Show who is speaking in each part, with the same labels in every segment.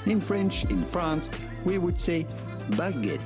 Speaker 1: In French, in France, we would say baguette.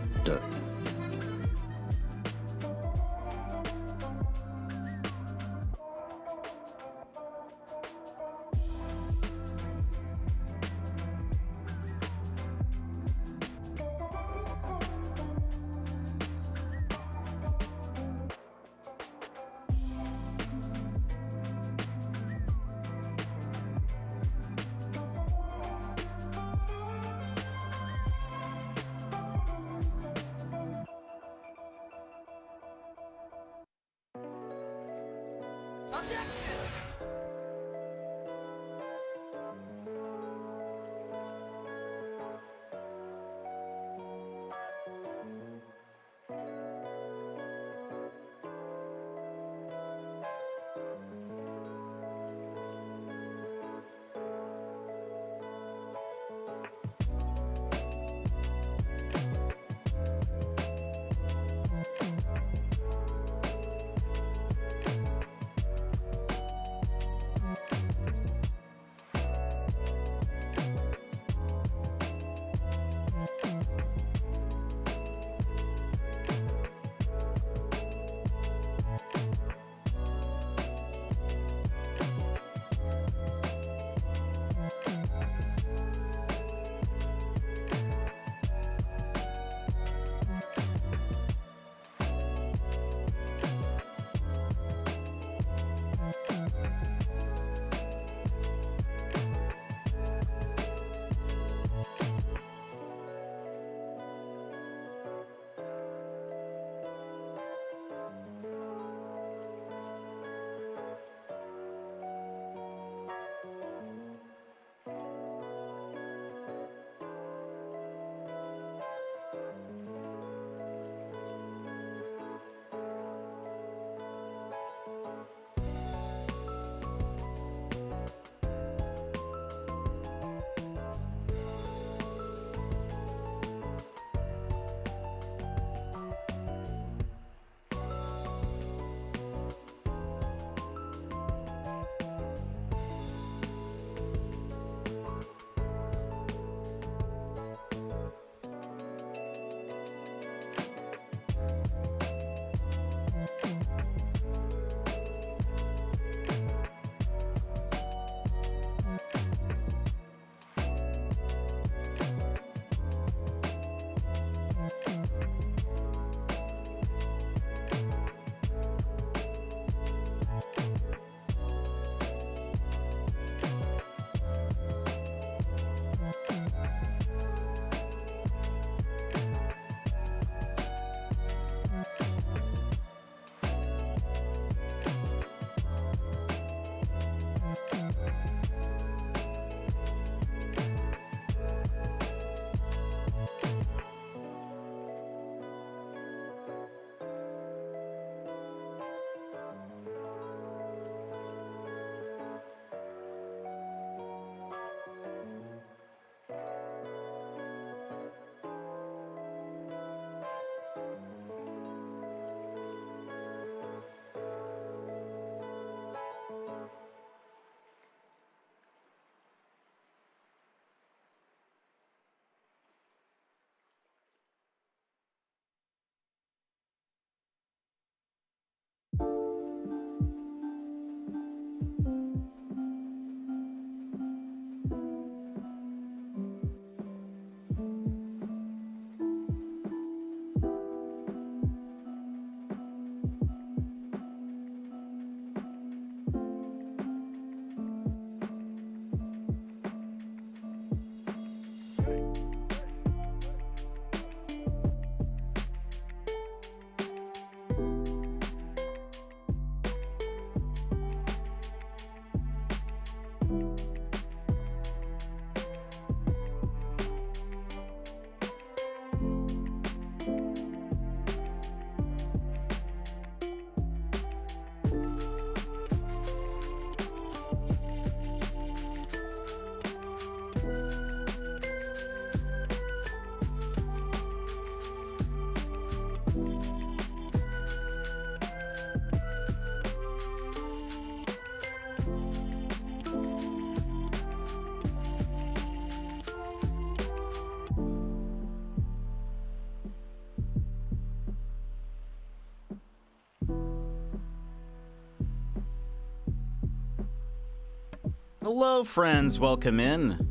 Speaker 2: Hello, friends. Welcome in.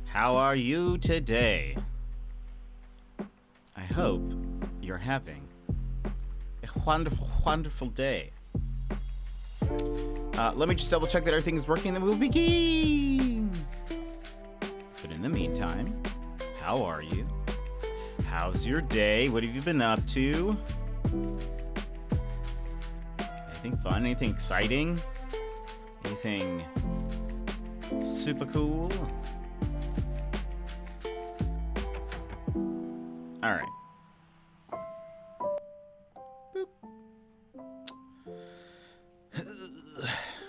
Speaker 2: How are you today? I hope you're having a wonderful, wonderful day. Let me just double check that everything is working, then we'll begin. But in the meantime, how are you? How's your day? What have you been up to? Anything fun? Anything exciting? Anything super cool? All right. Boop.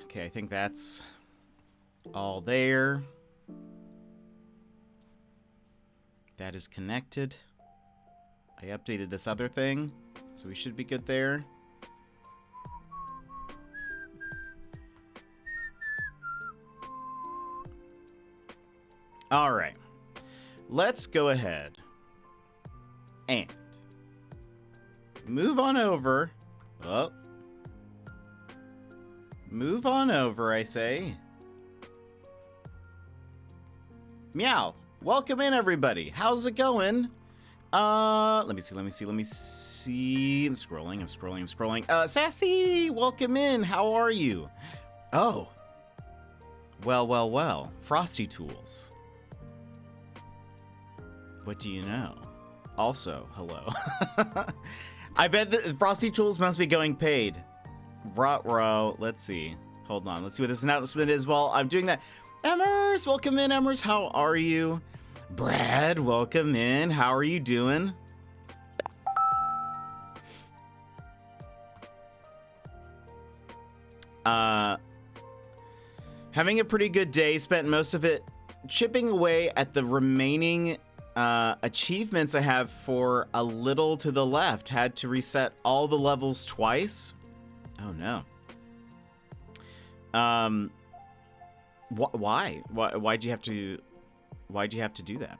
Speaker 2: Okay, I think that's all there. That is connected. I updated this other thing, so we should be good there. All right. Let's go ahead and move on over. Oh. Move on over, I say. Meow. Welcome in, everybody. How's it going? Let me see. I'm scrolling. Sassy, welcome in. How are you? Oh. Well. Frosty Tools. What do you know? Also, hello. I bet the Frosty Tools must be going paid. Ruh-roh. Let's see. Hold on. Let's see what this announcement is while I'm doing that. Emmers, welcome in, Emmers. How are you? Brad, welcome in. How are you doing? Having a pretty good day. Spent most of it chipping away at the remaining achievements I have for A Little to the Left. Had to reset all the levels twice. Oh no. Why? Why'd you have to do that?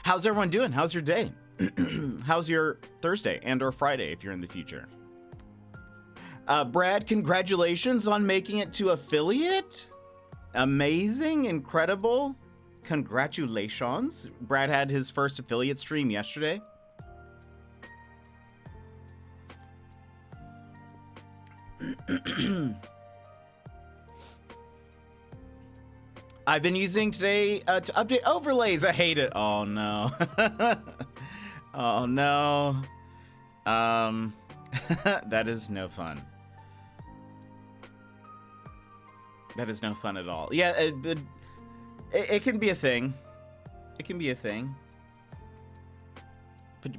Speaker 2: How's everyone doing? How's your day? How's your Thursday and or Friday if you're in the future? Brad, congratulations on making it to affiliate. Amazing, incredible. Congratulations. Brad had his first affiliate stream yesterday. I've been using today to update overlays. I hate it. Oh no. Oh no. That is no fun. That is no fun at all. Yeah, it can be a thing. It can be a thing.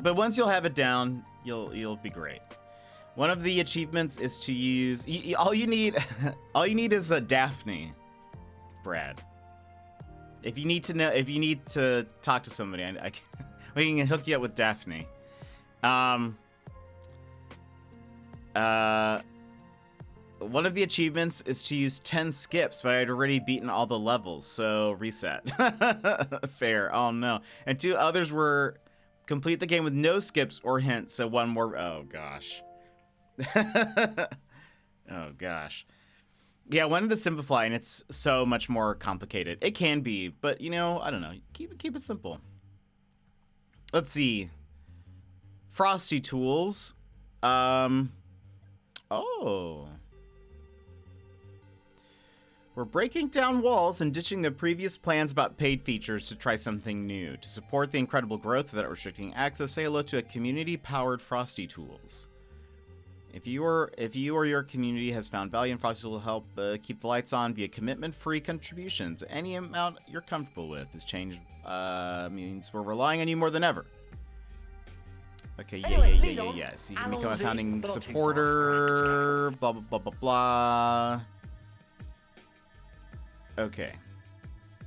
Speaker 2: But once you'll have it down, you'll be great. One of the achievements is to use all you need is a Daphne, Brad. If you need to talk to somebody, we can hook you up with Daphne. One of the achievements is to use 10 skips, but I'd already beaten all the levels, so reset. Fair. Oh no. And 2 others were complete the game with no skips or hints, so 1 more. Oh gosh. Oh gosh. Yeah, I wanted to simplify, and it's so much more complicated. It can be, but you know, I don't know. Keep it simple. Let's see. Frosty Tools. Oh. We're breaking down walls and ditching the previous plans about paid features to try something new. To support the incredible growth without restricting access, say hello to a community-powered Frosty Tools. If you or your community has found value in Frosty Tools, will help keep the lights on via commitment-free contributions. Any amount you're comfortable with. This change means we're relying on you more than ever. Okay, yeah. So you can become a founding supporter, blah, blah, blah, blah, blah. Okay.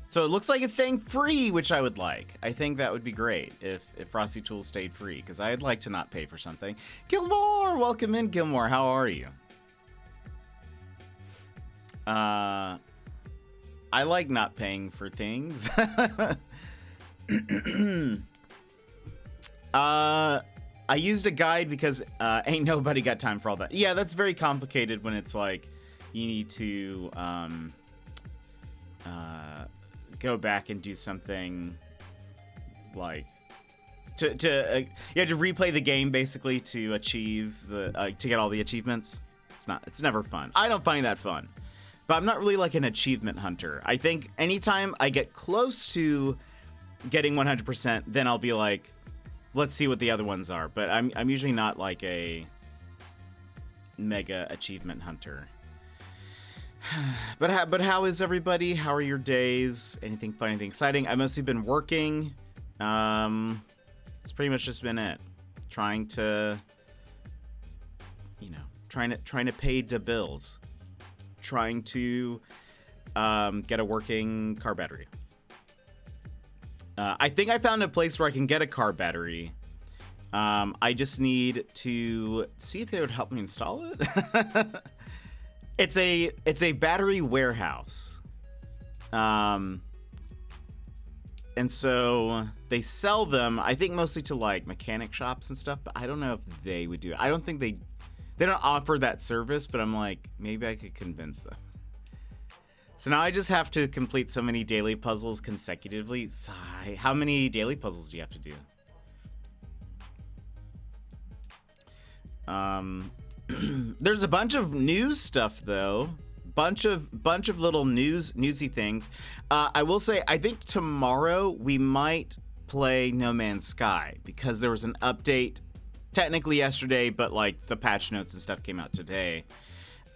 Speaker 2: So it looks like it's staying free, which I would like. I think that would be great if Frosty Tools stayed free, because I'd like to not pay for something. Gilmore! Welcome in, Gilmore. How are you? I like not paying for things. I used a guide because ain't nobody got time for all that. Yeah, that's very complicated when it's like you need to go back and do something like you have to replay the game basically to achieve the to get all the achievements. It's never fun. I don't find that fun. But I'm not really like an achievement hunter. I think anytime I get close to getting 100%, then I'll be like, let's see what the other ones are. But I'm usually not like a mega achievement hunter. But how is everybody? How are your days? Anything fun? Anything exciting? I've mostly been working. It's pretty much just been it. Trying to pay the bills. Trying to get a working car battery. I think I found a place where I can get a car battery. I just need to see if they would help me install it. It's a battery warehouse. And so they sell them, I think mostly to like mechanic shops and stuff, but I don't know if they would do it. I don't think they don't offer that service, but I'm like, maybe I could convince them. So now I just have to complete so many daily puzzles consecutively. Sigh. How many daily puzzles do you have to do? There's a bunch of news stuff though. Bunch of little newsy things. I will say, I think tomorrow we might play No Man's Sky because there was an update technically yesterday, but like the patch notes and stuff came out today.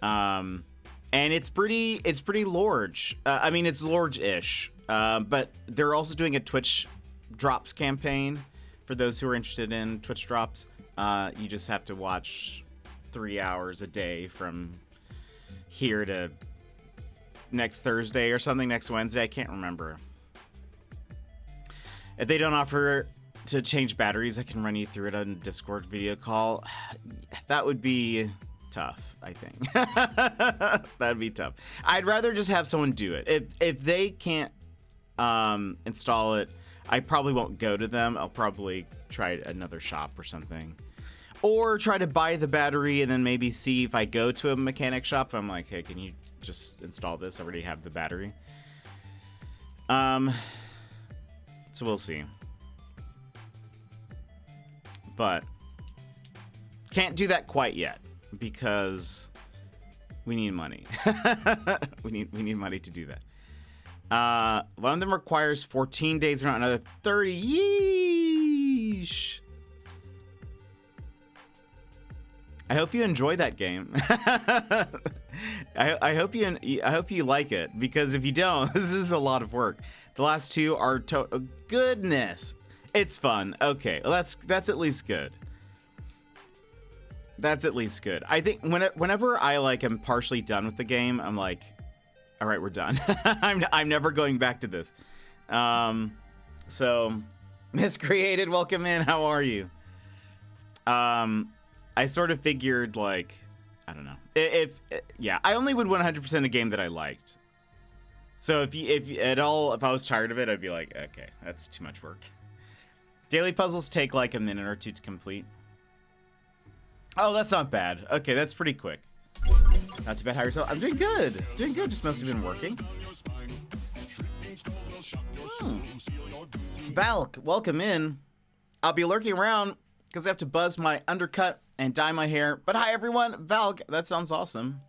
Speaker 2: And it's pretty large. I mean, it's large-ish. But they're also doing a Twitch drops campaign for those who are interested in Twitch drops. You just have to watch 3 hours a day from here to next Thursday or something, next Wednesday. I can't remember. If they don't offer to change batteries, I can run you through it on a Discord video call. That would be tough, I think. That'd be tough. I'd rather just have someone do it. If they can't install it, I probably won't go to them. I'll probably try another shop or something. Or try to buy the battery and then maybe see if I go to a mechanic shop. I'm like, hey, can you just install this? I already have the battery. So we'll see. But can't do that quite yet because we need money. we need money to do that. One of them requires 14 days, not another 30. Yeesh. I hope you enjoy that game. I hope you like it, because if you don't, this is a lot of work. The last two are goodness. It's fun. Okay, well, that's at least good. That's at least good. I think whenever I like am partially done with the game, I'm like, all right, we're done. I'm never going back to this. So, Miscreated, welcome in. How are you? I sort of figured, like, I don't know. Yeah, I only would 100% a game that I liked. So if I was tired of it, I'd be like, okay, that's too much work. Daily puzzles take like a minute or two to complete. Oh, that's not bad. Okay, that's pretty quick. Not too bad. How yourself? I'm doing good. Doing good. Just mostly been working. Valk, welcome in. I'll be lurking around because I have to buzz my undercut and dye my hair. But hi, everyone. Valk, that sounds awesome.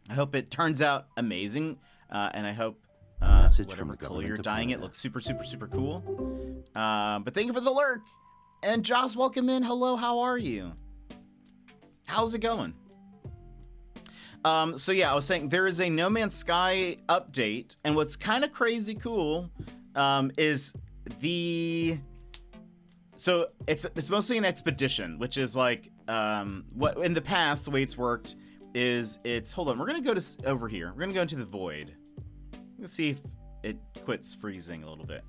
Speaker 2: I hope it turns out amazing. And I hope whatever color you're dyeing it looks super, super, super cool. But thank you for the lurk. And Joss, welcome in. Hello, how are you? How's it going? So yeah, I was saying there is a No Man's Sky update. And what's kind of crazy cool is so it's mostly an expedition, which is like what in the past the way it's worked is hold on, we're gonna go over here. We're gonna go into the void. Let's see if it quits freezing a little bit.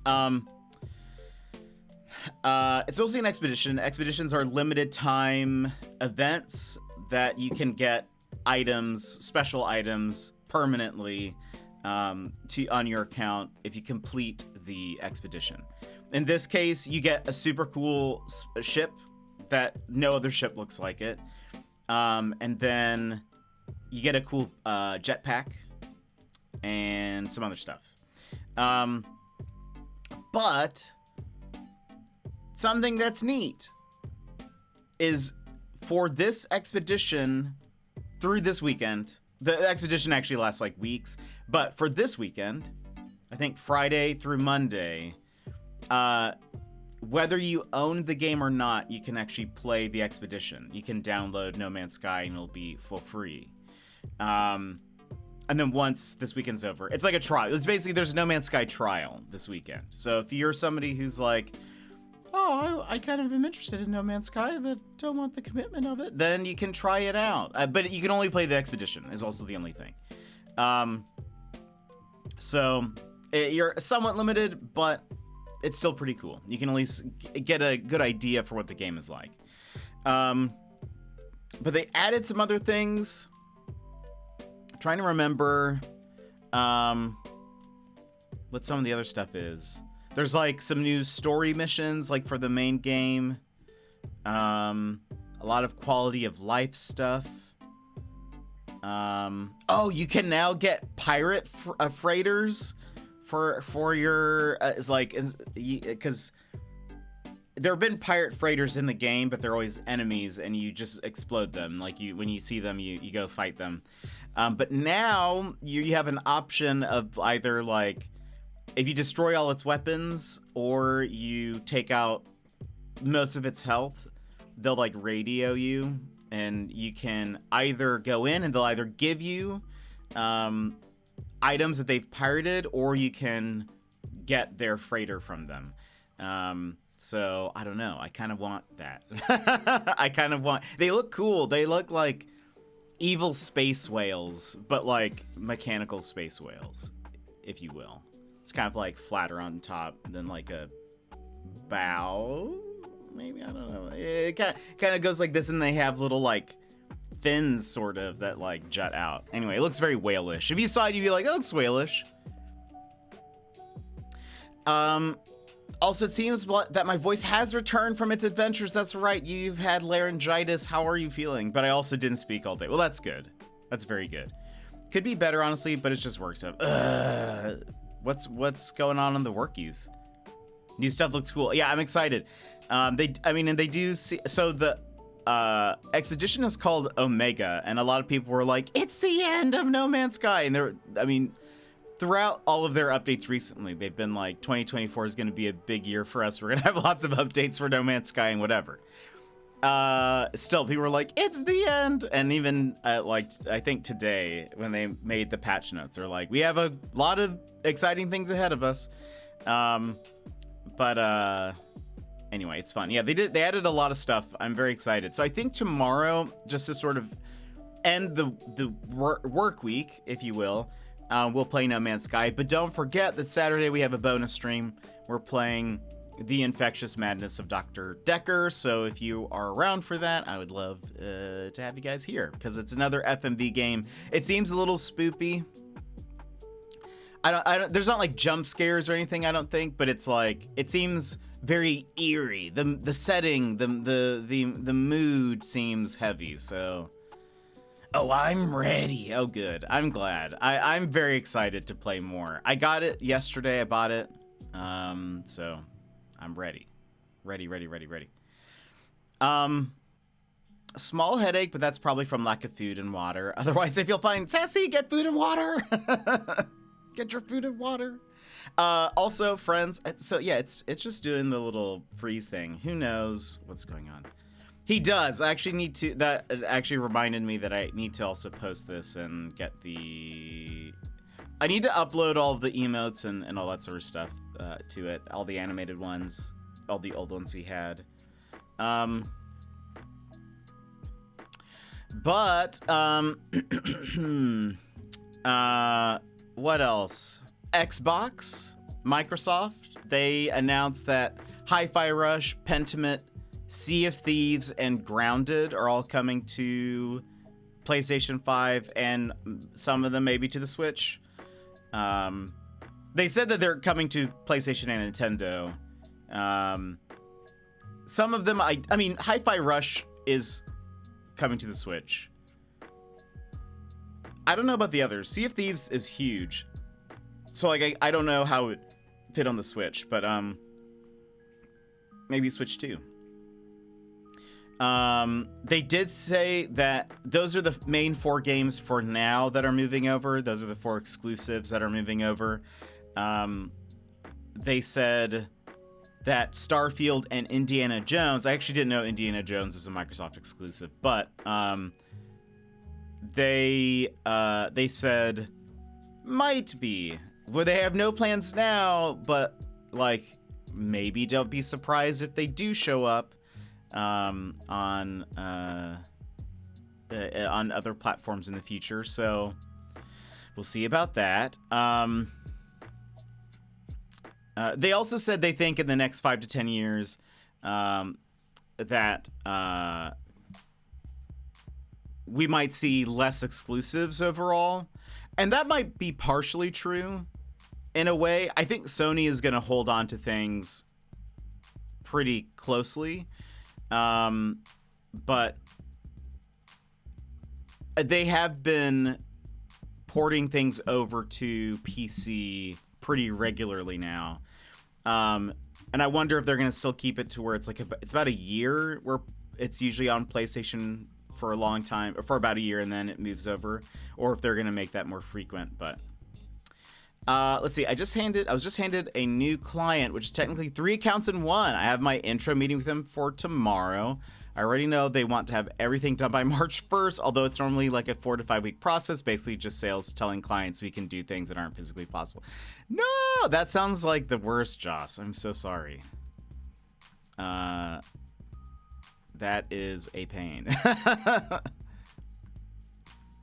Speaker 2: It's mostly an expedition. Expeditions are limited time events that you can get items, special items, permanently on your account if you complete the expedition. In this case, you get a super cool ship that no other ship looks like it. And then you get a cool jetpack and some other stuff. But something that's neat is for this expedition through this weekend. The expedition actually lasts like weeks, but for this weekend, I think Friday through Monday, whether you own the game or not, you can actually play the expedition. You can download No Man's Sky and it'll be for free. And then once this weekend's over, it's like a trial. It's basically, there's a No Man's Sky trial this weekend. So if you're somebody who's like, oh, I kind of am interested in No Man's Sky, but don't want the commitment of it, then you can try it out. But you can only play the expedition is also the only thing. You're somewhat limited, but it's still pretty cool. You can at least get a good idea for what the game is like. But they added some other things. I'm trying to remember what some of the other stuff is. There's like some new story missions, like for the main game. A lot of quality of life stuff. You can now get pirate freighters for your because there have been pirate freighters in the game, but they're always enemies, and you just explode them. Like when you see them, you go fight them. But now you have an option of either like, if you destroy all its weapons or you take out most of its health, they'll like radio you, and you can either go in and they'll either give you items that they've pirated, or you can get their freighter from them. So I don't know. I kind of want that. They look cool. They look like evil space whales, but like mechanical space whales, if you will. It's kind of like flatter on top than like a bow, maybe, I don't know. It kind of goes like this, and they have little like fins sort of that like jut out. Anyway, it looks very whalish. If you saw it, you'd be like, that looks whalish. Also, it seems that my voice has returned from its adventures. That's right, you've had laryngitis. How are you feeling? But I also didn't speak all day. Well, that's good. That's very good. Could be better, honestly, but it just works out. What's going on in the workies? New stuff looks cool. Yeah, I'm excited. They do see. So the expedition is called Omega, and a lot of people were like, "It's the end of No Man's Sky." And throughout all of their updates recently, they've been like, 2024 is going to be a big year for us. We're going to have lots of updates for No Man's Sky and whatever. Still, people were like, it's the end. And even I think today when they made the patch notes, they're like, we have a lot of exciting things ahead of us. Anyway, it's fun. Yeah, they added a lot of stuff. I'm very excited. So I think tomorrow, just to sort of end the work week, if you will, we'll play No Man's Sky. But don't forget that Saturday we have a bonus stream. We're playing The Infectious Madness of Dr. Decker. So if you are around for that, I would love to have you guys here, because it's another FMV game. It seems a little spoopy. I don't. There's not like jump scares or anything, I don't think, but it's like, it seems very eerie. The setting, the mood seems heavy. So, oh, I'm ready. Oh, good. I'm glad. I'm very excited to play more. I got it yesterday. I bought it. So I'm ready. Ready. Small headache, but that's probably from lack of food and water. Otherwise, I feel fine. Sassy, get food and water. Get your food and water. Also, friends, so yeah, it's just doing the little freeze thing. Who knows what's going on? He does. I actually need to, that actually reminded me that I need to also post this and get I need to upload all of the emotes and all that sort of stuff to it. All the animated ones, all the old ones we had. What else? Xbox, Microsoft, they announced that Hi-Fi Rush, Pentiment, Sea of Thieves, and Grounded are all coming to PlayStation 5, and some of them maybe to the Switch. They said that they're coming to PlayStation and Nintendo. Some of them, I mean, Hi-Fi Rush is coming to the Switch. I don't know about the others. Sea of Thieves is huge. So, like, I don't know how it fit on the Switch, but, maybe Switch 2. They did say that those are the main 4 games for now that are moving over. Those are the 4 exclusives that are moving over. They said that Starfield and Indiana Jones, I actually didn't know Indiana Jones was a Microsoft exclusive, but they said might be. Well, they have no plans now, but like maybe don't be surprised if they do show up on other platforms in the future. So we'll see about that. They also said they think in the next 5 to 10 years that we might see less exclusives overall. And that might be partially true in a way. I think Sony is going to hold on to things pretty closely. But they have been porting things over to PC pretty regularly now. And I wonder if they're going to still keep it to where it's like it's about a year where it's usually on PlayStation for a long time, or for about a year, and then it moves over, or if they're going to make that more frequent. But let's see. I was just handed a new client, which is technically 3 accounts in 1. I have my intro meeting with them for tomorrow. I already know they want to have everything done by March 1st, although it's normally like a 4 to 5 week process, basically just sales telling clients we can do things that aren't physically possible. No, that sounds like the worst, Joss. I'm so sorry. That is a pain.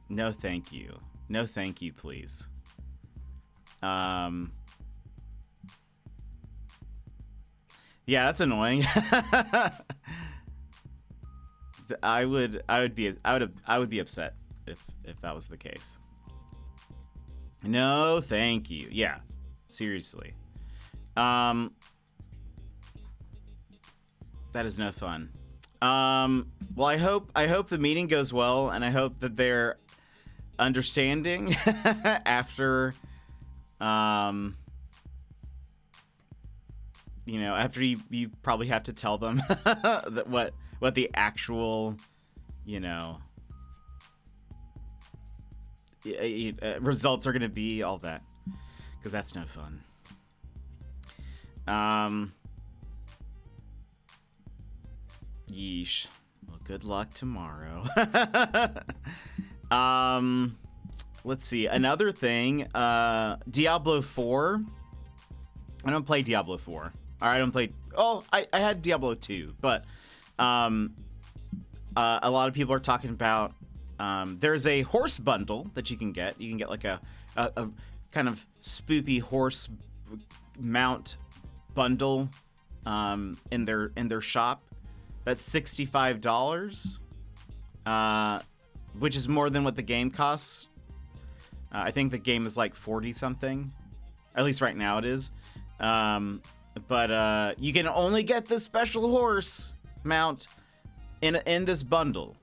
Speaker 2: No, thank you. No, thank you, please. Yeah, that's annoying. I would be upset if that was the case. No, thank you. Yeah, seriously. That is no fun. Well, I hope the meeting goes well, and I hope that they're understanding after, after you probably have to tell them that what the actual, results are going to be, all that, because that's no fun. Yeesh. Well, good luck tomorrow. Let's see. Another thing, Diablo 4. I don't play Diablo 4. Or I don't play... Oh, I had Diablo 2, but a lot of people are talking about... there's a horse bundle that you can get. You can get like a kind of spoopy horse mount bundle in their shop. That's $65, which is more than what the game costs. I think the game is like 40 something. At least right now it is. But you can only get this special horse mount in this bundle.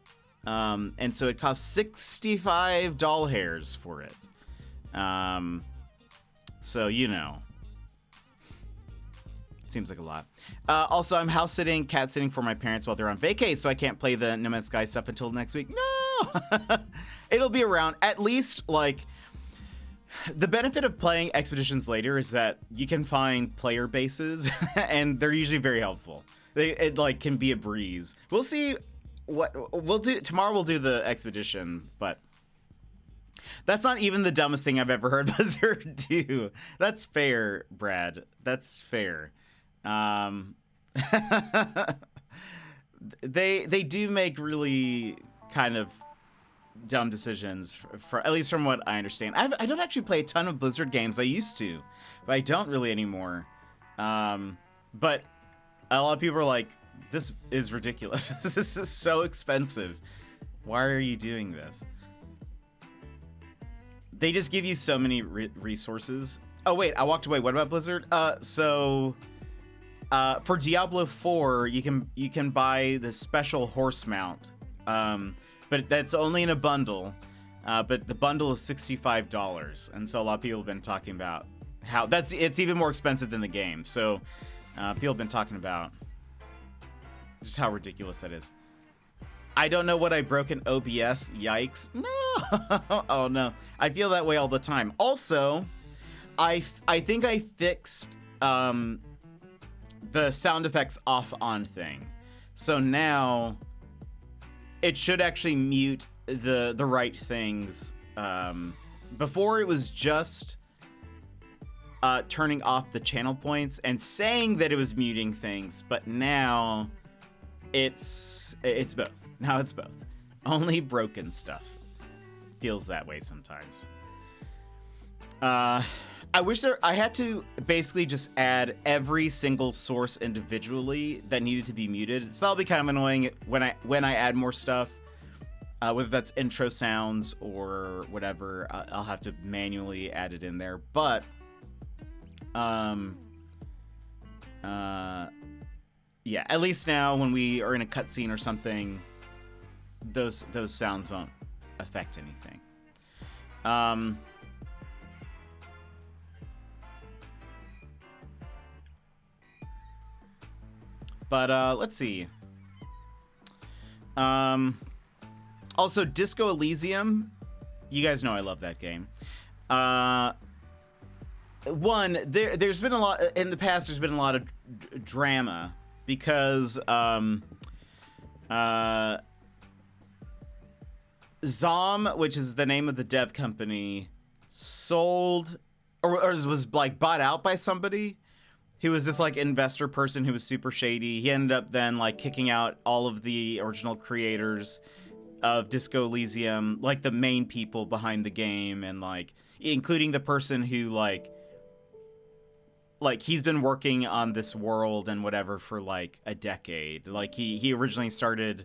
Speaker 2: And so it costs 65 doll hairs for it. So, seems like a lot. Also, I'm house sitting, cat sitting for my parents while they're on vacay, so I can't play the No Man's Sky stuff until next week. No! It'll be around. At least, like, the benefit of playing Expeditions later is that you can find player bases, and they're usually very helpful. It can be a breeze. We'll see what we'll do. Tomorrow we'll do the Expedition, but that's not even the dumbest thing I've ever heard Blizzard do. That's fair, Brad. That's fair. They do make really kind of dumb decisions, for at least from what I understand. I don't actually play a ton of Blizzard games. I used to, but I don't really anymore. But a lot of people are like, this is ridiculous. This is so expensive. Why are you doing this? They just give you so many resources. Oh wait, I walked away. What about Blizzard? For Diablo 4, you can buy the special horse mount, but that's only in a bundle. But the bundle is $65, and so a lot of people have been talking about how it's even more expensive than the game. So people have been talking about just how ridiculous that is. I don't know what I broke in OBS. Yikes! No, oh no, I feel that way all the time. Also, I think I fixed the sound effects off-on thing, so now it should actually mute the right things. Before it was just turning off the channel points and saying that it was muting things, but now it's both. Now it's both. Only broken stuff feels that way sometimes. I wish I had to basically just add every single source individually that needed to be muted. So that'll be kind of annoying when I add more stuff. Whether that's intro sounds or whatever, I'll have to manually add it in there. But, yeah, at least now when we are in a cutscene or something, those sounds won't affect anything. But let's see. Also, Disco Elysium. You guys know I love that game. There's been a lot in the past. There's been a lot of drama because Zom, which is the name of the dev company, sold or was like bought out by somebody who was this like investor person who was super shady. He ended up then like kicking out all of the original creators of Disco Elysium, like the main people behind the game, and like including the person who like he's been working on this world and whatever for like a decade. Like he originally started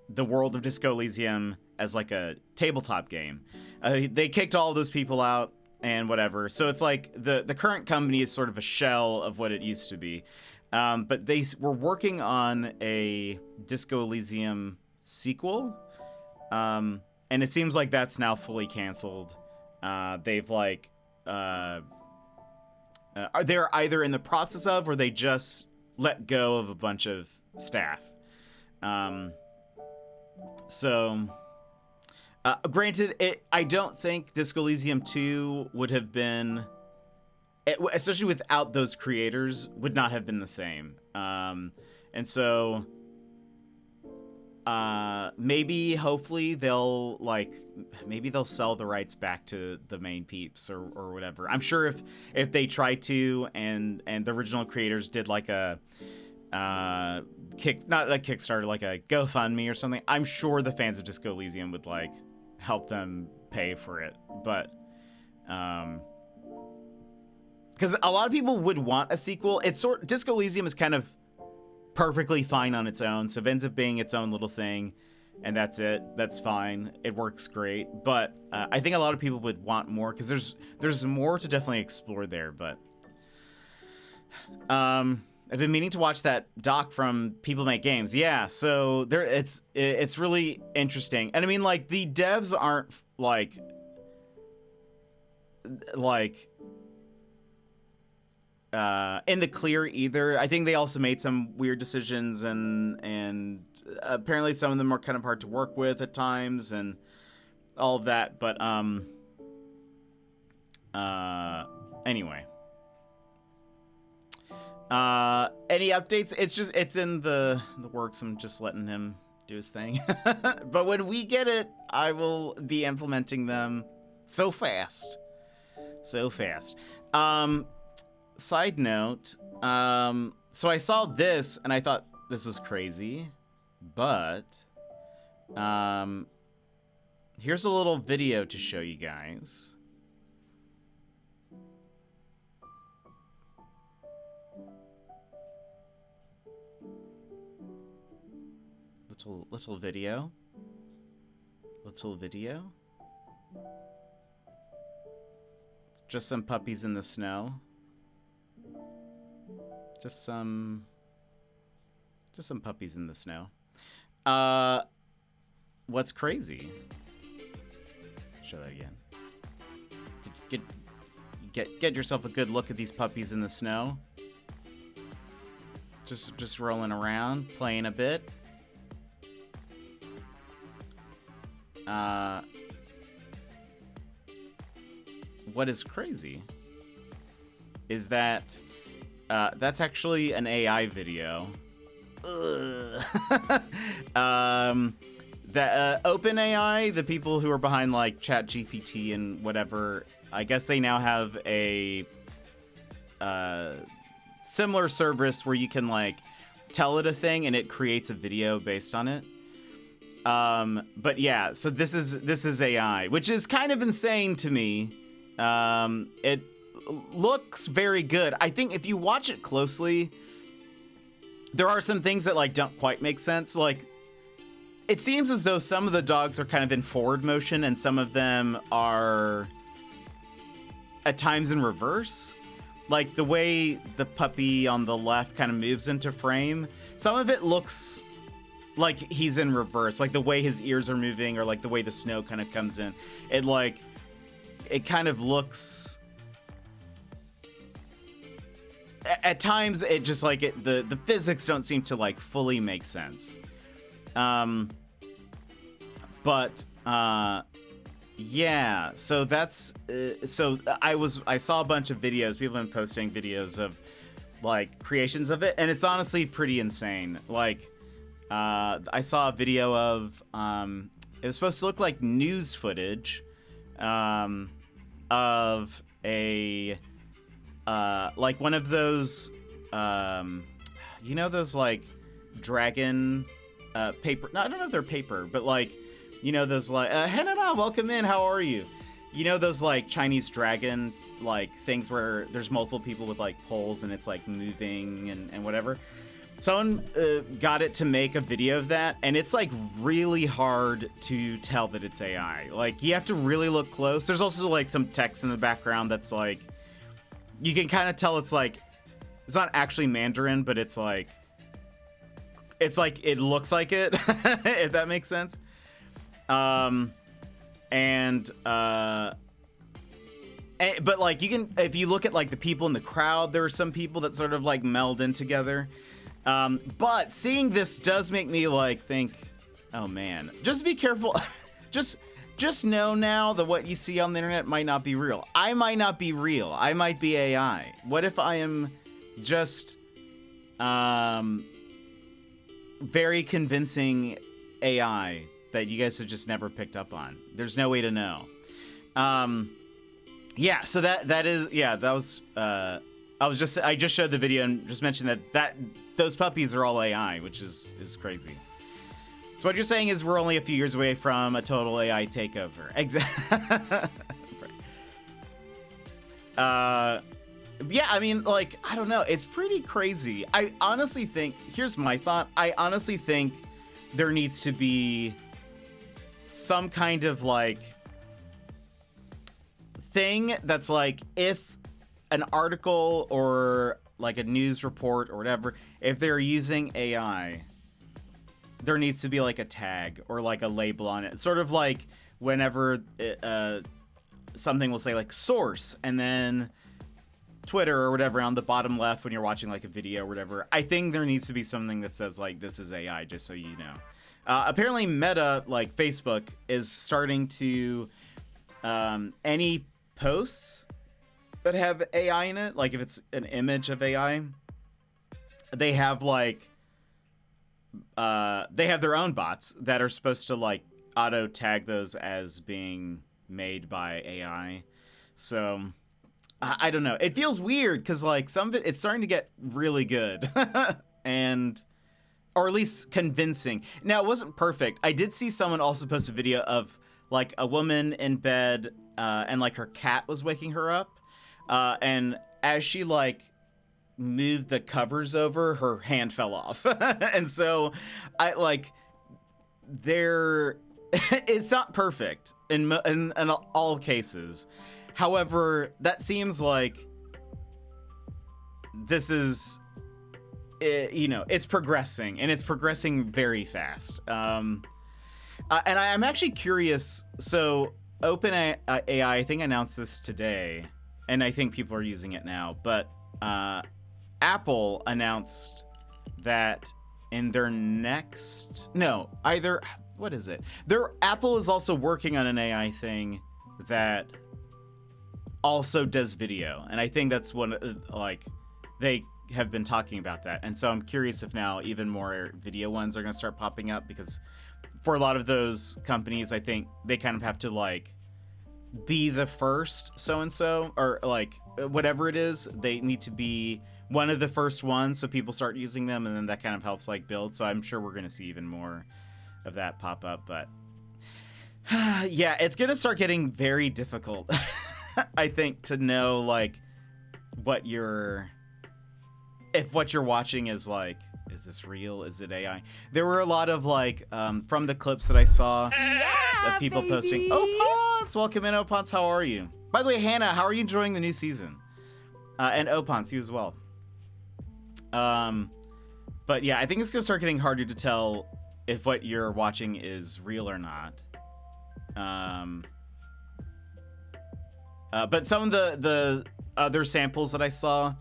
Speaker 2: the world of Disco Elysium as like a tabletop game. They kicked all of those people out and whatever. So it's like the current company is sort of a shell of what it used to be. But they were working on a Disco Elysium sequel. And it seems like that's now fully canceled. They've like, they're either in the process of, or they just let go of a bunch of staff. Granted, I don't think Disco Elysium 2 would have been, especially without those creators, would not have been the same. And so maybe, hopefully, they'll sell the rights back to the main peeps or whatever. I'm sure if they try to, and the original creators did like a not a Kickstarter, like a GoFundMe or something, I'm sure the fans of Disco Elysium would like help them pay for it. But because a lot of people would want a sequel. Disco Elysium is kind of perfectly fine on its own, so it ends up being its own little thing, and that's it. That's fine. It works great. But I think a lot of people would want more, because there's more to definitely explore there. But I've been meaning to watch that doc from People Make Games. Yeah, so it's really interesting. And I mean, like, the devs aren't like in the clear either. I think they also made some weird decisions, and apparently some of them are kind of hard to work with at times and all of that. But anyway. Any updates? It's in the works. I'm just letting him do his thing. But when we get it, I will be implementing them so fast. Side note, so I saw this and I thought this was crazy, but here's a little video to show you guys. Little video. Just some puppies in the snow. Just some puppies in the snow. What's crazy? Show that again. Get yourself a good look at these puppies in the snow. Just rolling around, playing a bit. What is crazy is that that's actually an AI video. That OpenAI, the people who are behind like ChatGPT and whatever, I guess they now have a similar service where you can like tell it a thing and it creates a video based on it. But yeah, so this is AI, which is kind of insane to me. It looks very good. I think if you watch it closely, there are some things that like don't quite make sense. Like, it seems as though some of the dogs are kind of in forward motion and some of them are at times in reverse. Like the way the puppy on the left kind of moves into frame, some of it looks like he's in reverse, like the way his ears are moving or like the way the snow kind of comes in. It kind of looks, at times it just like the physics don't seem to like fully make sense. Yeah, so that's so I saw a bunch of videos. People have been posting videos of like creations of it, and it's honestly pretty insane. Like I saw a video of it was supposed to look like news footage of a like one of those you know, those like dragon paper, no, I don't know if they're paper, but like, you know, those like Henana, welcome in, how are you? You know, those like Chinese dragon like things where there's multiple people with like poles and it's like moving and whatever. Someone got it to make a video of that, and it's like really hard to tell that it's AI. Like, you have to really look close. There's also like some text in the background that's like, you can kind of tell it's like, it's not actually Mandarin, but it's like it looks like it, if that makes sense. But like, you can, if you look at like the people in the crowd, there are some people that sort of like meld in together. But seeing this does make me like think, oh man, just be careful. just know now that what you see on the internet might not be real. I might not be real. I might be AI. What if I am just very convincing AI that you guys have just never picked up on? There's no way to know. Yeah, so that is, yeah, that was I just showed the video and just mentioned that those puppies are all AI, which is crazy. So what you're saying is we're only a few years away from a total AI takeover. Exactly. Yeah, I mean, like, I don't know. It's pretty crazy. I honestly think, here's my thought. I honestly think there needs to be some kind of like thing that's like, if an article or like a news report or whatever, if they're using AI, there needs to be like a tag or like a label on it. It's sort of like whenever something will say like source and then Twitter or whatever on the bottom left when you're watching like a video or whatever. I think there needs to be something that says like, this is AI, just so you know. Apparently Meta, like Facebook, is starting to any posts that have AI in it, like if it's an image of AI, they have like they have their own bots that are supposed to like auto tag those as being made by AI. So I don't know. It feels weird because like some of it, it's starting to get really good and or at least convincing. Now, it wasn't perfect. I did see someone also post a video of like a woman in bed and like her cat was waking her up. And as she like moved the covers over, her hand fell off. And so I like, it's not perfect in all cases. However, that seems like this is, it's progressing, and it's progressing very fast. And I'm actually curious. So OpenAI, I think, announced this today, and I think people are using it now. But Apple announced that in their Apple is also working on an AI thing that also does video, and I think that's one, like, they have been talking about that, and so I'm curious if now even more video ones are going to start popping up, because for a lot of those companies, I think they kind of have to, like, be the first so-and-so, or, like, whatever it is, they need to be one of the first ones so people start using them, and then that kind of helps, like, build. So I'm sure we're going to see even more of that pop up, but yeah, it's going to start getting very difficult, I think, to know, like, if what you're watching is, like, is this real? Is it AI? There were a lot of, like, from the clips that I saw of people posting, Opons, welcome in, Opons, how are you? By the way, Hannah, how are you enjoying the new season? And Opons, you as well. But yeah, I think it's gonna start getting harder to tell if what you're watching is real or not. But some of the other samples that I saw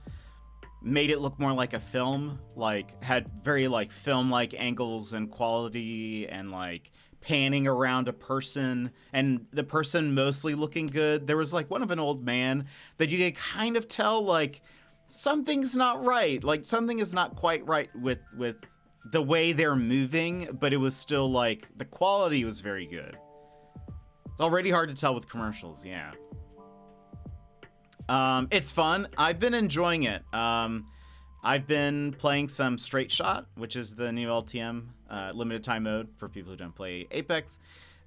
Speaker 2: made it look more like a film, like had very, like, film-like angles and quality, and, like, panning around a person, and the person mostly looking good. There was, like, one of an old man that you could kind of tell, like, something's not right. Like, something is not quite right with the way they're moving, but it was still, like, the quality was very good. It's already hard to tell with commercials, yeah. It's fun. I've been enjoying it. I've been playing some Straight Shot, which is the new LTM limited time mode for people who don't play Apex.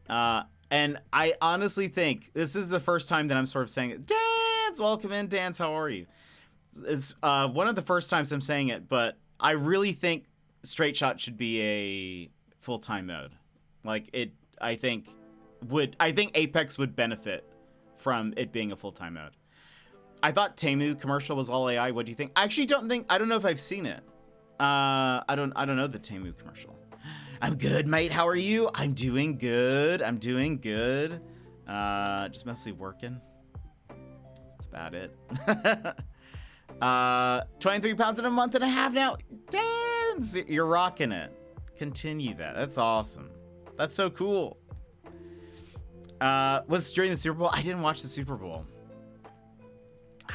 Speaker 2: And I honestly think this is the first time that I'm sort of saying it. Dance, welcome in, Dance. How are you? It's one of the first times I'm saying it, but I really think Straight Shot should be a full-time mode. Like, I think Apex would benefit from it being a full-time mode. I thought Temu commercial was all AI. What do you think? I actually I don't know if I've seen it. I don't know the Temu commercial. I'm good, mate. How are you? I'm doing good. Just mostly working. That's about it. 23 pounds in a month and a half now. Dance, you're rocking it. Continue that. That's awesome. That's so cool. Was during the Super Bowl? I didn't watch the Super Bowl.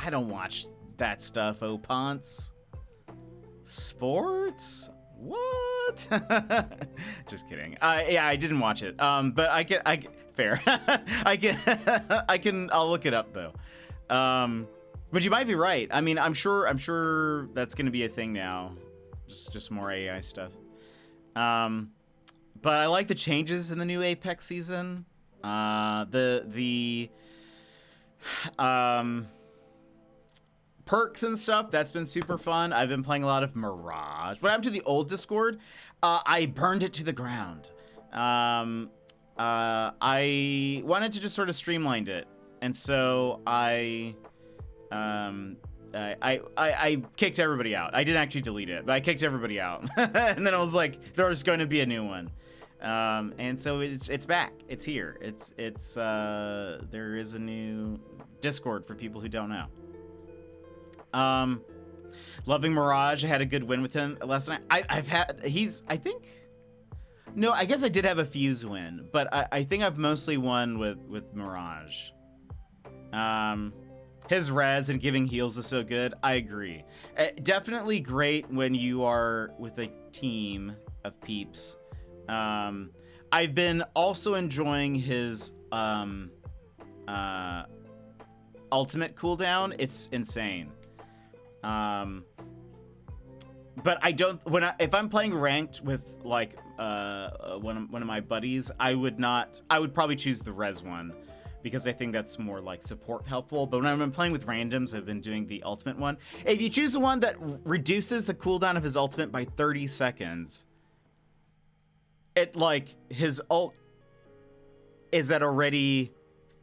Speaker 2: I don't watch that stuff, Opons. Sports? What? Just kidding. Yeah, I didn't watch it. But fair. I'll look it up though. But you might be right. I mean, I'm sure that's gonna be a thing now. Just more AI stuff. But I like the changes in the new Apex season. The perks and stuff, that's been super fun. I've been playing a lot of Mirage. What happened to the old Discord? I burned it to the ground. I wanted to just sort of streamline it, and so I kicked everybody out. I didn't actually delete it, but I kicked everybody out. And then I was like, there's going to be a new one. And so it's back. It's here. There is a new Discord for people who don't know. Loving Mirage. I had a good win with him last night. I guess I did have a Fuse win, but I think I've mostly won with Mirage. His res and giving heals is so good. I agree. Definitely great when you are with a team of peeps. I've been also enjoying his ultimate cooldown. It's insane. But I don't, if I'm playing ranked with, like, one of my buddies, I would probably choose the res one, because I think that's more, like, support helpful. But when I'm playing with randoms, I've been doing the ultimate one. If you choose the one that reduces the cooldown of his ultimate by 30 seconds, his ult is at already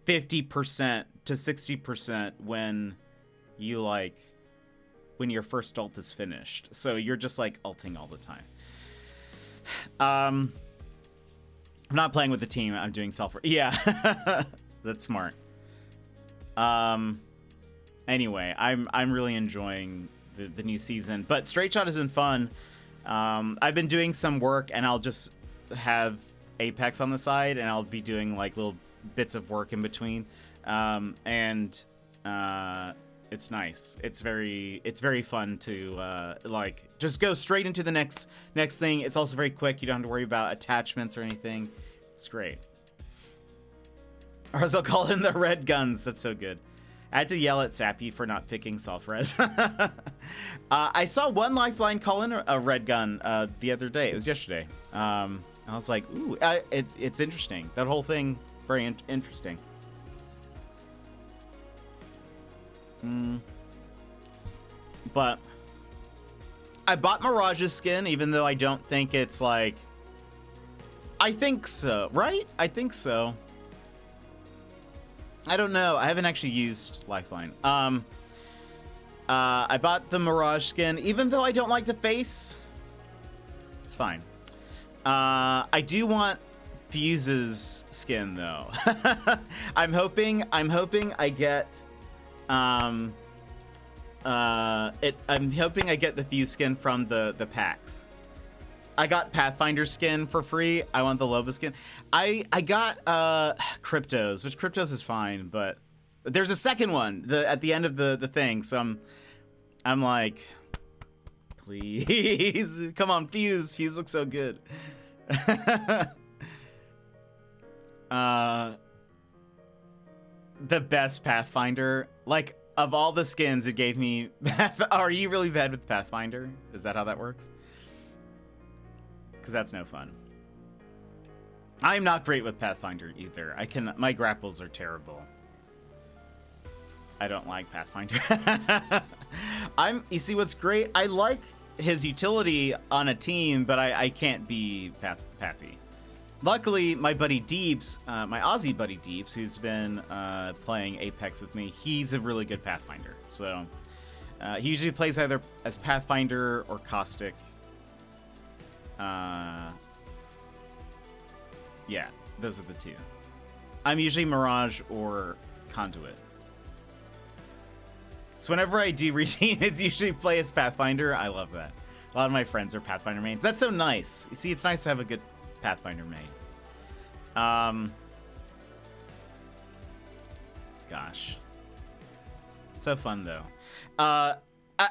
Speaker 2: 50% to 60% when you like when your first ult is finished. So you're just like ulting all the time. I'm not playing with the team. I'm doing self. Yeah, that's smart. Anyway, I'm really enjoying the new season. But Straight Shot has been fun. I've been doing some work, and I'll just have Apex on the side, and I'll be doing like little bits of work in between. It's nice. It's very fun to like just go straight into the next thing. It's also very quick. You don't have to worry about attachments or anything. It's great. Or as I'll call in the red guns. That's so good. I had to yell at Sappy for not picking self-res. I saw one Lifeline call in a red gun the other day. It was yesterday. I was like, ooh, it's interesting. That whole thing, very interesting. But I bought Mirage's skin, even though I don't think it's like... I think so, right? I think so. I don't know. I haven't actually used Lifeline. I bought the Mirage skin, even though I don't like the face. It's fine. I do want Fuse's skin, though. I'm hoping I get... I'm hoping I get the Fuse skin from the packs. I got Pathfinder skin for free. I want the Loba skin. I got Cryptos, which Cryptos is fine, but there's a second one at the end of the thing. So I'm like, please, come on, Fuse. Fuse looks so good. The best Pathfinder, like of all the skins, it gave me. Are you really bad with Pathfinder? Is that how that works? Because that's no fun. I'm not great with Pathfinder either. My grapples are terrible. I don't like Pathfinder. You see what's great? I like his utility on a team, but I can't be Pathy. Luckily, my buddy Deeps, my Aussie buddy Deeps, who's been playing Apex with me, he's a really good Pathfinder. So he usually plays either as Pathfinder or Caustic. Yeah, those are the two. I'm usually Mirage or Conduit. So whenever I do routine, it's usually play as Pathfinder. I love that. A lot of my friends are Pathfinder mains. That's so nice. You see, it's nice to have a good Pathfinder main. Gosh. So fun, though.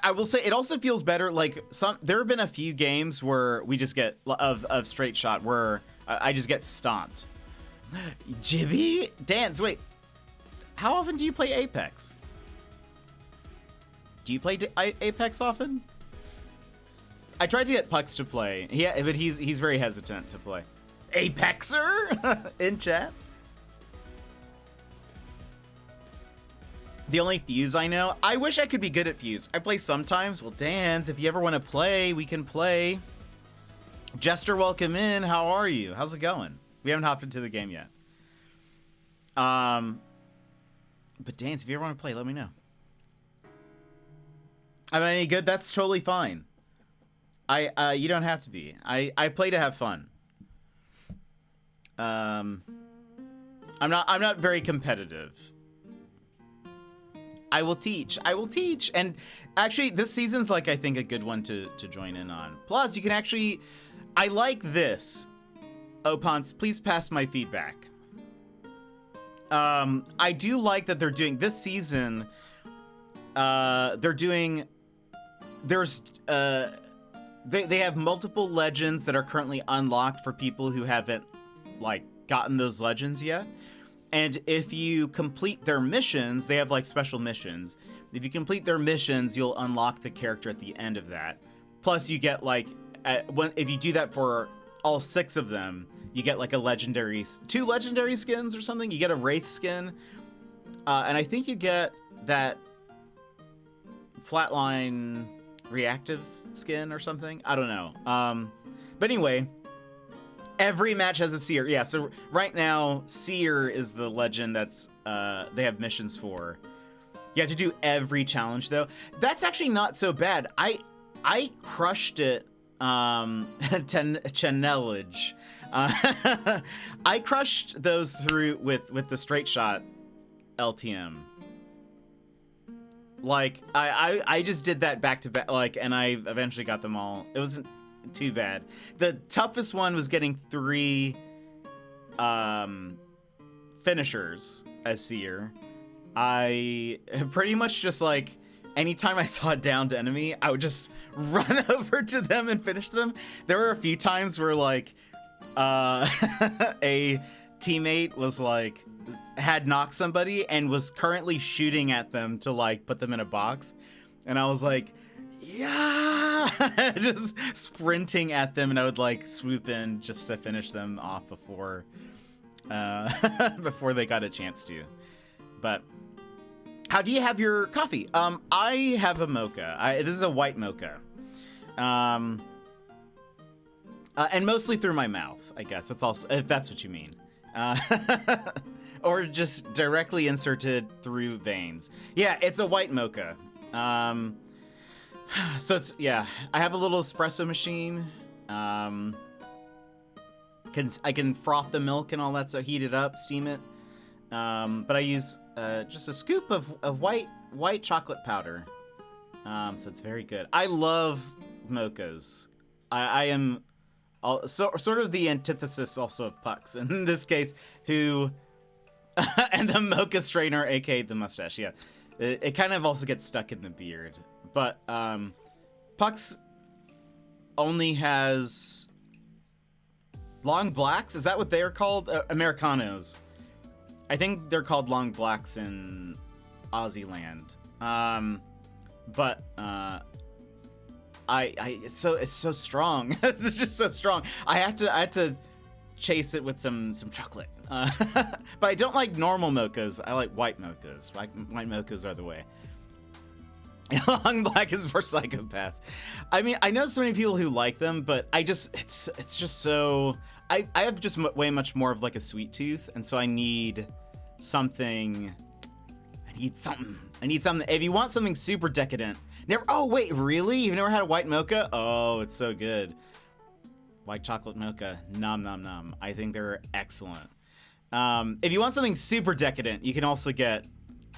Speaker 2: I will say it also feels better. Like there have been a few games where we just get of Straight Shot where I just get stomped. Jibby Dance. Wait, how often do you play Apex? Do you play Apex often? I tried to get Pux to play. Yeah, but he's very hesitant to play. Apexer in chat. The only Fuse I know. I wish I could be good at Fuse. I play sometimes. Well, Dans, if you ever want to play, we can play. Jester, welcome in. How are you? How's it going? We haven't hopped into the game yet. But Dans, if you ever want to play, let me know. Am I any good? That's totally fine. You don't have to be. I play to have fun. I'm not very competitive. I will teach. And actually, this season's like, I think, a good one to join in on. Plus, you can actually... I like this. Opons, please pass my feedback. I do like that they're doing... This season, they're doing... There's... They have multiple legends that are currently unlocked for people who haven't, like, gotten those legends yet. And if you complete their missions, they have like special missions. If you complete their missions, you'll unlock the character at the end of that. Plus you get like, if you do that for all 6 of them, you get like two legendary skins or something. You get a Wraith skin. And I think you get that Flatline reactive skin or something. I don't know. But anyway, Every match has a seer. Yeah, so right now, seer is the legend that's they have missions for. You have to do every challenge though. That's actually not so bad. I crushed it. Channelage. I crushed those through with the straight shot LTM. Like I just did that back to back, like, and I eventually got them all. It wasn't too bad. The toughest one was getting 3 finishers as seer. I pretty much just like anytime I saw a downed enemy, I would just run over to them and finish them. There were a few times where like a teammate was like had knocked somebody and was currently shooting at them to like put them in a box, and I was like, yeah, just sprinting at them, and I would like swoop in just to finish them off before before they got a chance to. But how do you have your coffee? I have a mocha. This is a white mocha. And mostly through my mouth, I guess. That's also, if that's what you mean. Or just directly inserted through veins. Yeah, it's a white mocha. So it's, yeah, I have a little espresso machine. I can froth the milk and all that, so heat it up, steam it. But I use just a scoop of white chocolate powder. So it's very good. I love mochas. I am sort of the antithesis also of Pucks in this case, who and the mocha strainer, aka the mustache. Yeah, it kind of also gets stuck in the beard. But Pucks only has long blacks. Is that what they are called? Americanos. I think they're called long blacks in Aussie land. But it's so strong. It's just so strong. I had to chase it with some chocolate. But I don't like normal mochas. I like white mochas. White mochas are the way. Long black is for psychopaths. I mean, I know so many people who like them, but it's just so. I have just way much more of like a sweet tooth, and so I need something. I need something. If you want something super decadent, oh wait, really? You've never had a white mocha? Oh, it's so good. White chocolate mocha, nom nom nom. I think they're excellent. If you want something super decadent, you can also get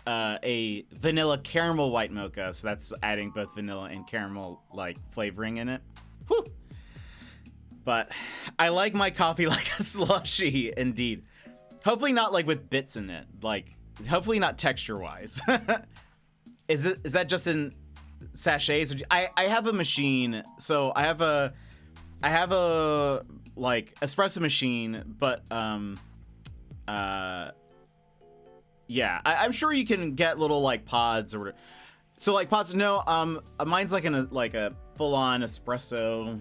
Speaker 2: a vanilla caramel white mocha. So that's adding both vanilla and caramel like flavoring in it. Whew. But I like my coffee like a slushie, indeed. Hopefully not like with bits in it. Like, hopefully not texture-wise. Is that just in sachets? I have a machine, so I have a like espresso machine, but yeah, I'm sure you can get little like pods or whatever. So like pods, no, mine's like a full-on espresso.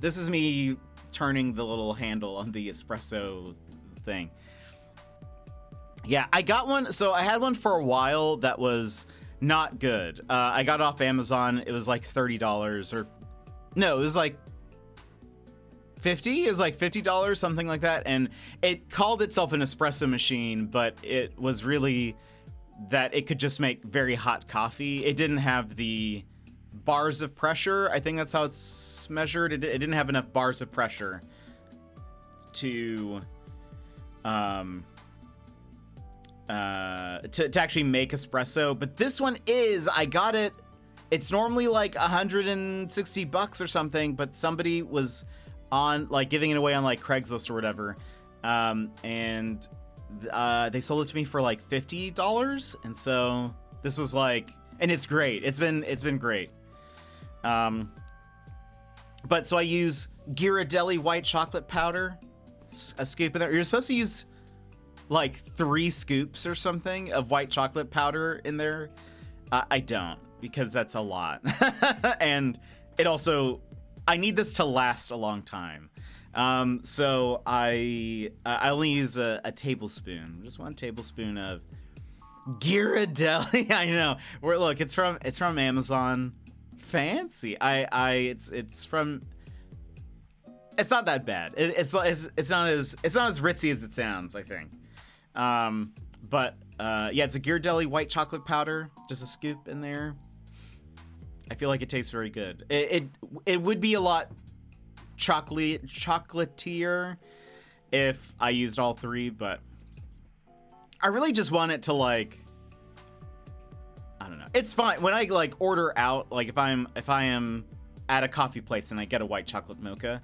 Speaker 2: This is me turning the little handle on the espresso thing. Yeah, I got one. So I had one for a while that was not good. I got it off Amazon. It was like $30 or no, it was like 50. It was like $50, something like that. And it called itself an espresso machine, but it was really that it could just make very hot coffee. It didn't have the bars of pressure. I think that's how it's measured. It didn't have enough bars of pressure to actually make espresso. But this one is, I got it. It's normally like $160 or something, but somebody was on like giving it away on like Craigslist or whatever. And they sold it to me for like $50. And so this was like, and it's great. It's been great. But so I use Ghirardelli white chocolate powder, a scoop in there. You're supposed to use like 3 scoops or something of white chocolate powder in there. I don't, because that's a lot. And it also, I need this to last a long time. So I only use a tablespoon, just 1 tablespoon of Ghirardelli. I know. Look, it's from Amazon. Fancy. It's from it's not that bad. It's not as ritzy as it sounds, I think. But yeah, it's a Ghirardelli white chocolate powder, just a scoop in there. I feel like it tastes very good. It would be a lot chocolatier if I used all three, but I really just want it to like, I don't know. It's fine when I like order out, like if I am at a coffee place and I get a white chocolate mocha,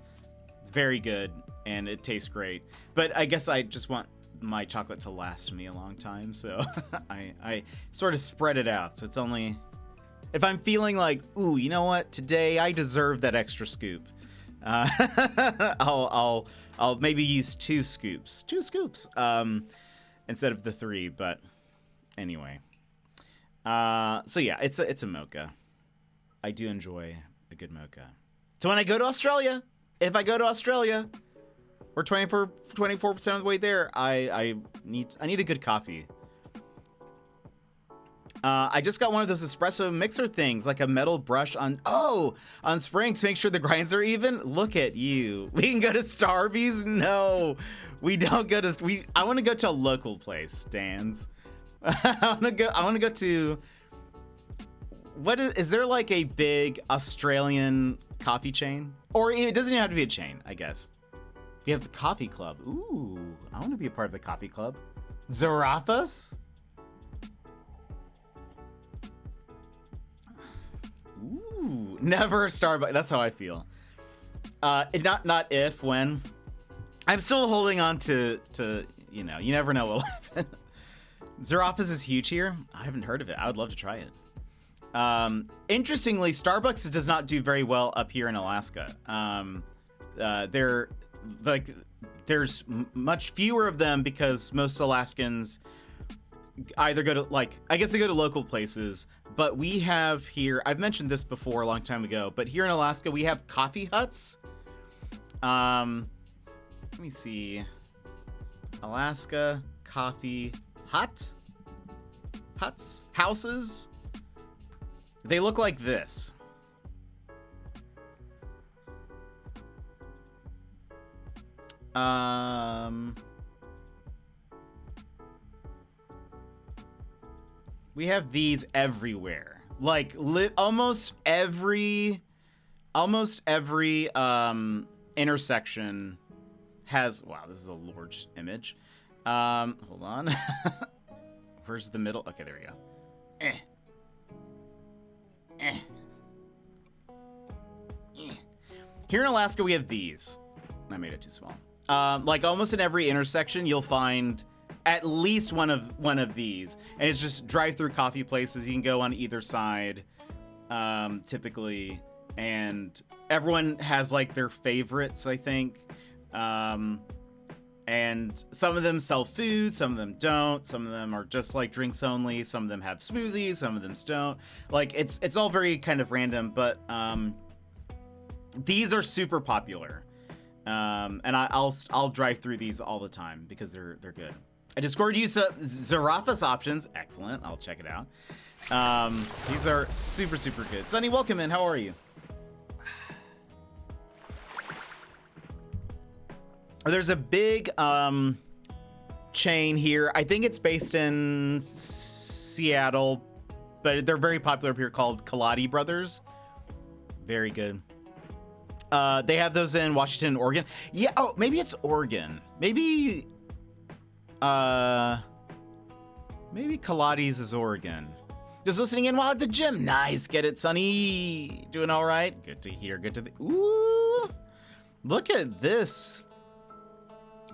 Speaker 2: it's very good and it tastes great. But I guess I just want my chocolate to last me a long time, so I sort of spread it out. So it's only if I'm feeling like, ooh, you know what, today I deserve that extra scoop. I'll maybe use two scoops, instead of the 3. But anyway, so yeah, it's a mocha. I do enjoy a good mocha. So when I go to Australia, if I go to Australia, we're 24% of the way there. I need a good coffee. I just got one of those espresso mixer things, like a metal brush on springs to make sure the grinds are even. Look at you. We can go to Starbucks? No, we don't go to. I want to go to a local place, Dan's. I want to go to. What is there like a big Australian coffee chain? Or it doesn't even have to be a chain, I guess. You have the coffee club. Ooh, I want to be a part of the coffee club. Zarafas? Ooh, never Starbucks. That's how I feel. Not if, when. I'm still holding on to you know, you never know what'll happen. Zarafas is huge here. I haven't heard of it. I would love to try it. Interestingly, Starbucks does not do very well up here in Alaska. There's much fewer of them because most Alaskans either go to, like, I guess they go to local places, but we have here, I've mentioned this before a long time ago, but here in Alaska, we have coffee huts. Let me see. Alaska coffee huts? Houses? They look like this. We have these everywhere. Like almost every intersection has, wow, this is a large image. Hold on. Where's the middle? Okay, there we go. Here in Alaska, we have these. I made it too small. Like almost in every intersection, you'll find at least one of these, and it's just drive-through coffee places. You can go on either side, typically, and everyone has like their favorites, I think. And some of them sell food, some of them don't. Some of them are just like drinks only. Some of them have smoothies, some of them don't. Like it's all very kind of random, but these are super popular. And I'll drive through these all the time because they're good. I Discord use Zarafas options. Excellent. I'll check it out. These are super, super good. Sunny, welcome in. How are you? There's a big chain here. I think it's based in Seattle, but they're very popular up here, called Kaladi Brothers. Very good. They have those in Washington and Oregon. Yeah, oh, maybe it's Oregon. Maybe Kaladi's is Oregon. Just listening in while at the gym. Nice. Get it, Sonny. Doing all right? Good to hear. Good to... Ooh. Look at this.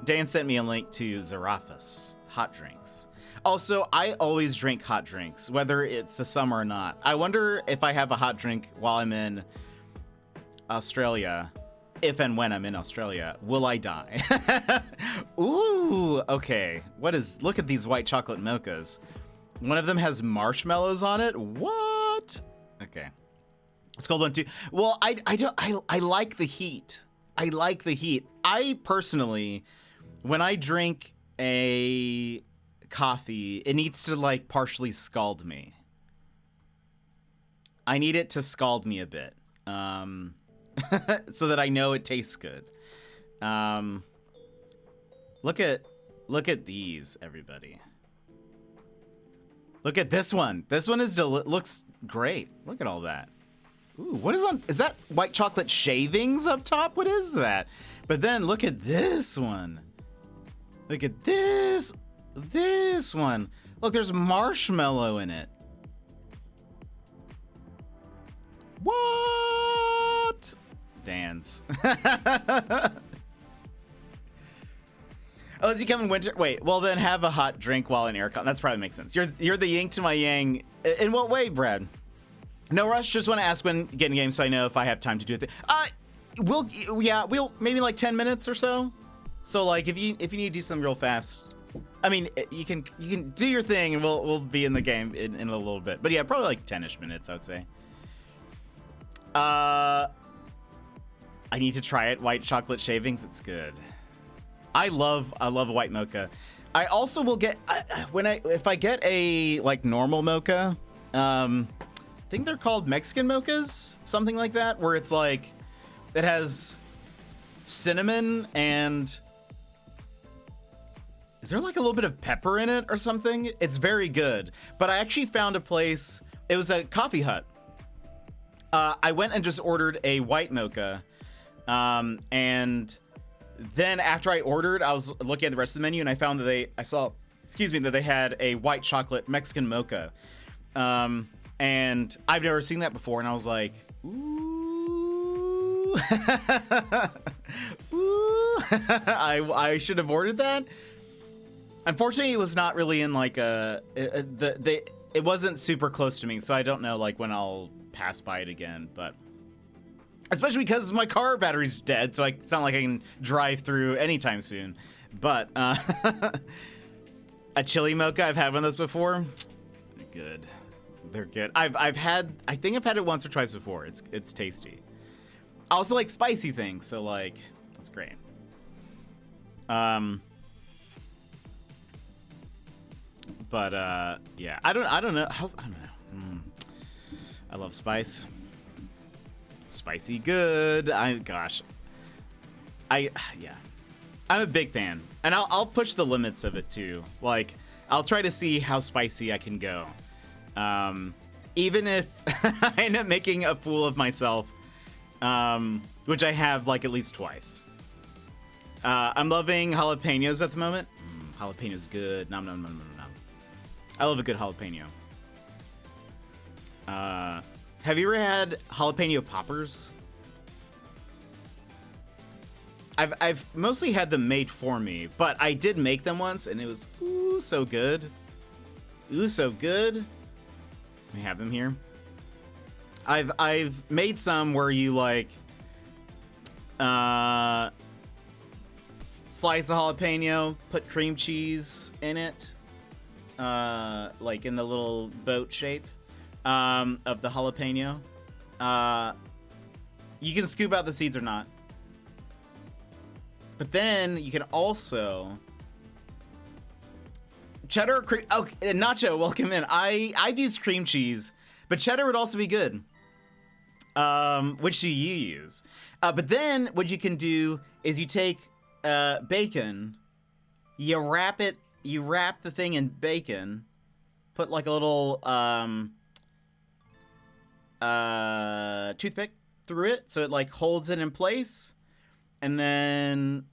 Speaker 2: Dan sent me a link to Zarafas hot drinks. Also, I always drink hot drinks, whether it's the summer or not. I wonder if I have a hot drink while I'm in Australia, if and when I'm in Australia, will I die? Ooh, okay. Look at these white chocolate mochas. One of them has marshmallows on it. What? Okay. It's called one too. Well, I like the heat. I like the heat. I personally, when I drink a coffee, it needs to like partially scald me. I need it to scald me a bit. so that I know it tastes good. Look at these, everybody. Look at this one. This one looks great. Look at all that. Ooh, what is on? Is that white chocolate shavings up top? What is that? But then look at this one. Look at this one. Look, there's marshmallow in it. What? Dance. Oh, does he come in winter? Wait, well then have a hot drink while in aircon. That's probably makes sense. You're the yin to my yang. In what way, Brad? No rush. Just want to ask when getting game, so I know if I have time to do it. We'll maybe like 10 minutes or so. So like if you need to do something real fast, I mean you can do your thing and we'll be in the game in a little bit. But yeah, probably like 10ish minutes, I would say. I need to try it. White chocolate shavings. It's good. I love a white mocha. I also will get if I get a like normal mocha. I think they're called Mexican mochas, something like that, where it's like it has cinnamon and is there like a little bit of pepper in it or something? It's very good. But I actually found a place. It was a coffee hut. I went and just ordered a white mocha, and then after I ordered, I was looking at the rest of the menu and I found that that they had a white chocolate Mexican mocha. And I've never seen that before. And I was like, ooh, ooh. I should have ordered that. Unfortunately, it was not really in like it wasn't super close to me. So I don't know like when I'll pass by it again, but especially because my car battery's dead, so it's not like I can drive through anytime soon. But a chili mocha, I've had one of those before. Good, they're good. I think I've had it once or twice before. It's tasty. I also like spicy things, so like that's great. But yeah, I don't know. I don't know. I love spice. Spicy good. I'm a big fan, and I'll push the limits of it too. Like I'll try to see how spicy I can go, even if I end up making a fool of myself, which I have like at least twice. I'm loving jalapenos at the moment. Jalapenos good. Nom nom nom nom nom. I love a good jalapeno. Have you ever had jalapeno poppers? I've mostly had them made for me, but I did make them once and it was ooh so good. Ooh so good. Let me have them here. I've made some where you like slice a jalapeno, put cream cheese in it, like in the little boat shape. Of the jalapeno. You can scoop out the seeds or not. But then you can also cheddar cream. Oh, Nacho, welcome in. I've used cream cheese, but cheddar would also be good. Which do you use? But then what you can do is you take bacon, you wrap the thing in bacon, put like a little toothpick through it so it like holds it in place, and then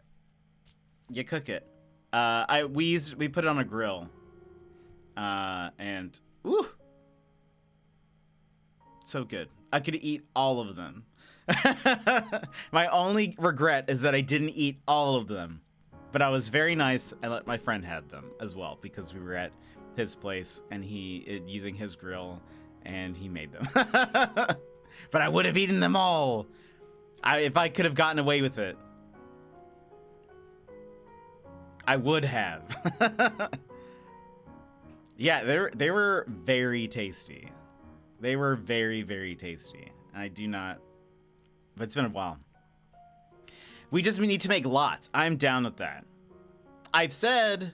Speaker 2: you cook it. We put it on a grill, and ooh, so good. I could eat all of them. My only regret is that I didn't eat all of them, but I was very nice and let my friend have them as well because we were at his place and he using his grill. And he made them. But I would have eaten them all if I could have gotten away with it. I would have. Yeah, they were very tasty. They were very, very tasty. I do not... But it's been a while. We just need to make lots. I'm down with that. I've said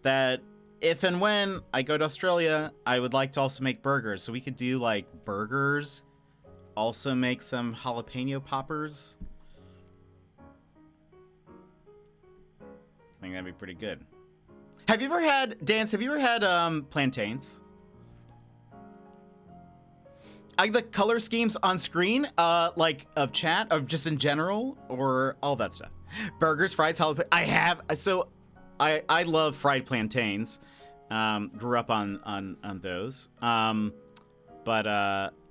Speaker 2: that if and when I go to Australia, I would like to also make burgers. So we could do like burgers also make some jalapeno poppers. I think that'd be pretty good. Have you ever had, Dance, have you ever had plantains? The color schemes on screen, like of chat, of just in general, or all that stuff. Burgers, fries, jalapeno. I have, so I love fried plantains. Grew up on those. But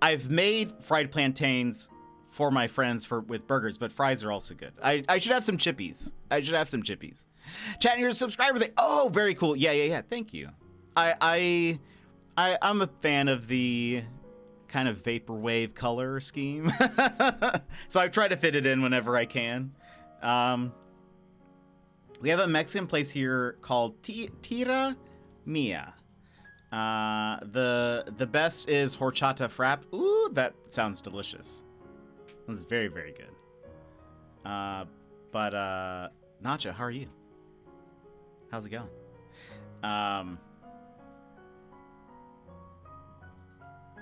Speaker 2: I've made fried plantains for my friends with burgers, but fries are also good. I should have some chippies. Chat, you're a subscriber. Oh, very cool. Yeah. Thank you. I'm a fan of the kind of vaporwave color scheme. So I try to fit it in whenever I can. We have a Mexican place here called Tira Mia. The best is horchata frap. Ooh, that sounds delicious. That's very, very good. But Nacha, how are you? How's it going?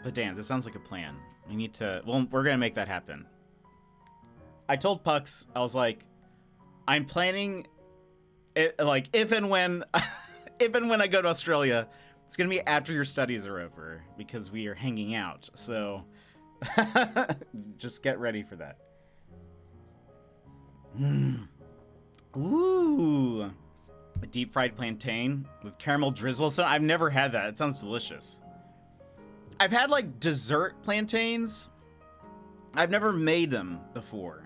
Speaker 2: The dance. That sounds like a plan. We need to. Well, we're gonna make that happen. I told Pucks, I was like, I'm planning it, like if and when I go to Australia, it's gonna be after your studies are over because we are hanging out. So just get ready for that. Ooh, a deep fried plantain with caramel drizzle. So I've never had that. It sounds delicious. I've had like dessert plantains. I've never made them before.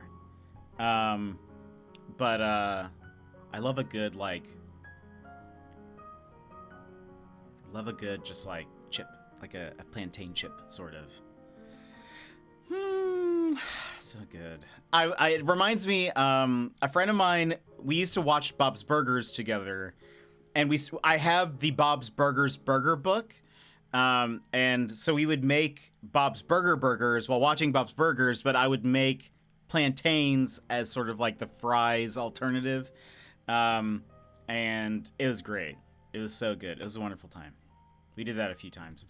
Speaker 2: But I love a good just like chip, like a plantain chip sort of. So good. It reminds me, a friend of mine, we used to watch Bob's Burgers together, and I have the Bob's Burgers burger book. And so we would make Bob's burgers while watching Bob's Burgers, but I would make plantains as sort of like the fries alternative. And it was great. It was so good. It was a wonderful time. We did that a few times.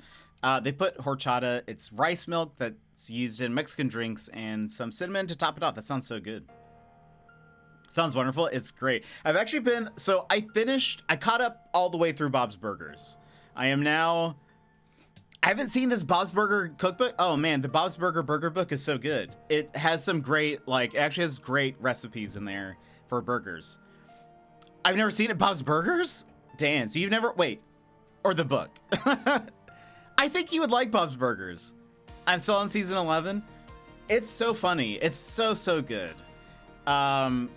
Speaker 2: They put horchata. It's rice milk that's used in Mexican drinks and some cinnamon to top it off. That sounds so good. Sounds wonderful. It's great. I caught up all the way through Bob's Burgers. I haven't seen this Bob's Burger cookbook. Oh man, the Bob's Burger book is so good. It has some great, it actually has great recipes in there for burgers. I've never seen it. Bob's Burgers? Dan, so you've never, or the book. I think you would like Bob's Burgers. I'm still on season 11. It's so funny. It's so good. I've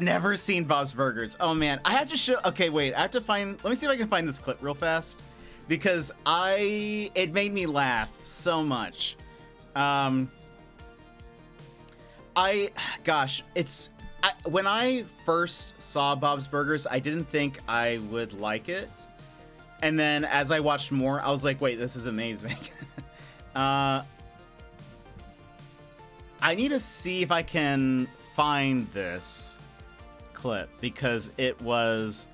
Speaker 2: never seen Bob's Burgers. Oh man, I have to show, let me see if I can find this clip real fast. Because it made me laugh so much. When I first saw Bob's Burgers, I didn't think I would like it. And then as I watched more, I was like, wait, this is amazing. I need to see if I can find this clip because it was,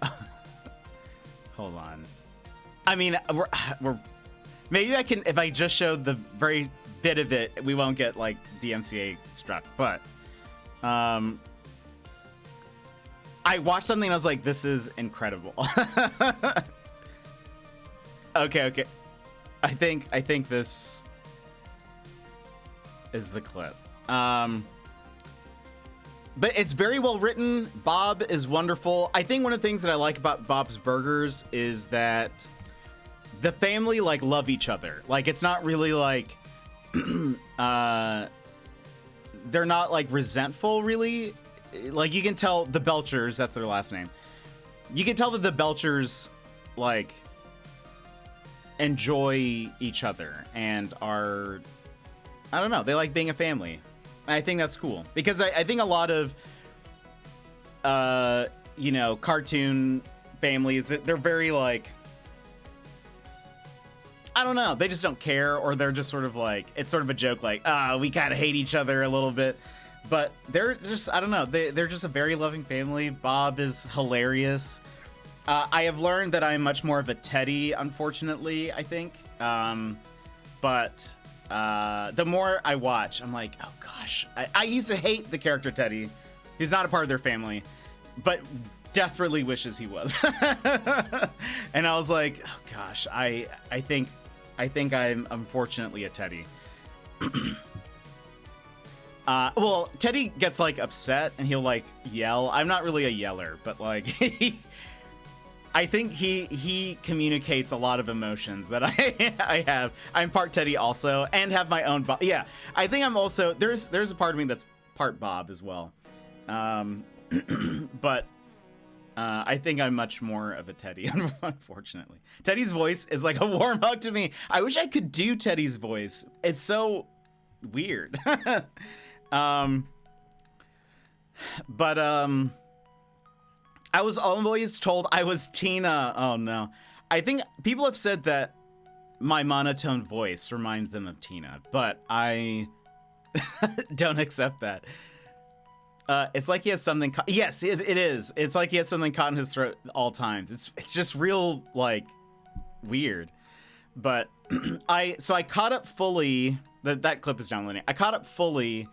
Speaker 2: hold on. I mean, we're maybe I can, if I just showed the very bit of it, we won't get like DMCA struck, but I watched something and I was like, this is incredible. Okay. I think this is the clip. But it's very well written. Bob is wonderful. I think one of the things that I like about Bob's Burgers is that the family love each other. It's not really they're not resentful really. You can tell the Belchers, that's their last name. You can tell that the Belchers enjoy each other and are, I don't know, they like being a family. And I think that's cool because I think a lot of cartoon families, they're very I don't know. They just don't care, or they're just sort of it's sort of a joke, we kind of hate each other a little bit. But they're just, I don't know. They're just a very loving family. Bob is hilarious. I have learned that I'm much more of a Teddy, unfortunately, I think. But the more I watch, I'm like, oh gosh, I used to hate the character Teddy. He's not a part of their family, but desperately wishes he was. And I was like, oh gosh, I think I'm unfortunately a Teddy. Well, Teddy gets like upset and he'll like yell. I'm not really a yeller, but like I think he communicates a lot of emotions that I have. I'm part Teddy also, and have my own Bob. Yeah, I think I'm also there's a part of me that's part Bob as well. But I think I'm much more of a Teddy, unfortunately. Teddy's voice is like a warm hug to me. I wish I could do Teddy's voice. It's so weird. But I was always told I was Tina. Oh no. I think people have said that my monotone voice reminds them of Tina, but I don't accept that. It's like he has something yes, it is. It's like he has something caught in his throat at all times. It's just real like weird. But I caught up fully. That clip is downloading. I caught up fully,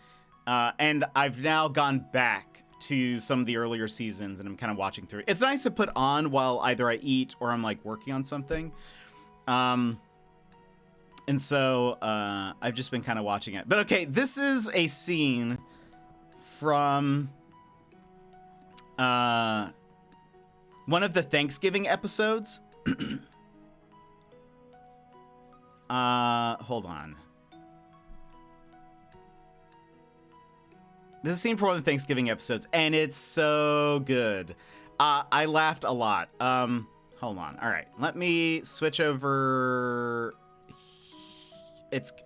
Speaker 2: and I've now gone back to some of the earlier seasons, and I'm kind of watching through it. It's nice to put on while either I eat or I'm like working on something. And so I've just been kind of watching it. But okay, this is a scene from one of the Thanksgiving episodes. Hold on. This is a scene for one of the Thanksgiving episodes, and it's so good. I laughed a lot. Hold on. All right, let me switch over.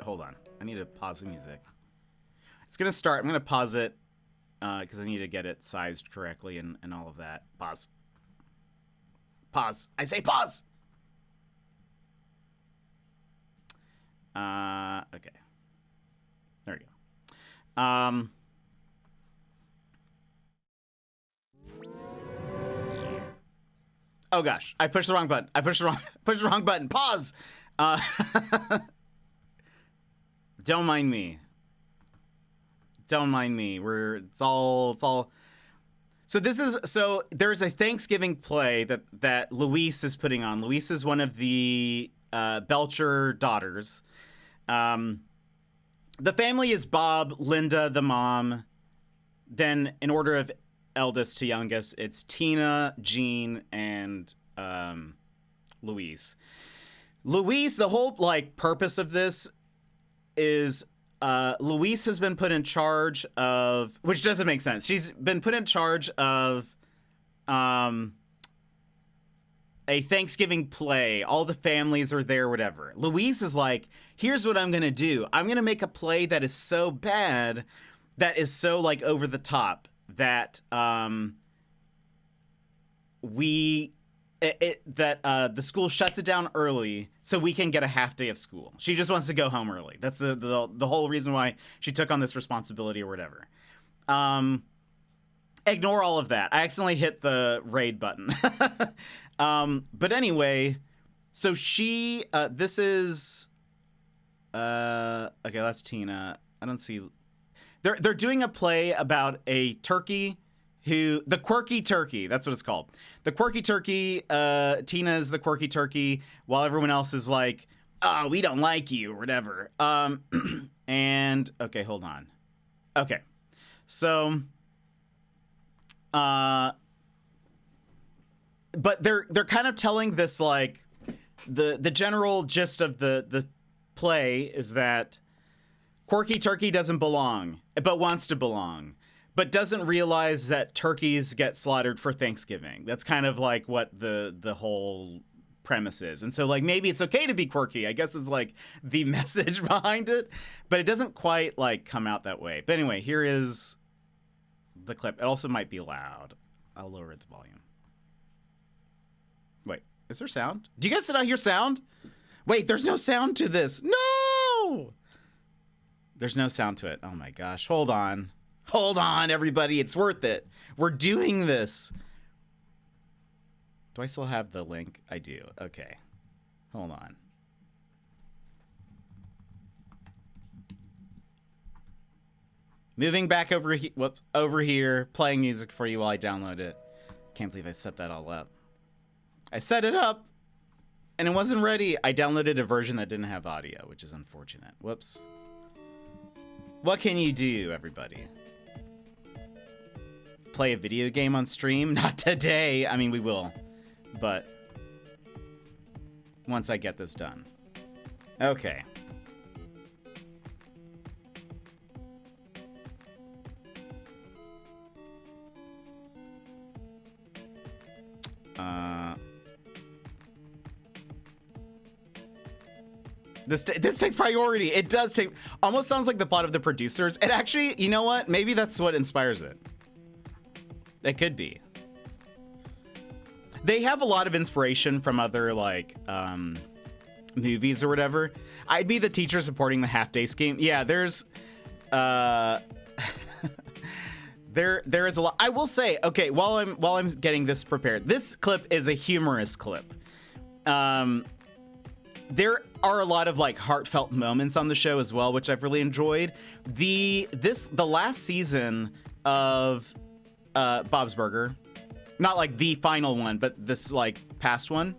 Speaker 2: Hold on. I need to pause the music. It's gonna start. I'm gonna pause it because I need to get it sized correctly and all of that. Pause. Pause. I say pause. Okay. There we go. Oh gosh, I pushed the wrong button. Pushed the wrong button. Pause. Don't mind me. Don't mind me. It's all. So there's a Thanksgiving play that Luis is putting on. Luis is one of the Belcher daughters. The family is Bob, Linda, the mom. Then in order of eldest to youngest, it's Tina, Jean, and Luis. Luis, the whole like purpose of this is Luis has been put in charge of, which doesn't make sense. She's been put in charge of a Thanksgiving play. All the families are there, whatever. Luis is like, here's what I'm gonna do. I'm gonna make a play that is so bad, that is so like over the top, that the school shuts it down early so we can get a half day of school. She just wants to go home early. That's the whole reason why she took on this responsibility or whatever. Ignore all of that. I accidentally hit the raid button. But anyway, so she this is okay, that's Tina. I don't see. They're doing a play about a turkey the quirky turkey, that's what it's called. The quirky turkey, Tina's the quirky turkey, while everyone else is like, oh, we don't like you, or whatever. And, okay, hold on. Okay, so, but they're kind of telling this, like, the general gist of the play is that quirky turkey doesn't belong, but wants to belong, but doesn't realize that turkeys get slaughtered for Thanksgiving. That's kind of like what the whole premise is. And so, like, maybe it's okay to be quirky, I guess, is like the message behind it, but it doesn't quite like come out that way. But anyway, here is the clip. It also might be loud. I'll lower the volume. Wait, is there sound? Do you guys not hear sound? Wait, there's no sound to this. No! There's no sound to it. Oh my gosh. Hold on. Hold on, everybody. It's worth it. We're doing this. Do I still have the link? I do. Okay. Hold on. Moving back over here, playing music for you while I download it. Can't believe I set that all up. I set it up, and it wasn't ready. I downloaded a version that didn't have audio, which is unfortunate. Whoops. What can you do, everybody? Play a video game on stream? Not today. I mean, we will, but once I get this done. Okay. This takes priority. It does take, almost sounds like the plot of The Producers. It actually, you know what? Maybe that's what inspires it. It could be. They have a lot of inspiration from other like movies or whatever. I'd be the teacher supporting the half-day scheme. Yeah, there's there is a lot. I will say, okay, while I'm getting this prepared, this clip is a humorous clip. There are a lot of like heartfelt moments on the show as well, which I've really enjoyed. The last season of Bob's Burger, not like the final one, but this like past one,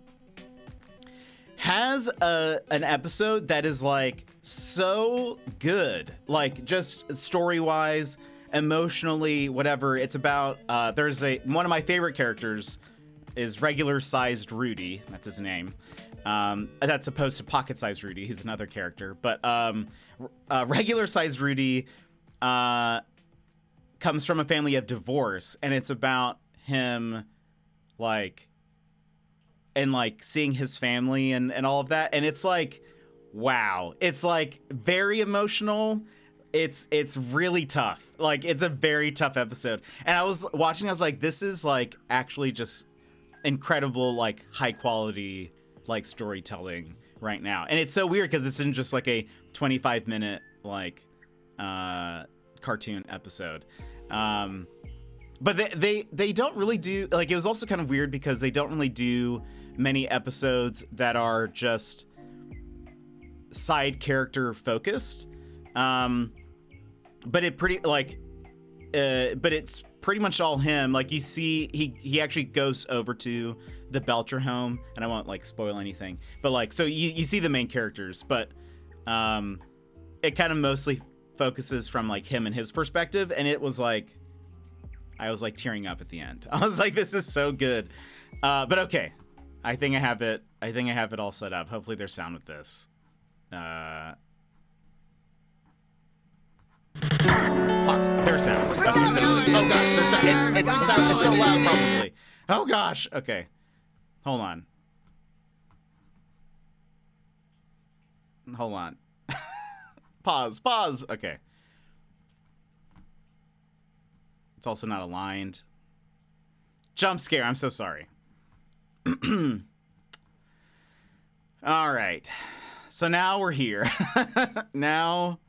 Speaker 2: has an episode that is like so good, like just story-wise, emotionally, whatever. It's about there's one of my favorite characters is regular-sized Rudy. That's his name. That's opposed to pocket-sized Rudy, who's another character. But regular-sized Rudy comes from a family of divorce, and it's about him, like, and like seeing his family and all of that. And it's like, wow, it's like very emotional. It's really tough. Like, it's a very tough episode. And I was watching, I was like, this is like actually just incredible, like high quality, like storytelling right now. And it's so weird because it's in just like a 25-minute like cartoon episode. But they don't really do, like, it was also kind of weird because they don't really do many episodes that are just side character focused. But it pretty like but it's pretty much all him. Like, you see he actually goes over to the Belcher home, and I won't like spoil anything, but like, so you see the main characters, but it kind of mostly focuses from like him and his perspective, and it was like, I was like tearing up at the end. I was like, this is so good. But okay, I think I have it all set up. Hopefully there's sound with this. Pause. There's sound. Oh gosh, there's sound. It's so loud probably. Oh gosh. Okay. Hold on. Pause. Okay. It's also not aligned. Jump scare. I'm so sorry. All right. So now we're here. Now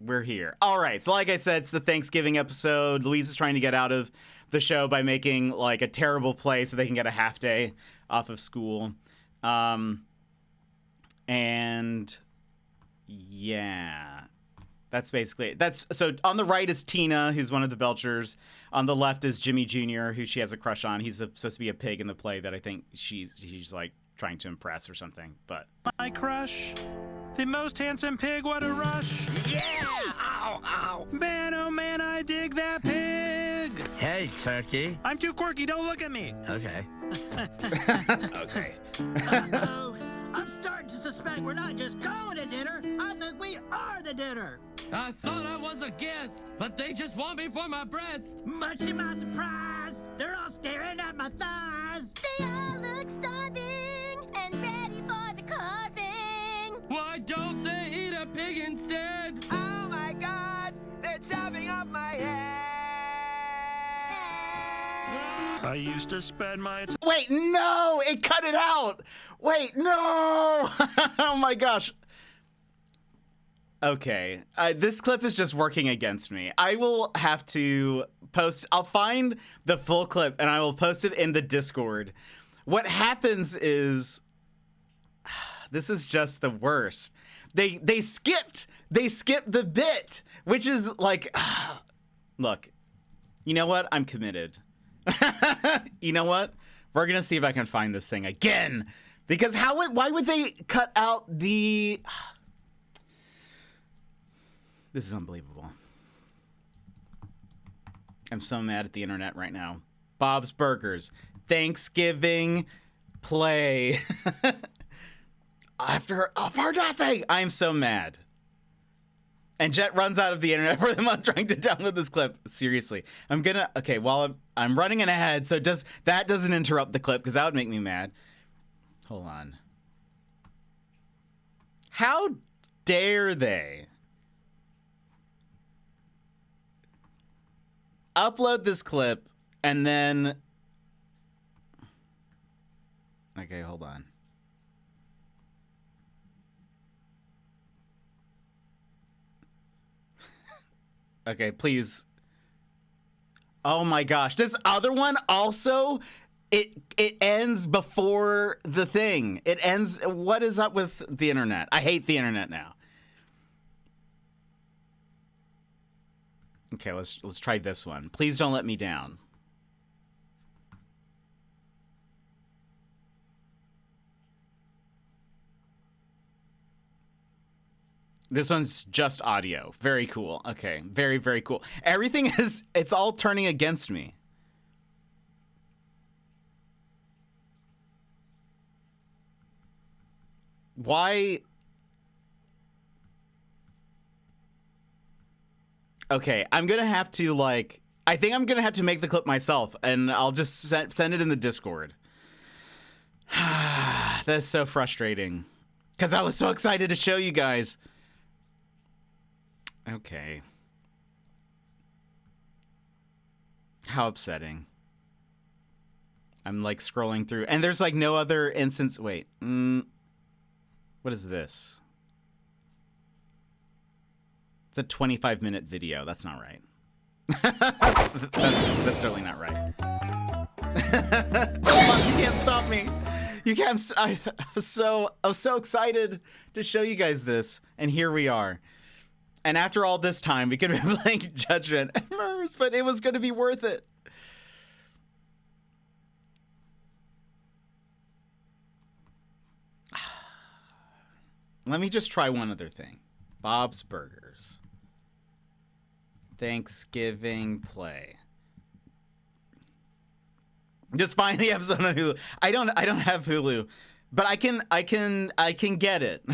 Speaker 2: we're here. All right. So like I said, it's the Thanksgiving episode. Louise is trying to get out of the show by making like a terrible play so they can get a half day off of school. And yeah, that's basically it. So on the right is Tina, who's one of the Belchers. On the left is Jimmy Jr., who she has a crush on. He's supposed to be a pig in the play that I think he's like trying to impress or something. But
Speaker 3: my crush, the most handsome pig, what a rush.
Speaker 4: Yeah! Ow!
Speaker 3: Man, oh man, I dig that pig.
Speaker 4: Hey, turkey.
Speaker 3: I'm too quirky, don't look at me.
Speaker 4: Okay.
Speaker 2: okay.
Speaker 5: Uh-oh. I'm starting to suspect we're not just going to dinner. I think we are the dinner.
Speaker 6: I thought I was a guest, but they just want me for my breast.
Speaker 5: Much to my surprise, they're all staring at my thighs.
Speaker 7: They all look starving and ready for the carving.
Speaker 6: Why don't they eat a pig instead?
Speaker 8: Oh my God, they're chopping off my head.
Speaker 3: I used to spend my time.
Speaker 2: Wait, no! It cut it out! Wait, no! Oh my gosh. Okay, this clip is just working against me. I will have to post, I'll find the full clip and I will post it in the Discord. What happens is, this is just the worst. They skipped They skipped the bit, which is like, look, you know what? I'm committed. You know what? We're going to see if I can find this thing again. Because why would they cut out the... This is unbelievable. I'm so mad at the internet right now. Bob's Burgers. Thanksgiving play. After for nothing. I am so mad. And Jet runs out of the internet for them. I'm trying to download this clip. Seriously. Okay, while I'm running an ad, so that doesn't interrupt the clip, because that would make me mad. Hold on. How dare they upload this clip and then... Okay, hold on. Okay, please. Oh my gosh. This other one also, it ends before the thing. It ends... What is up with the internet? I hate the internet now. Okay, let's try this one. Please don't let me down. This one's just audio. Very cool. Okay, very, very cool. Everything it's all turning against me. Why? Okay, I'm gonna have to I think I'm gonna have to make the clip myself, and I'll just send it in the Discord. That's so frustrating, because I was so excited to show you guys. Okay. How upsetting. I'm scrolling through, and there's no other instance. Wait, what is this? It's a 25-minute video. That's not right. that's certainly not right. Come on, you can't stop me. You can't. I was so excited to show you guys this, and here we are. And after all this time, we could have been playing Judgment and Murs, but it was going to be worth it. Let me just try one other thing. Bob's Burgers. Thanksgiving play. Just find the episode on Hulu. I don't have Hulu, but I can get it.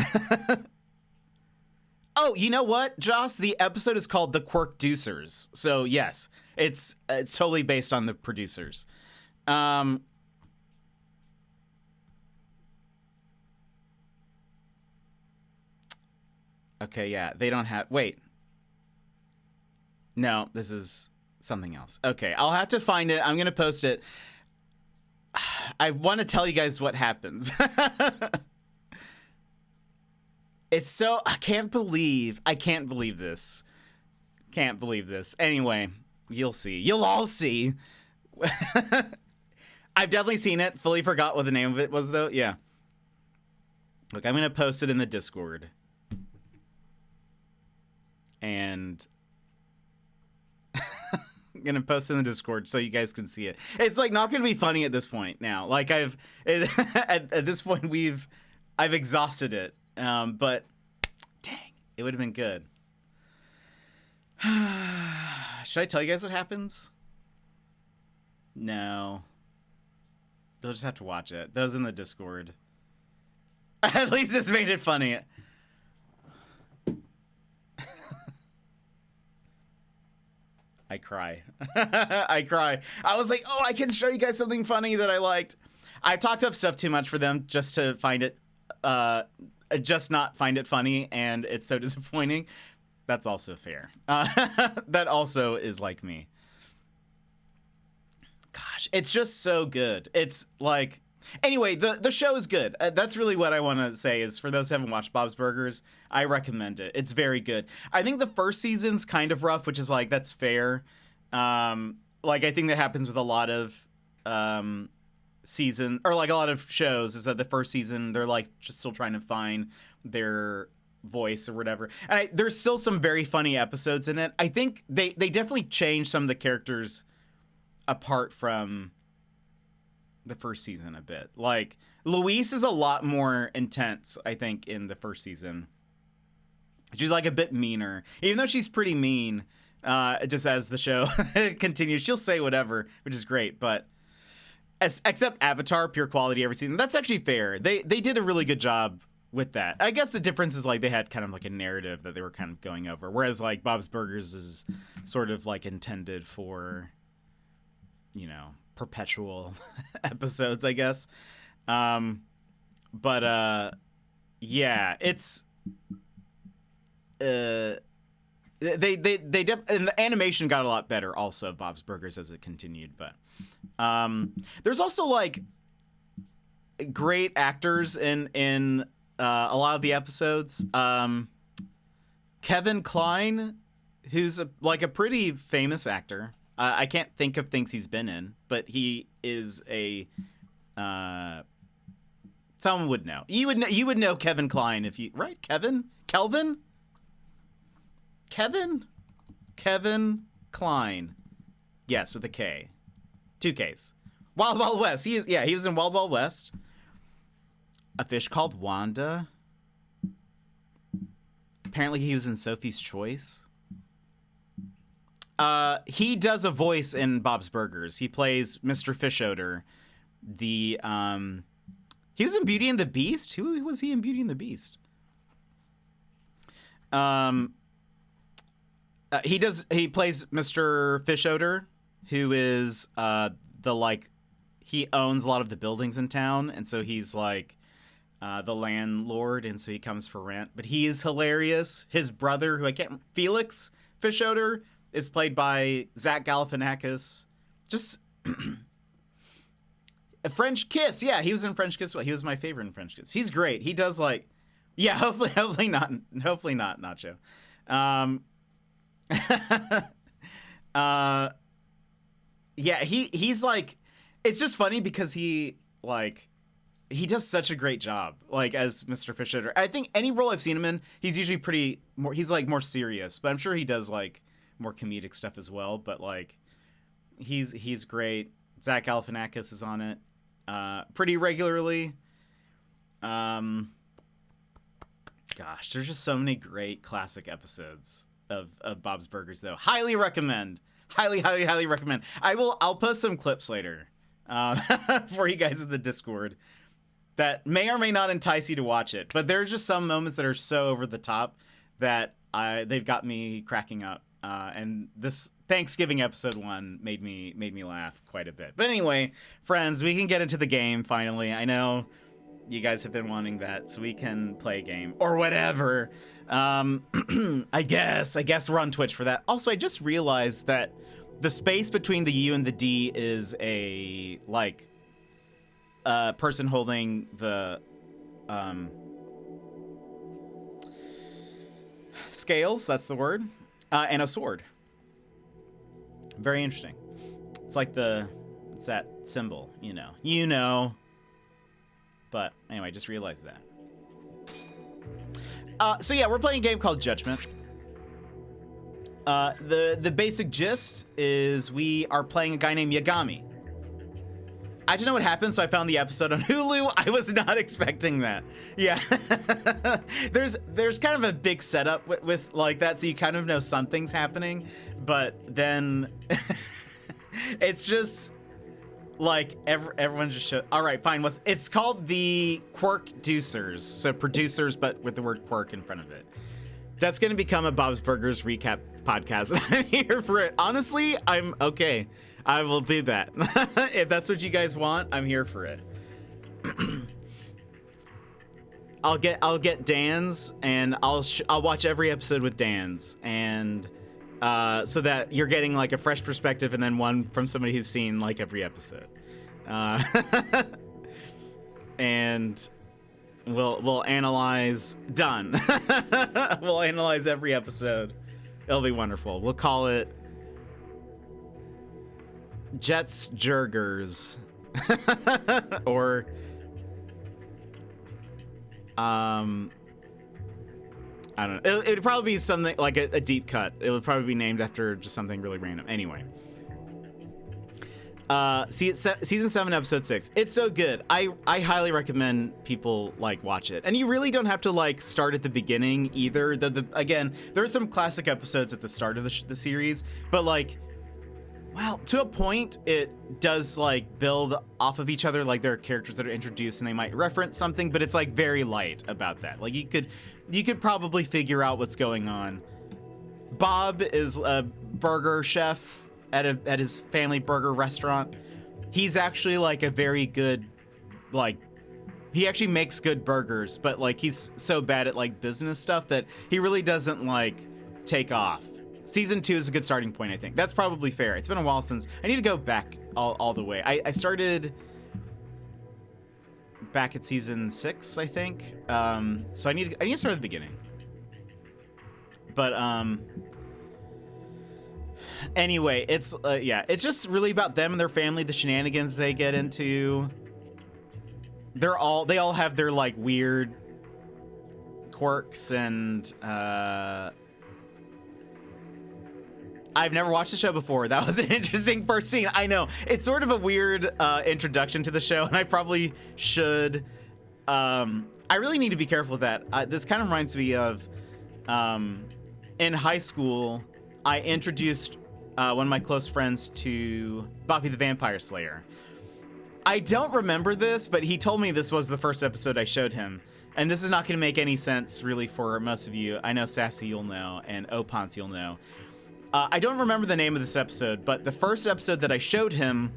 Speaker 2: Oh, you know what, Joss? The episode is called The Quirk-ducers. So yes, it's totally based on the producers. Okay, yeah, they don't have... Wait. No, this is something else. Okay, I'll have to find it. I'm going to post it. I want to tell you guys what happens. It's so... I can't believe this. Can't believe this. Anyway, you'll see. You'll all see. I've definitely seen it. Fully forgot what the name of it was, though. Yeah. Look, I'm going to post it in the Discord. And... I'm going to post it in the Discord so you guys can see it. It's not going to be funny at this point now. At this point, I've exhausted it. But dang, it would have been good. Should I tell you guys what happens? No. They'll just have to watch it. Those in the Discord. At least this made it funny. I cry. I cry. I was like, oh, I can show you guys something funny that I liked. I talked up stuff too much for them just to find it, just not find it funny, and it's so disappointing. That's also fair. That also is like me. Gosh, it's just so good. It's anyway, the show is good. That's really what I want to say is for those who haven't watched Bob's Burgers, I recommend it. It's very good. I think the first season's kind of rough, which is that's fair. I think that happens with a lot of season or a lot of shows is that the first season they're just still trying to find their voice or whatever. And there's still some very funny episodes in it. I think they definitely changed some of the characters apart from the first season a bit. Like, Louise is a lot more intense, I think, in the first season. She's like a bit meaner. Even though she's pretty mean, just as the show continues, she'll say whatever, which is great. But except Avatar, pure quality every season. That's actually fair. They did a really good job with that. I guess the difference is like they had kind of like a narrative that they were kind of going over, whereas like Bob's Burgers is sort of like intended for, you know, perpetual episodes, I guess. But yeah, it's and the animation got a lot better also, Bob's Burgers, as it continued. But there's also like great actors in a lot of the episodes. Kevin Kline, who's like a pretty famous actor. I can't think of things he's been in, but he is a someone would know. You would know Kevin Kline if you, right? Kelvin Kline. Yes, with a K. 2 Ks. Wild Wild West. He was in Wild Wild West. A Fish Called Wanda. Apparently he was in Sophie's Choice. He does a voice in Bob's Burgers. He plays Mr. Fishoder. He was in Beauty and the Beast. Who was he in Beauty and the Beast? He plays Mr. Fishoder, who is he owns a lot of the buildings in town, and so he's like the landlord, and so he comes for rent. But he is hilarious. His brother, Felix Fishoder, is played by Zach Galifianakis. Just a French Kiss. Yeah, he was in French Kiss. He was my favorite in French Kiss. He's great. He does like, yeah, hopefully not Nacho. Yeah, he's like, it's just funny because he does such a great job, like, as Mr. Fishoder. I think any role I've seen him in, he's usually he's like more serious, but I'm sure he does like more comedic stuff as well. But like, he's great. Zach Galifianakis is on it pretty regularly. Gosh, there's just so many great classic episodes of Bob's Burgers, though. Highly recommend. Highly recommend. I'll post some clips later for you guys in the Discord that may or may not entice you to watch it. But there's just some moments that are so over the top that they've got me cracking up. And this Thanksgiving episode 1 made me laugh quite a bit. But anyway, friends, we can get into the game finally. I know you guys have been wanting that, so we can play a game or whatever. I guess we're on Twitch for that. Also, I just realized that the space between the U and the D is a person holding the scales. That's the word. And a sword. Very interesting. It's like it's that symbol, you know. But anyway, just realized that. So yeah, we're playing a game called Judgment. The basic gist is we are playing a guy named Yagami. I didn't know what happened, so I found the episode on Hulu. I was not expecting that. Yeah. there's kind of a big setup with like that, so you kind of know something's happening, but then it's just like everyone just showed. All right, fine. It's called the Quirk-ducers, so producers, but with the word quirk in front of it. That's going to become a Bob's Burgers recap podcast, and I'm here for it. Honestly, I'm okay. I will do that. If that's what you guys want, I'm here for it. I'll get Dan's, and I'll watch every episode with Dan's, and so that you're getting like a fresh perspective, and then one from somebody who's seen like every episode. And we'll analyze. Done. We'll analyze every episode. It'll be wonderful. We'll call it Jets Jurgers. Or I don't know. It'd probably be something like a deep cut. It would probably be named after just something really random. Anyway. Season 7, episode 6. It's so good. I highly recommend people like watch it. And you really don't have to like start at the beginning either. Again, there are some classic episodes at the start of the series, but like, well, to a point, it does like build off of each other. Like there are characters that are introduced and they might reference something, but it's like very light about that. Like you could probably figure out what's going on. Bob is a burger chef at his family burger restaurant. He's actually like a very good, like, he actually makes good burgers, but like he's so bad at like business stuff that he really doesn't like take off. Season 2 is a good starting point, I think. That's probably fair. It's been a while since, I need to go back all the way. I started back at season 6, I think. So I need to start at the beginning. But anyway, it's it's just really about them and their family, the shenanigans they get into. They all have their like weird quirks, and I've never watched the show before. That was an interesting first scene. I know it's sort of a weird introduction to the show, and I probably should. I really need to be careful with that. This kind of reminds me of in high school, I introduced one of my close friends to Buffy the Vampire Slayer. I don't remember this, but he told me this was the first episode I showed him. And this is not going to make any sense, really, for most of you. I know Sassy, you'll know, and Opance, you'll know. I don't remember the name of this episode, but the first episode that I showed him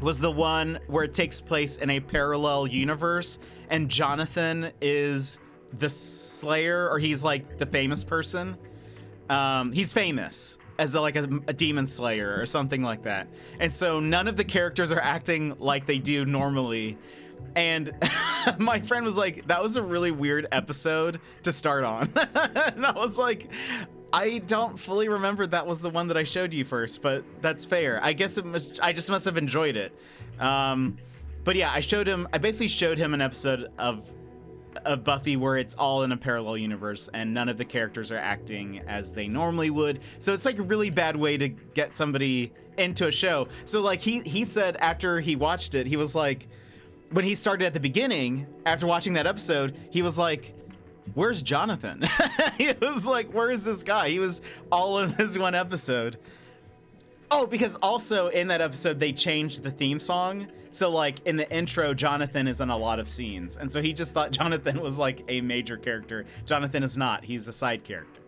Speaker 2: was the one where it takes place in a parallel universe, and Jonathan is the Slayer, or he's like the famous person. He's famous as a demon slayer or something like that. And so none of the characters are acting like they do normally. And my friend was like, that was a really weird episode to start on. And I was like, I don't fully remember that was the one that I showed you first, but that's fair. I guess I just must have enjoyed it. But yeah, I basically showed him an episode of Buffy where it's all in a parallel universe and none of the characters are acting as they normally would. So it's like a really bad way to get somebody into a show. So like he said after he watched it, he was like, when he started at the beginning, after watching that episode, he was like, where's Jonathan? He was like, where is this guy? He was all in this one episode. Oh, because also in that episode, they changed the theme song. So like in the intro, Jonathan is in a lot of scenes. And so he just thought Jonathan was like a major character. Jonathan is not, he's a side character.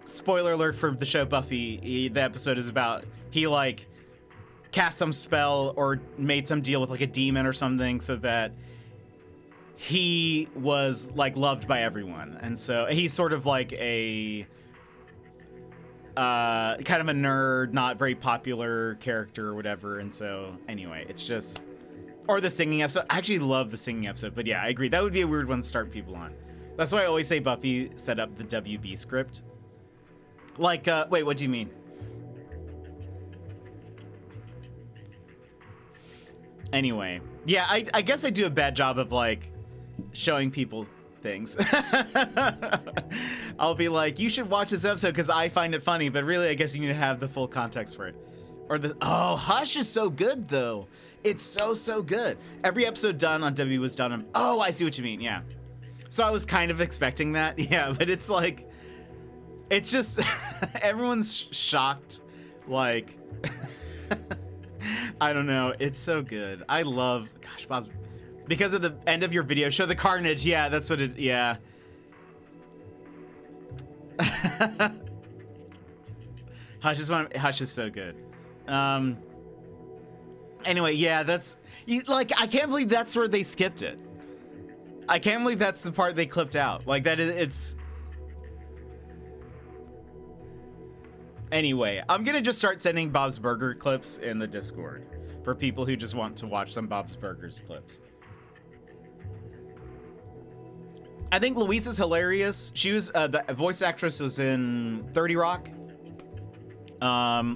Speaker 2: Spoiler alert for the show Buffy, the episode is about, he like cast some spell or made some deal with like a demon or something so that he was like loved by everyone. And so he's sort of like a kind of a nerd, not very popular character or whatever. And so anyway, it's just, or the singing episode. I actually love the singing episode, but yeah, I agree. That would be a weird one to start people on. That's why I always say Buffy set up the WB script. Like, wait, what do you mean? Anyway, yeah, I guess I do a bad job of like showing people things. I'll be like, you should watch this episode because I find it funny, but really I guess you need to have the full context for it. Or Hush is so good though. It's so good. Every episode done on W was done on, oh, I see what you mean, yeah. So I was kind of expecting that, yeah, but it's like, it's just, everyone's shocked, like, I don't know, it's so good. I love, gosh, Bob, because of the end of your video, show the carnage, yeah, that's what it, yeah. Hush is so good. Anyway, yeah, that's, like, I can't believe that's where they skipped it. I can't believe that's the part they clipped out. Like, that is, it's... Anyway, I'm gonna just start sending Bob's Burger clips in the Discord for people who just want to watch some Bob's Burgers clips. I think Louise is hilarious. She was, the voice actress was in 30 Rock,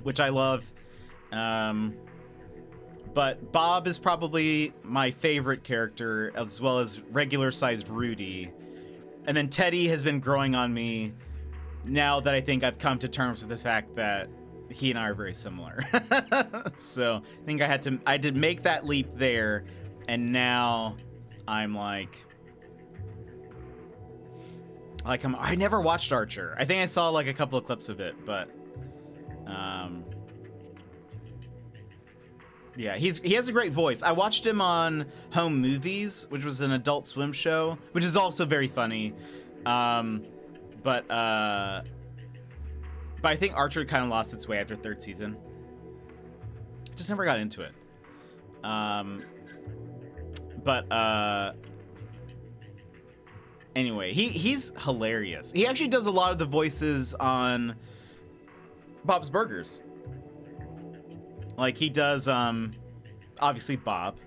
Speaker 2: which I love. But Bob is probably my favorite character, as well as regular-sized Rudy. And then Teddy has been growing on me now that I think I've come to terms with the fact that he and I are very similar. So I think I had to make that leap there, and now I'm like I never watched Archer. I think I saw like a couple of clips of it, but yeah, he has a great voice. I watched him on Home Movies, which was an Adult Swim show, which is also very funny. But I think Archer kind of lost its way after third season. Just never got into it. Anyway, he's hilarious. He actually does a lot of the voices on Bob's Burgers. Like he does, obviously Bob.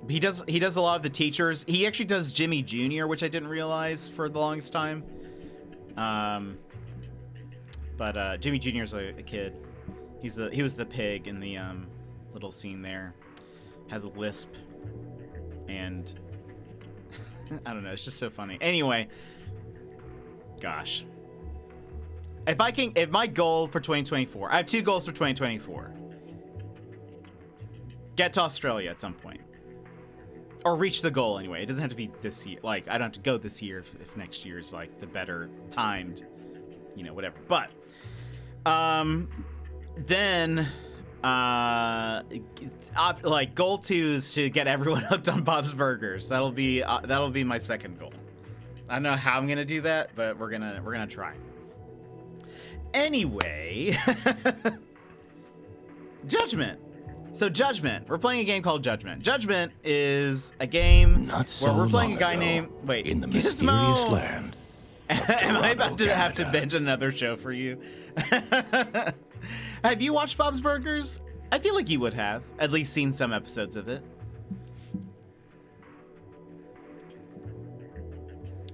Speaker 2: He does a lot of the teachers. He actually does Jimmy Jr., which I didn't realize for the longest time. But Jimmy Jr. is a kid. He was the pig in the little scene there. Has a lisp, and I don't know. It's just so funny. Anyway, gosh. If my goal for 2024, I have 2 goals for 2024. Get to Australia at some point. Or reach the goal anyway. It doesn't have to be this year. Like, I don't have to go this year if next year is like the better timed, whatever. But, then, like goal 2 is to get everyone hooked on Bob's Burgers. That'll be my second goal. I don't know how I'm gonna do that, but we're gonna try. Anyway, Judgment. So Judgment, we're playing a game called Judgment. Judgment is a game where we're playing a guy named
Speaker 9: in the mysterious land.
Speaker 2: Am I about to have to binge another show for you? Have you watched Bob's Burgers? I feel like you would have at least seen some episodes of it.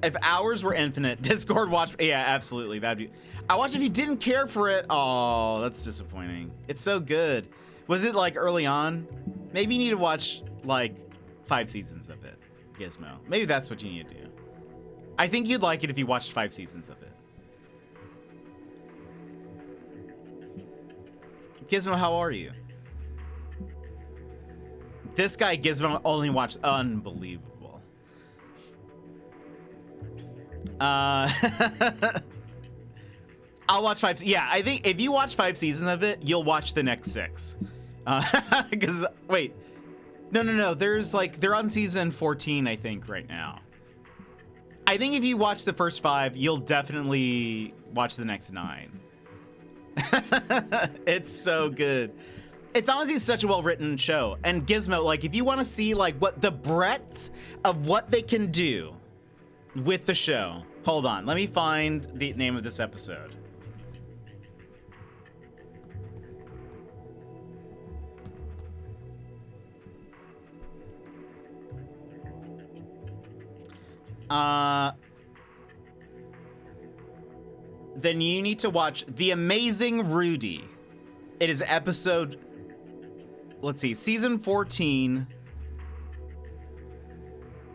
Speaker 2: If hours were infinite, Discord watch. Yeah, absolutely. That'd be. I watched if you didn't care for it. Oh, that's disappointing. It's so good. Was it like early on? Maybe you need to watch like 5 seasons of it, Gizmo. Maybe that's what you need to do. I think you'd like it if you watched 5 seasons of it. Gizmo, how are you? This guy Gizmo only watched unbelievable. I'll watch 5. Yeah, I think if you watch 5 seasons of it, you'll watch the next 6. Because wait, no. There's like they're on season 14, I think, right now. I think if you watch the first 5, you'll definitely watch the next 9. It's so good. It's honestly such a well-written show. And Gizmo, like, if you want to see like what the breadth of what they can do with the show, hold on. Let me find the name of this episode. Then you need to watch The Amazing Rudy. It is episode, let's see, season 14.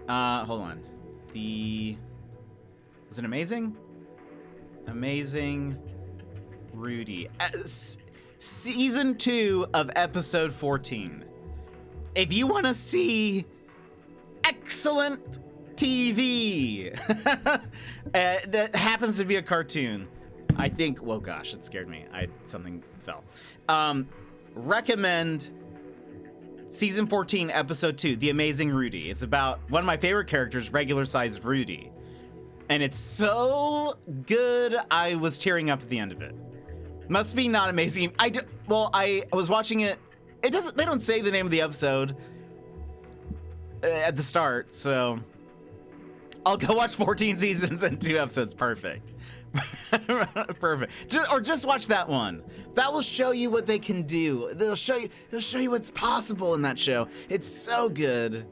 Speaker 2: Hold on. Was it Amazing? Amazing Rudy. Season 2 of episode 14. If you want to see excellent TV that happens to be a cartoon, I think, whoa gosh, it scared me. Something fell. Recommend season 14 episode 2, The Amazing Rudy. It's about one of my favorite characters, regular sized Rudy, and it's so good I was tearing up at the end of it. Must be not amazing. I was watching it. They don't say the name of the episode at the start, so I'll go watch 14 seasons and 2 episodes. Perfect. Perfect. Just watch that one. That will show you what they can do. They'll show you what's possible in that show. It's so good.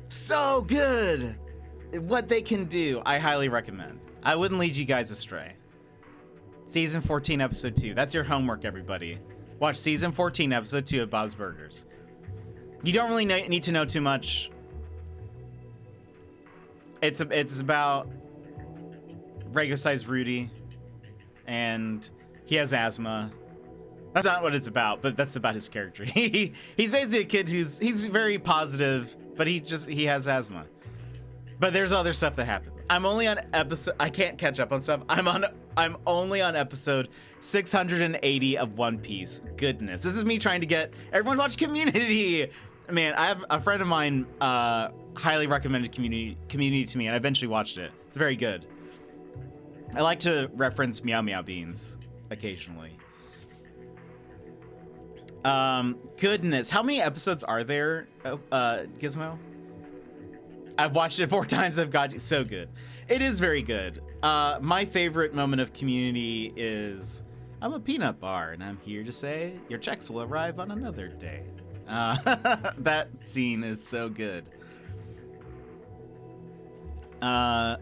Speaker 2: So good. What they can do, I highly recommend. I wouldn't lead you guys astray. Season 14, episode 2. That's your homework, everybody. Watch season 14, episode 2 of Bob's Burgers. You don't really need to know too much. It's about regular-sized Rudy, and he has asthma. That's not what it's about, but that's about his character. He's basically a kid he's very positive, but he has asthma. But there's other stuff that happens. I'm only on episode. I can't catch up on stuff. I'm only on episode 680 of One Piece. Goodness, this is me trying to get everyone to watch Community. Man, I have a friend of mine highly recommended Community to me, and I eventually watched it. It's very good. I like to reference Meow Meow Beans occasionally. Goodness, how many episodes are there, Gizmo? I've watched it 4 times. I've got so good. It is very good. My favorite moment of Community is, I'm a peanut bar, and I'm here to say your checks will arrive on another day. That scene is so good. When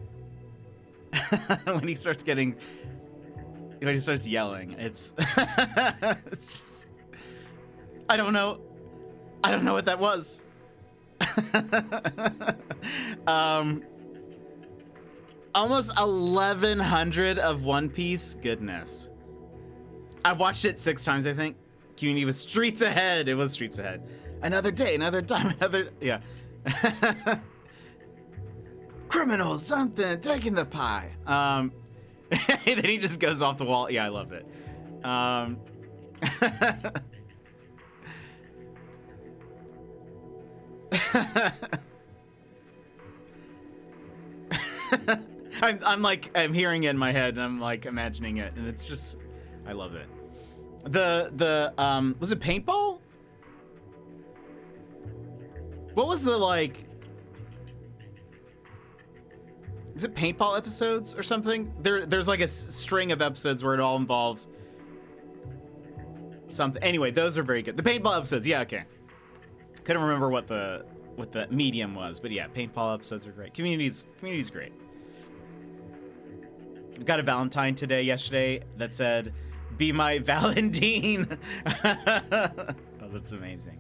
Speaker 2: he starts yelling, it's it's just, I don't know what that was. Almost 1100 of One Piece. Goodness. I've watched it 6 times, I think. Community was streets ahead. It was streets ahead. Another day, another time, yeah. Criminals, something, taking the pie. Then he just goes off the wall. Yeah, I love it. I'm hearing it in my head, and I'm like imagining it, and it's just, I love it. Was it paintball? What was the is it paintball episodes or something? There's like a string of episodes where it all involves something. Anyway, those are very good. The paintball episodes, yeah, okay. Couldn't remember what the medium was, but yeah, paintball episodes are great. Community's great. Got a Valentine yesterday that said, "Be my Valentine." Oh, that's amazing.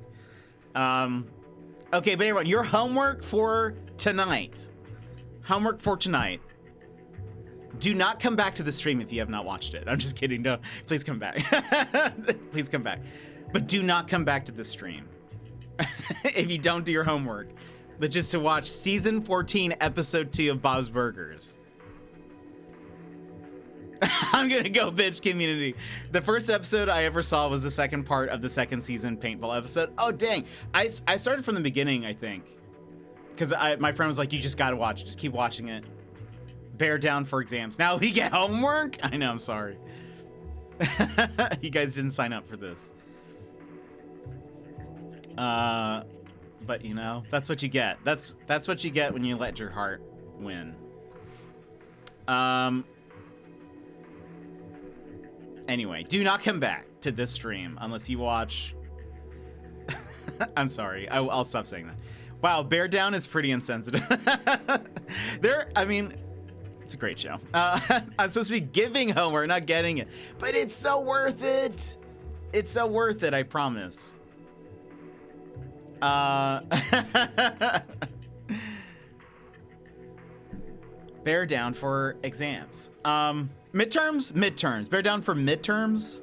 Speaker 2: Okay, but everyone, your homework for tonight. Homework for tonight. Do not come back to the stream if you have not watched it. I'm just kidding. No, please come back. Please come back. But do not come back to the stream if you don't do your homework. But just to watch season 14, episode 2 of Bob's Burgers. I'm gonna go binge Community. The first episode I ever saw was the second part of the second season paintball episode. Oh dang! I started from the beginning, I think, because my friend was like, "You just gotta watch it. Just keep watching it. Bear down for exams." Now we get homework. I know. I'm sorry. You guys didn't sign up for this. But you know, that's what you get. That's what you get when you let your heart win. Anyway, do not come back to this stream unless you watch. I'm sorry. I'll stop saying that. Wow, Bear Down is pretty insensitive. It's a great show. I'm supposed to be giving homework, not getting it. But it's so worth it. It's so worth it, I promise. Bear down for exams. Midterms. Bear down for midterms.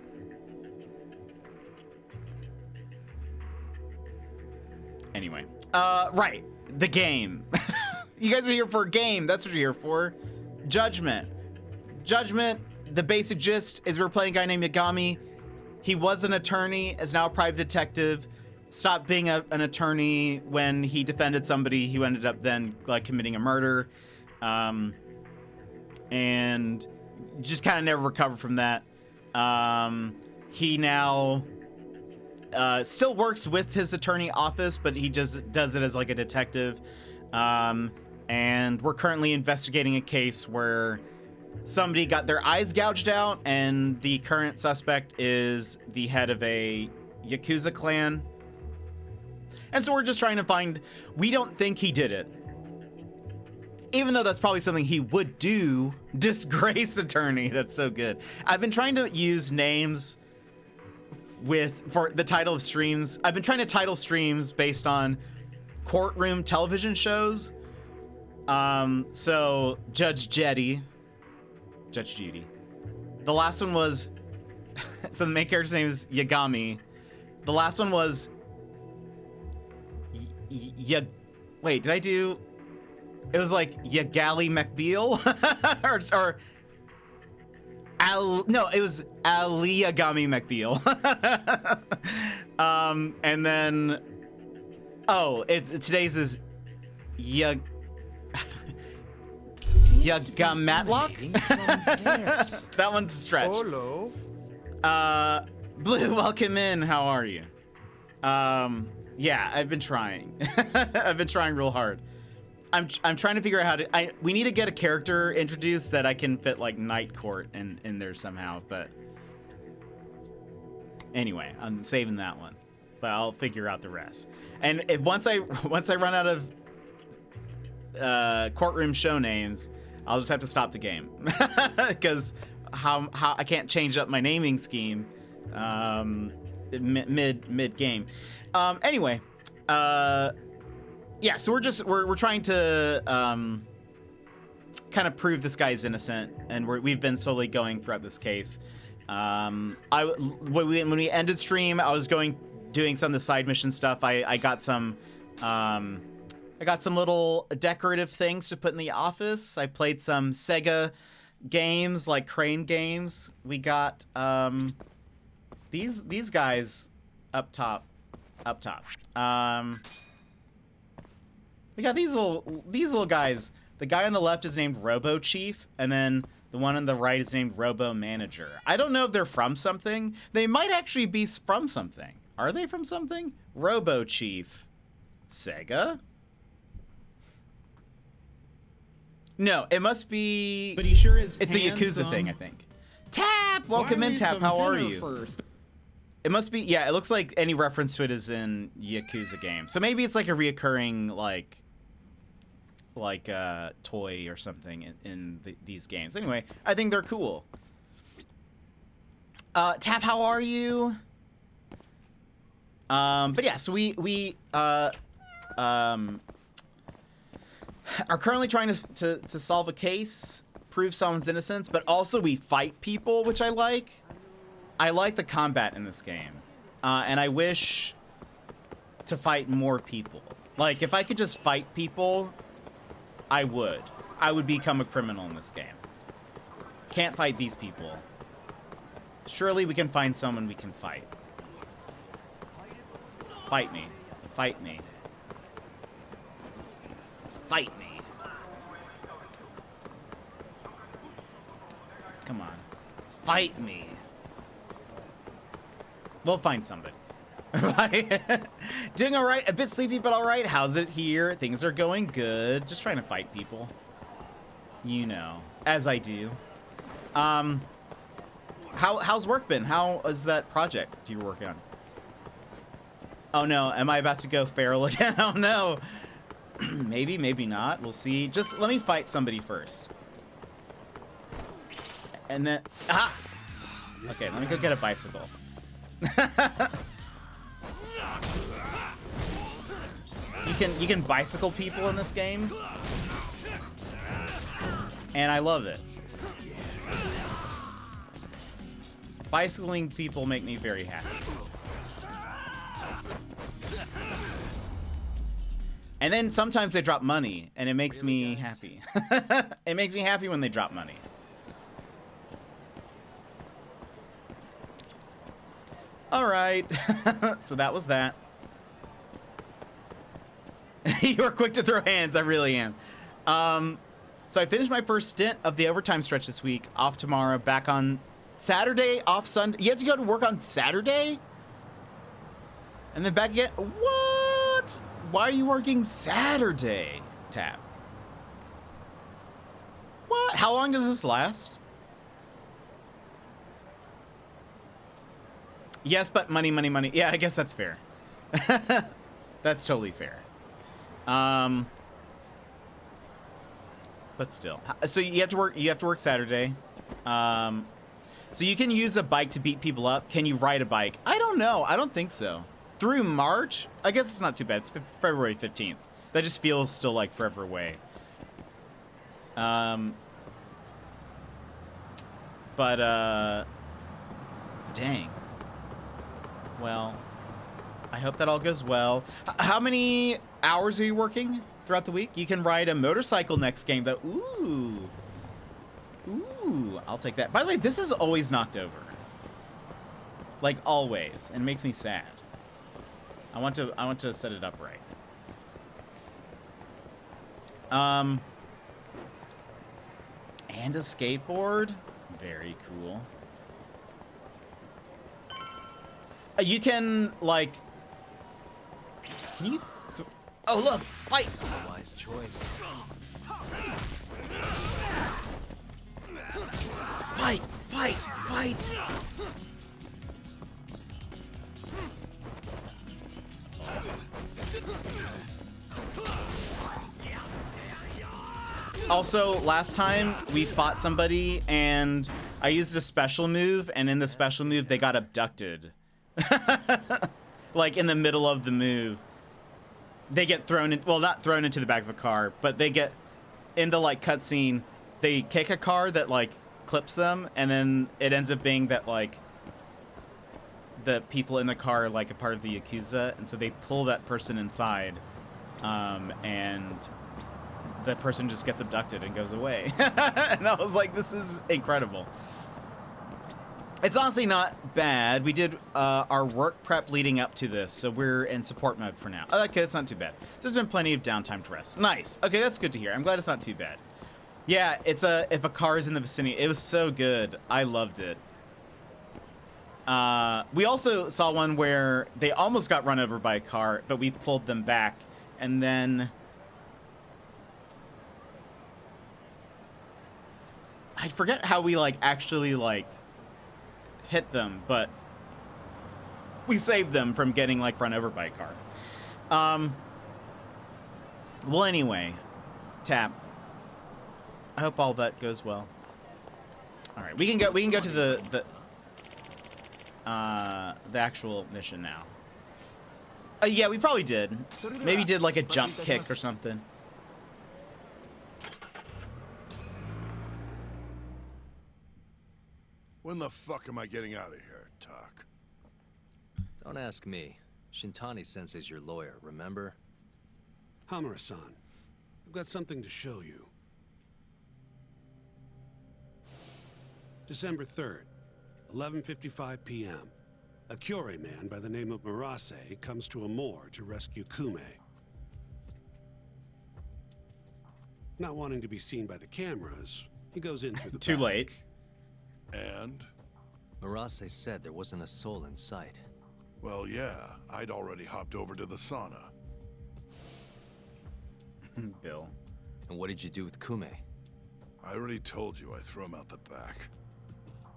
Speaker 2: Anyway, right, the game. You guys are here for a game. That's what you're here for. Judgment. The basic gist is we're playing a guy named Yagami. He was an attorney, is now a private detective. Stopped being an attorney when he defended somebody who ended up then committing a murder. And just kind of never recovered from that. He now still works with his attorney office, but he just does it as like a detective. And we're currently investigating a case where somebody got their eyes gouged out, and the current suspect is the head of a Yakuza clan. And so we're just trying to find, we don't think he did it. Even though that's probably something he would do. Disgrace attorney, that's so good. I've been trying to use names for the title of streams. I've been trying to title streams based on courtroom television shows. So Judge Judy. The last one was, so the main character's name is Yagami. The last one was, wait, did I do, it was like Yagali McBeal? No, it was Ali Yagami McBeal. And then, today's is Yagam-atlock? That one's a stretch.
Speaker 10: Hello.
Speaker 2: Blue, welcome in. How are you? Yeah, I've been trying. I've been trying real hard. I'm trying to figure out how to. We need to get a character introduced that I can fit like Night Court in there somehow. But anyway, I'm saving that one. But I'll figure out the rest. And once I run out of courtroom show names, I'll just have to stop the game because how I can't change up my naming scheme mid game. Anyway, yeah. So we're trying to kind of prove this guy's innocent, and we've been slowly going throughout this case. When we ended stream, I was doing some of the side mission stuff. I got some. I got some little decorative things to put in the office. I played some Sega games, like crane games. We got these guys up top. We got these little guys. The guy on the left is named Robo Chief, and then the one on the right is named Robo Manager. I don't know if they're from something. They might actually be from something. Are they from something? Robo Chief. Sega? No, it must be.
Speaker 11: But he sure is.
Speaker 2: It's a Yakuza thing, I think. Tap! Welcome in, Tap. How are you?
Speaker 11: First?
Speaker 2: It must be. Yeah, it looks like any reference to it is in Yakuza game. So maybe it's like a reoccurring like toy or something in these games. Anyway, I think they're cool. Tap, how are you? But yeah, so we are currently trying to solve a case, prove someone's innocence, but also we fight people, which I like. I like the combat in this game, and I wish to fight more people. Like, if I could just fight people, I would become a criminal in this game. Can't fight these people. Surely we can find someone we can fight. Fight me. Fight me. Fight me. Come on. Fight me. We'll find somebody. Doing all right. A bit sleepy, but all right. How's it here? Things are going good. Just trying to fight people. You know, as I do. How's work been? How is that project you're working on? Oh no, am I about to go feral again? Oh no. Maybe, maybe not. We'll see. Just let me fight somebody first. And then, okay, let me go get a bicycle. You can bicycle people in this game, and I love it. Bicycling people make me very happy. And then sometimes they drop money, and it makes me happy. It makes me happy when they drop money. All right, so that was that. You are quick to throw hands, I really am. So I finished my first stint of the overtime stretch this week, off tomorrow, back on Saturday, off Sunday. You have to go to work on Saturday? And then back again? What? Why are you working Saturday, Tap? What? How long does this last? Yes, but money, money, money. Yeah, I guess that's fair. That's totally fair. But still. So you have to work Saturday. So you can use a bike to beat people up. Can you ride a bike? I don't know. I don't think so. Through March? I guess it's not too bad. It's February 15th. That just feels still like forever away. Dang. Well, I hope that all goes well. How many hours are you working throughout the week? You can ride a motorcycle next game, though. Ooh. Ooh, I'll take that. By the way, this is always knocked over. Like, always. And it makes me sad. I want to set it up right. And a skateboard. Very cool. You can, like... Can you... Oh, look! Fight!
Speaker 4: A wise choice.
Speaker 2: Fight! Fight! Fight! Also, last time we fought somebody and I used a special move, and in the special move they got abducted. Like in the middle of the move. They get thrown in, well, not thrown into the back of a car, but they get in the like cutscene, they kick a car that like clips them, and then it ends up being that like the people in the car are like a part of the Yakuza, and so they pull that person inside, and the person just gets abducted and goes away. And I was like, this is incredible. It's honestly not bad. We did our work prep leading up to this, so we're in support mode for now. Okay, it's not too bad. There's been plenty of downtime to rest. Nice. Okay, that's good to hear. I'm glad it's not too bad. Yeah, it's if a car is in the vicinity. It was so good. I loved it. We also saw one where they almost got run over by a car, but we pulled them back, and then I forget how we like actually like hit them, but we saved them from getting like run over by a car. Well, anyway, Tap, I hope all that goes well. All right, we can go to the actual mission now. Yeah, we probably did. Maybe did like a jump kick or something.
Speaker 10: When the fuck am I getting out of here, Tak?
Speaker 11: Don't ask me. Shintani Sensei's your lawyer, remember?
Speaker 12: Hamura-san, I've got something to show you. December 3rd, 11:55 p.m. A Kyorei man by the name of Murase comes to a moor to rescue Kume. Not wanting to be seen by the cameras, he goes in through the
Speaker 2: Too
Speaker 12: back.
Speaker 2: late.
Speaker 10: And?
Speaker 11: Murase said there wasn't a soul in sight.
Speaker 10: Well, yeah, I'd already hopped over to the sauna.
Speaker 2: Bill.
Speaker 11: And what did you do with Kume?
Speaker 10: I already told you I threw him out the back.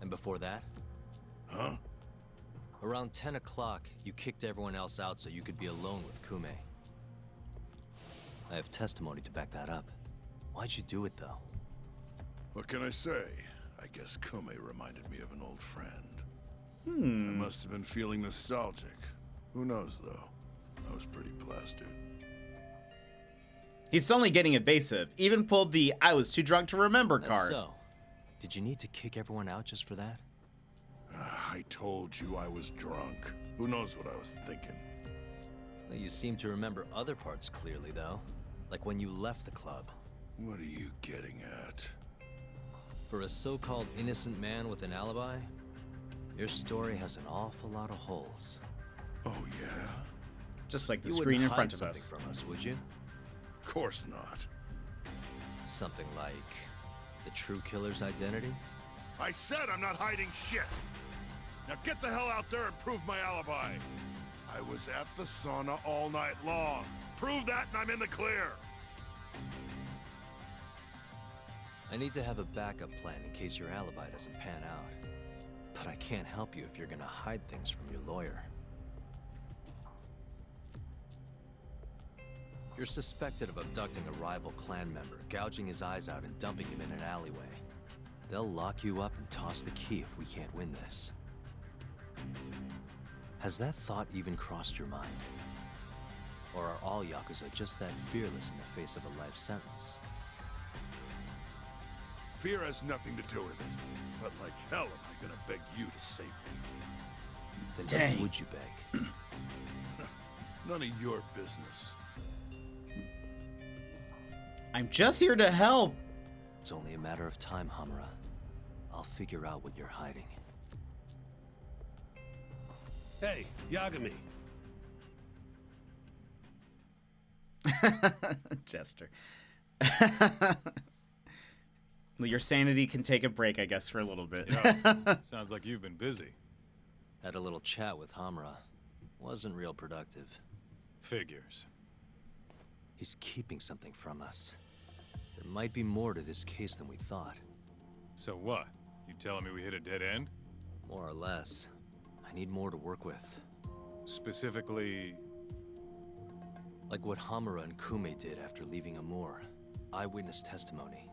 Speaker 11: And before that?
Speaker 10: Huh?
Speaker 11: Around 10 o'clock, you kicked everyone else out so you could be alone with Kume. I have testimony to back that up. Why'd you do it, though?
Speaker 10: What can I say? I guess Kume reminded me of an old friend. I must have been feeling nostalgic. Who knows, though? I was pretty plastered.
Speaker 2: He's suddenly getting evasive. Even pulled the "I was too drunk to remember" card.
Speaker 11: So, did you need to kick everyone out just for that?
Speaker 10: I told you I was drunk. Who knows what I was thinking?
Speaker 11: Well, you seem to remember other parts clearly, though. Like when you left the club.
Speaker 10: What are you getting at?
Speaker 11: For a so-called innocent man with an alibi, your story has an awful lot of holes.
Speaker 10: Oh, yeah?
Speaker 2: Just like the
Speaker 11: You
Speaker 2: screen in
Speaker 11: wouldn't
Speaker 2: front
Speaker 11: hide
Speaker 2: of us.
Speaker 11: something from us, would you?
Speaker 10: Of course not.
Speaker 11: Something like the true killer's identity?
Speaker 10: I said I'm not hiding shit! Now get the hell out there and prove my alibi! I was at the sauna all night long. Prove that and I'm in the clear!
Speaker 11: I need to have a backup plan in case your alibi doesn't pan out. But I can't help you if you're gonna hide things from your lawyer. You're suspected of abducting a rival clan member, gouging his eyes out and dumping him in an alleyway. They'll lock you up and toss the key if we can't win this. Has that thought even crossed your mind? Or are all Yakuza just that fearless in the face of a life sentence?
Speaker 10: Fear has nothing to do with it. But like hell am I gonna beg you to save me?
Speaker 11: Then
Speaker 2: Dang.
Speaker 11: why would you beg?
Speaker 10: None of your business.
Speaker 2: I'm just here to help.
Speaker 11: It's only a matter of time, Hamura. I'll figure out what you're hiding.
Speaker 12: Hey, Yagami.
Speaker 2: Jester. Well, your sanity can take a break, I guess, for a little bit.
Speaker 3: Yeah, sounds like you've been busy.
Speaker 11: Had a little chat with Hamura. Wasn't real productive.
Speaker 3: Figures.
Speaker 11: He's keeping something from us. There might be more to this case than we thought.
Speaker 3: So what? You telling me we hit a dead end?
Speaker 11: More or less. I need more to work with.
Speaker 3: Specifically...
Speaker 11: Like what Hamura and Kume did after leaving Amur. Eyewitness testimony.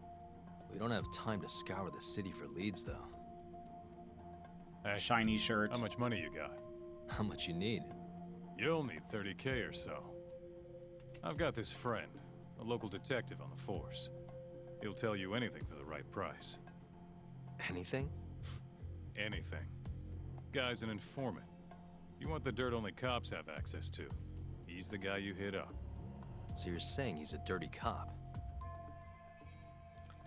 Speaker 11: We don't have time to scour the city for leads, though.
Speaker 3: Hey,
Speaker 2: Shiny shirt.
Speaker 3: how much money you got?
Speaker 11: How much you need?
Speaker 3: You'll need 30K or so. I've got this friend, a local detective on the force. He'll tell you anything for the right price.
Speaker 11: Anything?
Speaker 3: Anything. Guy's an informant. You want the dirt only cops have access to. He's the guy you hit up.
Speaker 11: So you're saying he's a dirty cop?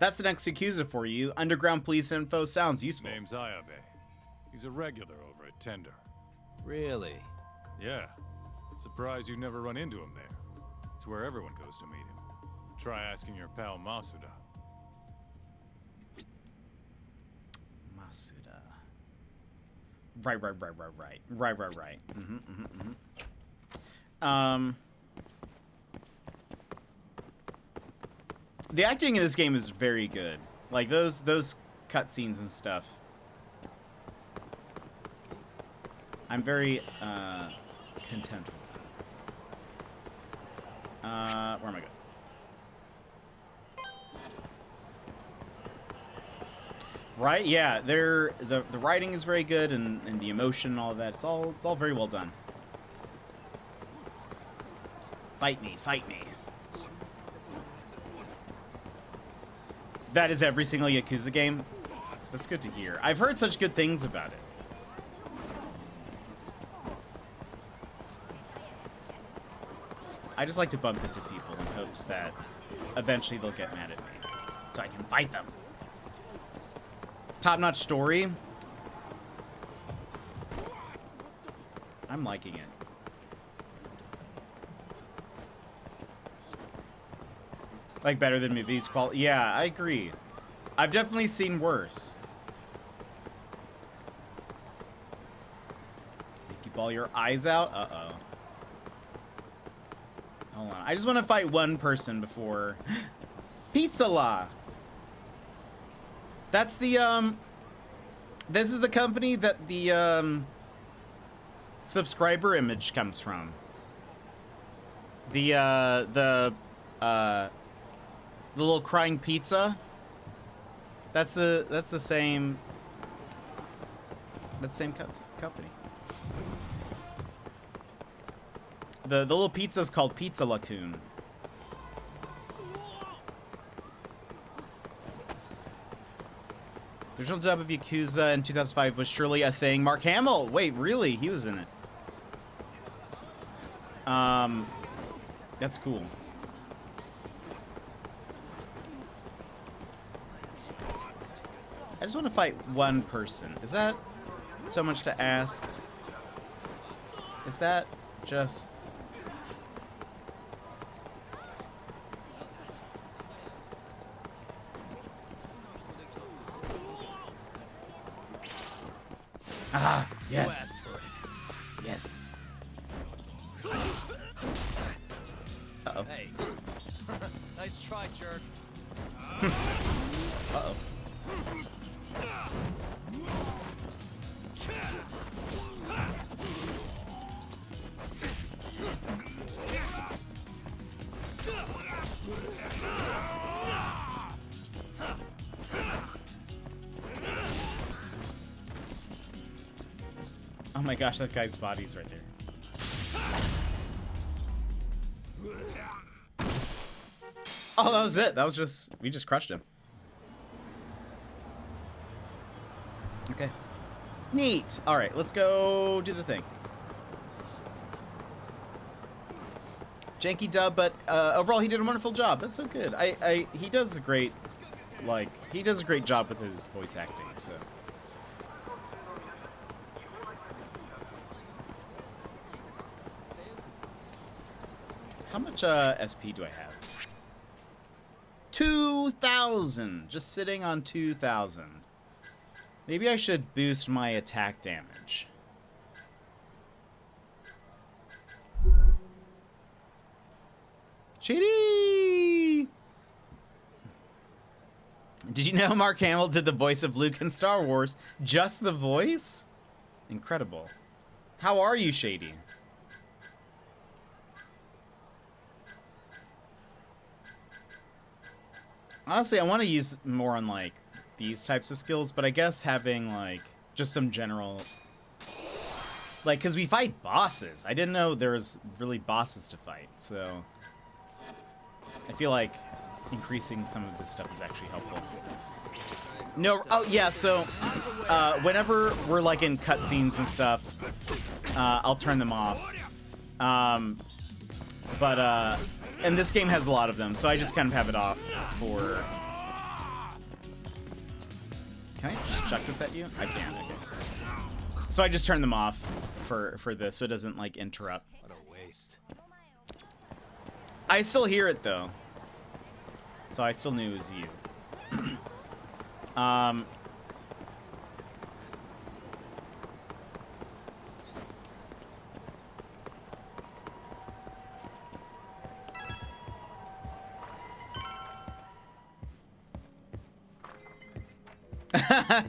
Speaker 2: That's an ex-Yakuza for you. Underground police info sounds useful.
Speaker 3: Name's Ayabe. He's a regular over at Tender.
Speaker 11: Really?
Speaker 3: Yeah. Surprised you never run into him there. It's where everyone goes to meet him. Try asking your pal Masuda.
Speaker 2: Masuda. Right. The acting in this game is very good. Like those cutscenes and stuff. I'm very content with that. Where am I going? Right? Yeah, the writing is very good and the emotion and all that. It's all very well done. Fight me. That is every single Yakuza game. That's good to hear. I've heard such good things about it. I just like to bump into people in hopes that eventually they'll get mad at me, so I can fight them. Top-notch story. I'm liking it. Like better than movies quality. Yeah, I agree. I've definitely seen worse. You ball your eyes out? Uh-oh. Hold on. I just want to fight one person before... Pizza La! That's the, This is the company that the, subscriber image comes from. The little crying pizza. That's the same. That's the same company. The little pizza is called Pizza Lacoon. The original dub of Yakuza in 2005 was surely a thing. Mark Hamill. Wait, really? He was in it. That's cool. I just want to fight one person. Is that so much to ask? Is that just... Ah, yes. Yes. Uh-oh.
Speaker 11: Hey. Nice try, jerk.
Speaker 2: Uh-oh. Oh my gosh, that guy's body's right there. Oh, that was it. That was just... We just crushed him. Okay. Neat. All right, let's go do the thing. Janky dub, but overall he did a wonderful job. That's so good. He does a great, he does a great job with his voice acting. So. How much SP do I have? 2,000. Just sitting on 2,000. Maybe I should boost my attack damage. Cheaty! Did you know Mark Hamill did the voice of Luke in Star Wars? Just the voice? Incredible. How are you, Shady? Honestly, I want to use more on, like, these types of skills, but I guess having, like, just some general... Like, because we fight bosses. I didn't know there was really bosses to fight, so... I feel like increasing some of this stuff is actually helpful. No, oh, yeah, so... whenever we're, like, in cutscenes and stuff, I'll turn them off. And this game has a lot of them, so I just kind of have it off for... Can I just chuck this at you? I can, okay. So I just turn them off for this, so it doesn't, like, interrupt.
Speaker 11: What a waste.
Speaker 2: I still hear it, though. So I still knew it was you.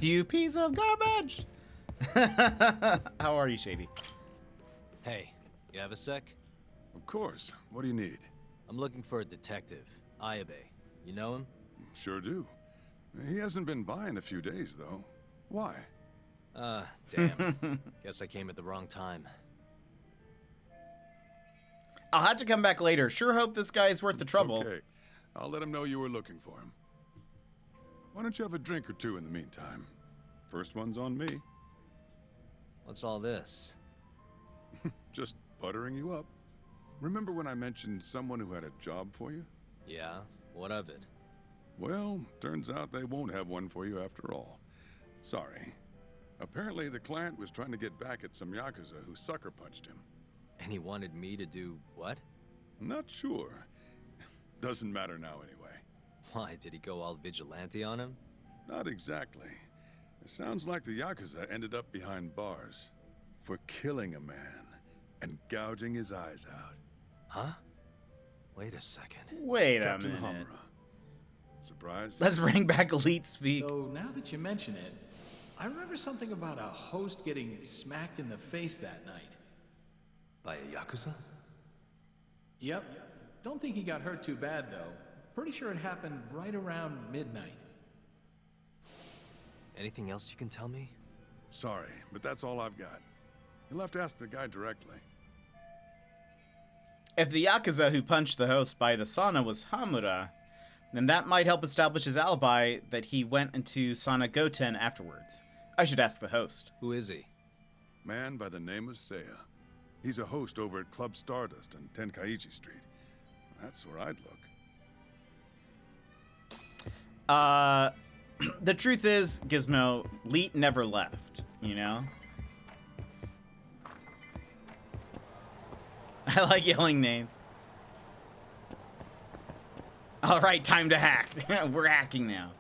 Speaker 2: You piece of garbage! How are you, Shady?
Speaker 11: Hey, you have a sec?
Speaker 10: Of course. What do you need?
Speaker 11: I'm looking for a detective, Ayabe. You know him?
Speaker 10: Sure do. He hasn't been by in a few days, though. Why?
Speaker 11: Damn. Guess I came at the wrong time.
Speaker 2: I'll have to come back later. Sure hope this guy is worth the trouble.
Speaker 10: Okay. I'll let him know you were looking for him. Why don't you have a drink or two in the meantime? First one's on me.
Speaker 11: What's all this?
Speaker 10: Just buttering you up. Remember when I mentioned someone who had a job for you?
Speaker 11: Yeah, what of it?
Speaker 10: Well, turns out they won't have one for you after all. Sorry. Apparently the client was trying to get back at some Yakuza who sucker punched him.
Speaker 11: And he wanted me to do what?
Speaker 10: Not sure. Doesn't matter now anyway.
Speaker 11: Why, did he go all vigilante on him?
Speaker 10: Not exactly. It sounds like the Yakuza ended up behind bars for killing a man and gouging his eyes out.
Speaker 11: Huh? Wait a second.
Speaker 2: Wait
Speaker 10: Captain
Speaker 2: a minute.
Speaker 10: Hamura. Surprised?
Speaker 2: Let's bring back Elite Speak.
Speaker 13: Though now that you mention it, I remember something about a host getting smacked in the face that night.
Speaker 11: By a Yakuza?
Speaker 13: Yep. Don't think he got hurt too bad, though. Pretty sure it happened right around midnight.
Speaker 11: Anything else you can tell me?
Speaker 10: Sorry, but that's all I've got. You'll have to ask the guy directly.
Speaker 2: If the Yakuza who punched the host by the sauna was Hamura, then that might help establish his alibi that he went into Sauna Goten afterwards. I should ask the host.
Speaker 11: Who is he?
Speaker 10: Man by the name of Seiya. He's a host over at Club Stardust on Tenkaichi Street. That's where I'd look.
Speaker 2: The truth is, Gizmo, Leet never left, you know? I like yelling names. All right, time to hack. We're hacking now.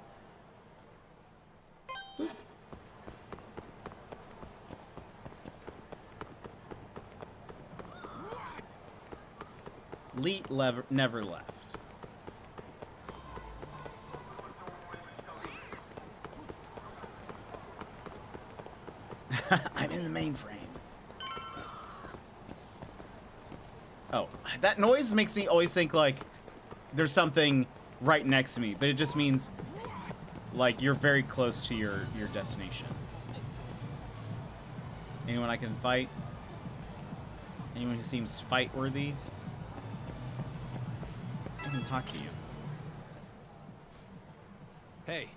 Speaker 2: Leet never left. I'm in the mainframe. Oh, that noise makes me always think like there's something right next to me, but it just means like you're very close to your destination. Anyone I can fight? Anyone who seems fight worthy? I can talk to you.
Speaker 11: Hey,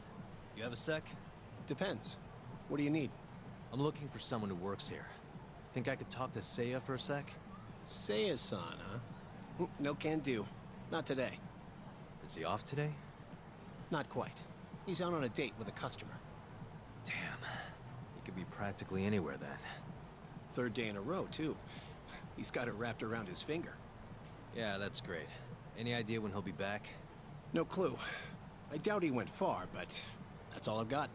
Speaker 11: you have a sec?
Speaker 14: Depends. What do you need?
Speaker 11: I'm looking for someone who works here. Think I could talk to Seiya for a sec?
Speaker 14: Seiya-san, huh? No can do. Not today.
Speaker 11: Is he off today?
Speaker 14: Not quite. He's out on a date with a customer.
Speaker 11: Damn. He could be practically anywhere then.
Speaker 14: Third day in a row, too. He's got it wrapped around his finger.
Speaker 11: Yeah, that's great. Any idea when he'll be back?
Speaker 14: No clue. I doubt he went far, but that's all I've got.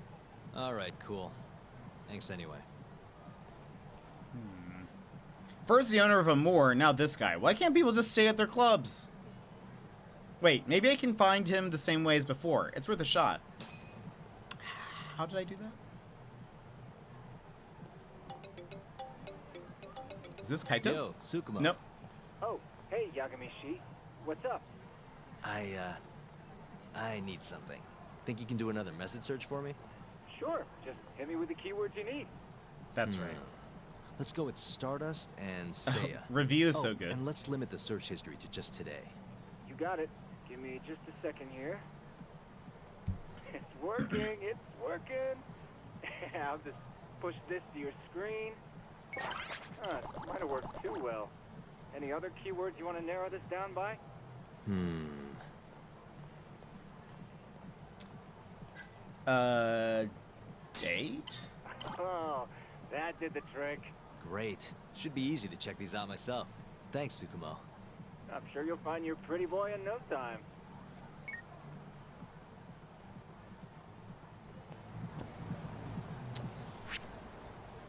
Speaker 11: Alright, cool. Thanks anyway.
Speaker 2: First the owner of Amor, now this guy. Why can't people just stay at their clubs? Wait, maybe I can find him the same way as before. It's worth a shot. How did I do that? Is this Kaito?
Speaker 11: Yo, Tsukumo.
Speaker 2: Nope.
Speaker 15: Oh, hey, Yagami-shi. What's up?
Speaker 11: I need something. Think you can do another message search for me?
Speaker 15: Sure. Just hit me with the keywords you need.
Speaker 2: That's right.
Speaker 11: Let's go with Stardust and Seiya.
Speaker 2: Review is so good.
Speaker 11: And let's limit the search history to just today.
Speaker 15: You got it. Give me just a second here. It's working. It's working. I'll just push this to your screen. It might have worked too well. Any other keywords you want to narrow this down by?
Speaker 2: Date?
Speaker 15: Oh, that did the trick.
Speaker 11: Great. Should be easy to check these out myself. Thanks, Tsukumo.
Speaker 15: I'm sure you'll find your pretty boy in no time.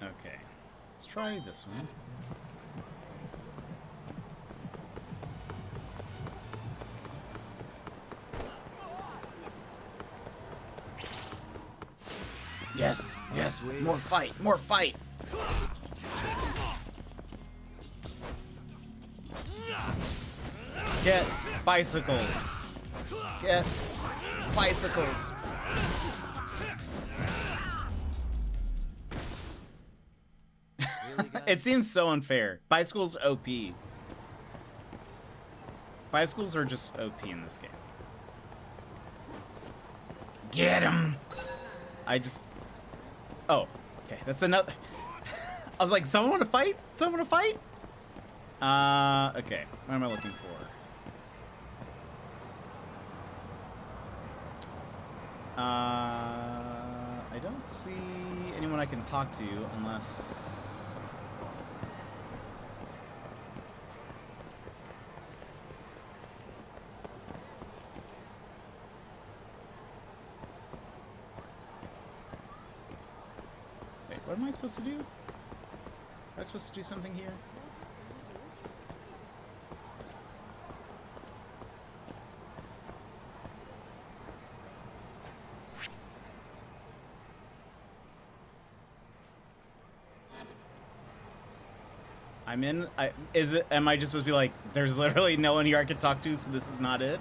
Speaker 2: Okay. Let's try this one. Yes, yes, more fight, more fight. Get bicycles. Get bicycles. It seems so unfair. Bicycles OP. Bicycles are just OP in this game. Get him. Oh, okay. That's another. I was like, someone want to fight? Someone want to fight? Okay. What am I looking for? I don't see anyone I can talk to unless. Wait, what am I supposed to do? Am I supposed to do something here? Am I just supposed to be like, there's literally no one here I can talk to, so this is not it?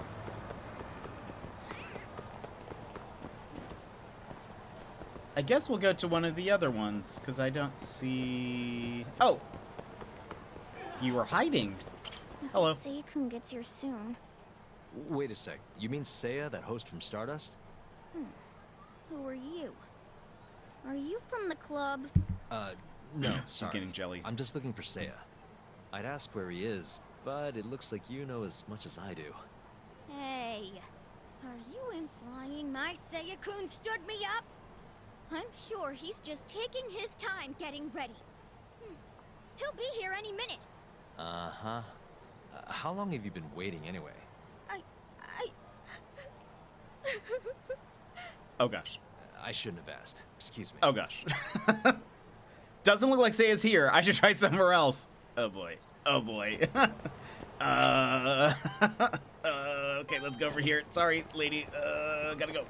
Speaker 2: I guess we'll go to one of the other ones, because I don't see... Oh! You were hiding. Hello.
Speaker 7: Seiya-kun gets here soon.
Speaker 11: Wait a sec. You mean Seiya, that host from Stardust?
Speaker 7: Who are you? Are you from the club?
Speaker 11: No,
Speaker 2: She's
Speaker 11: sorry.
Speaker 2: getting jelly.
Speaker 11: I'm just looking for Seiya. I'd ask where he is, but it looks like you know as much as I do.
Speaker 7: Hey, are you implying my Seiya-kun stood me up? I'm sure he's just taking his time getting ready. He'll be here any minute.
Speaker 11: Uh-huh. How long have you been waiting anyway?
Speaker 2: Oh gosh.
Speaker 11: I shouldn't have asked. Excuse me.
Speaker 2: Oh gosh. Doesn't look like Seiya's here. I should try somewhere else. Oh boy. Oh boy. Okay, let's go over here. Sorry, lady. Gotta go.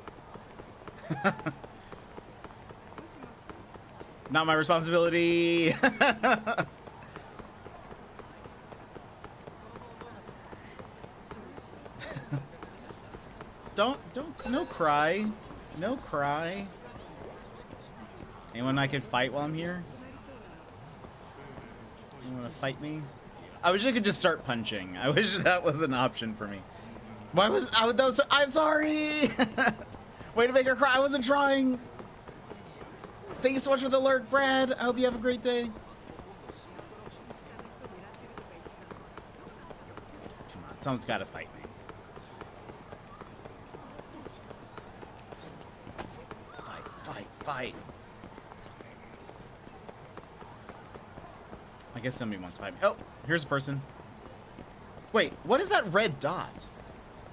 Speaker 2: Not my responsibility. No cry. No cry. Anyone I could fight while I'm here? You wanna fight me? I wish I could just start punching. I wish that was an option for me. Why was that was, I'm sorry! Way to make her cry, I wasn't trying! Thank you so much for the alert, Brad. I hope you have a great day. Come on, someone's got to fight me. Fight. I guess somebody wants to fight me. Oh, here's a person. Wait, what is that red dot?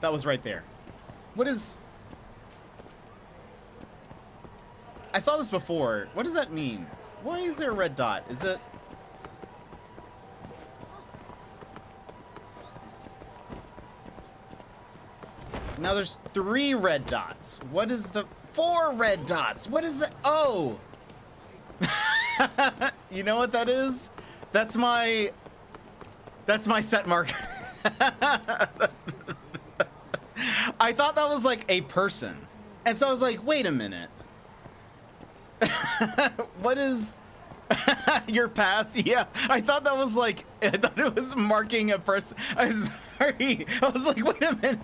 Speaker 2: That was right there. What is... I saw this before. What does that mean? Why is there a red dot? Is it... Now there's 3 red dots. What is the... 4 red dots. What is that? Oh. You know what that is? That's my set marker. I thought that was like a person. And so I was like, wait a minute. What is your path? Yeah, I thought that was like, I thought it was marking a person. I'm sorry. I was like, wait a minute.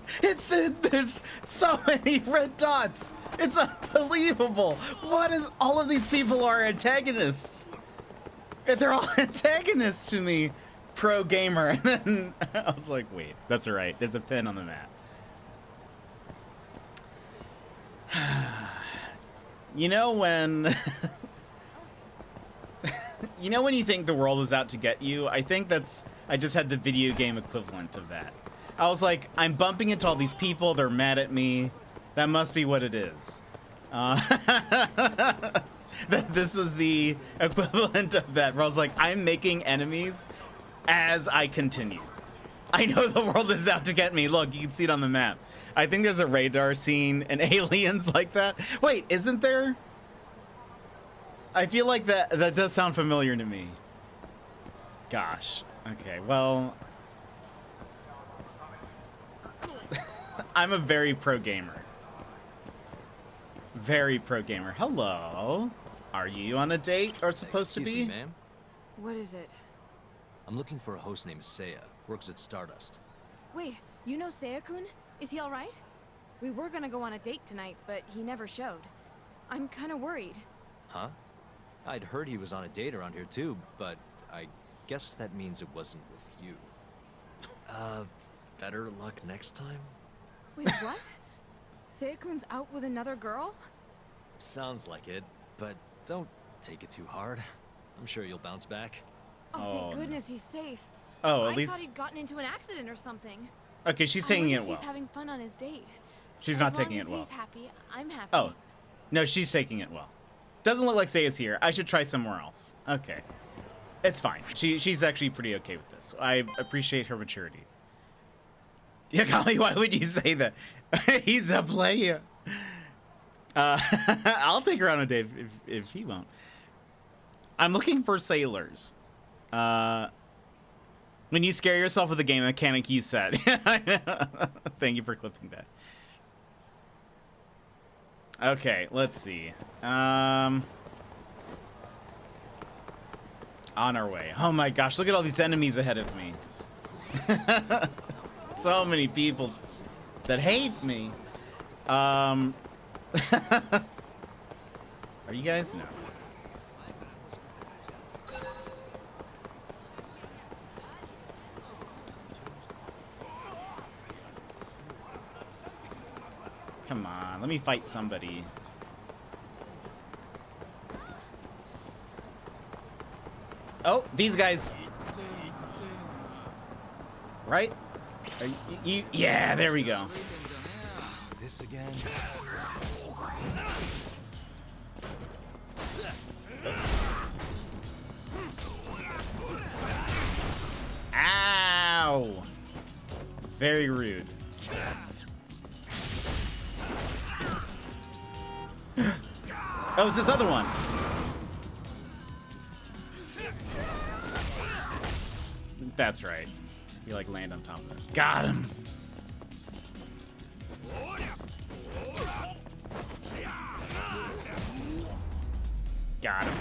Speaker 2: There's so many red dots. It's unbelievable. What is, all of these people are antagonists. They're all antagonists to me, pro gamer. And then I was like, wait, that's all right. There's a pin on the map. You know when... You know when you think the world is out to get you? I think I just had the video game equivalent of that. I was like, I'm bumping into all these people. They're mad at me. That must be what it is. This is the equivalent of that, where I was like, I'm making enemies as I continue. I know the world is out to get me. Look, you can see it on the map. I think there's a radar scene in Aliens like that. Wait, isn't there? I feel like that does sound familiar to me. Gosh. Okay, well... I'm a very pro gamer. Very pro gamer. Hello. Are you on a date or supposed to be?
Speaker 11: Excuse me, ma'am.
Speaker 16: What is it?
Speaker 11: I'm looking for a host named Seiya. Works at Stardust.
Speaker 16: Wait, you know Seiya-kun? Is he alright? We were gonna go on a date tonight, but he never showed. I'm kinda worried.
Speaker 11: Huh? I'd heard he was on a date around here too, but I guess that means it wasn't with you. Better luck next time?
Speaker 16: Wait, what? Seiya-kun's out with another girl?
Speaker 11: Sounds like it, but don't take it too hard. I'm sure you'll bounce back.
Speaker 16: Oh, thank goodness he's safe.
Speaker 2: Oh, at
Speaker 16: I
Speaker 2: least...
Speaker 16: thought he'd gotten into an accident or something.
Speaker 2: Okay, she's taking it well.
Speaker 16: He's having fun on his date.
Speaker 2: She's not taking it well.
Speaker 16: He's happy, I'm happy.
Speaker 2: Oh, no, she's taking it well. Doesn't look like Seiya's here. I should try somewhere else. Okay, it's fine. She's actually pretty okay with this. I appreciate her maturity. Yeah, Kali, why would you say that? He's a player. I'll take her on a date if he won't. I'm looking for sailors. When you scare yourself with a game mechanic, you said. Thank you for clipping that. Okay, let's see. On our way. Oh my gosh, look at all these enemies ahead of me. So many people that hate me. Are you guys? No. Come on, let me fight somebody. Oh, these guys. Right? Yeah, there we go.
Speaker 11: This again.
Speaker 2: Ow! It's very rude. Oh, it's this other one. That's right. You like land on top of it. Got him. Got him.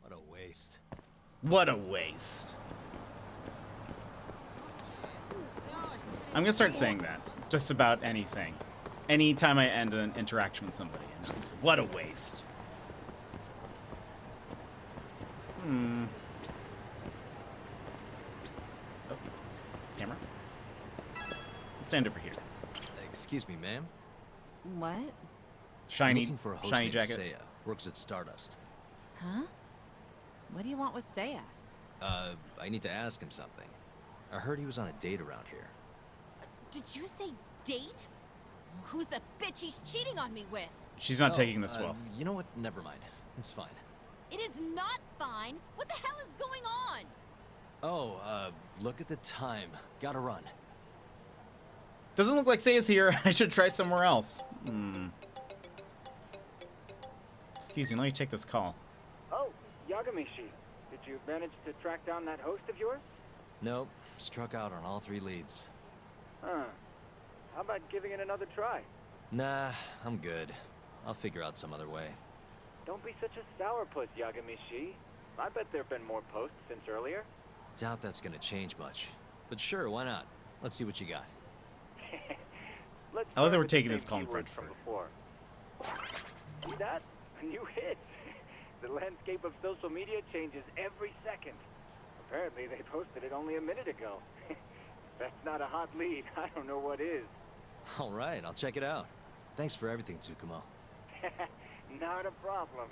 Speaker 11: What a waste.
Speaker 2: What a waste. I'm gonna start saying that. Just about anything. Anytime I end an interaction with somebody, I'm just like, what a waste. Oh, camera. Let's stand over here.
Speaker 11: Excuse me, ma'am.
Speaker 16: What?
Speaker 2: Shiny,
Speaker 11: looking for a host
Speaker 2: shiny
Speaker 11: named
Speaker 2: jacket.
Speaker 11: Seiya, works at Stardust.
Speaker 16: Huh? What do you want with Seiya?
Speaker 11: I need to ask him something. I heard he was on a date around here.
Speaker 17: Did you say date? Who's the bitch he's cheating on me with?
Speaker 2: She's not taking this well.
Speaker 11: You know what? Never mind. It's fine.
Speaker 17: It is not fine. What the hell is going on?
Speaker 11: Oh, look at the time. Gotta run.
Speaker 2: Doesn't look like Seiya's here. I should try somewhere else. Excuse me, let me take this call.
Speaker 15: Oh, Yagamishi. Did you manage to track down that host of yours?
Speaker 11: Nope. Struck out on all 3 leads.
Speaker 15: Huh. How about giving it another try?
Speaker 11: Nah, I'm good. I'll figure out some other way.
Speaker 15: Don't be such a sourpuss, Yagamishi. I bet there have been more posts since earlier.
Speaker 11: Doubt that's gonna change much. But sure, why not? Let's see what you got.
Speaker 15: Let's
Speaker 2: I love that
Speaker 15: start
Speaker 2: we're
Speaker 15: with the
Speaker 2: taking
Speaker 15: same
Speaker 2: this call in front
Speaker 15: keywords
Speaker 2: of
Speaker 15: from
Speaker 2: her.
Speaker 15: before. See that? A new hit. The landscape of social media changes every second. Apparently, they posted it only a minute ago. If that's not a hot lead, I don't know what is.
Speaker 11: All right, I'll check it out. Thanks for everything, Tsukumo.
Speaker 15: Not a problem.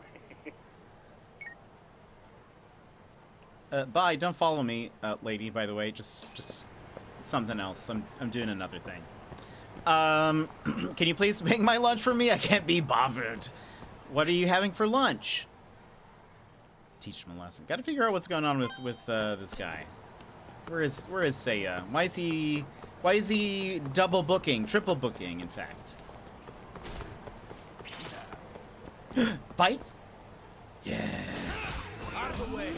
Speaker 2: Bye, don't follow me, lady, by the way. Just something else. I'm doing another thing. Can you please make my lunch for me? I can't be bothered. What are you having for lunch? Teach him a lesson. Gotta figure out what's going on with this guy. Where is Seiya? Why is he double booking, triple booking, in fact? Fight? Yes.
Speaker 8: Out of the way.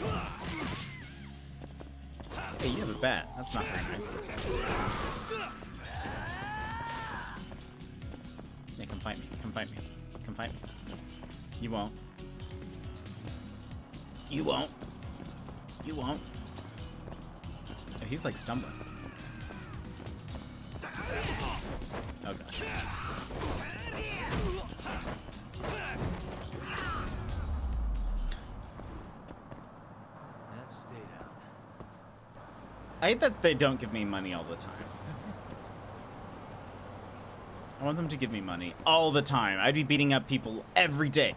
Speaker 2: Hey, you have a bat. That's not very nice. Yeah, come fight me. Come fight me. Come fight me. You won't. You won't. You won't. Oh, he's like stumbling. Oh gosh.
Speaker 11: Let's stay down.
Speaker 2: I hate that they don't give me money all the time. I want them to give me money all the time. I'd be beating up people every day.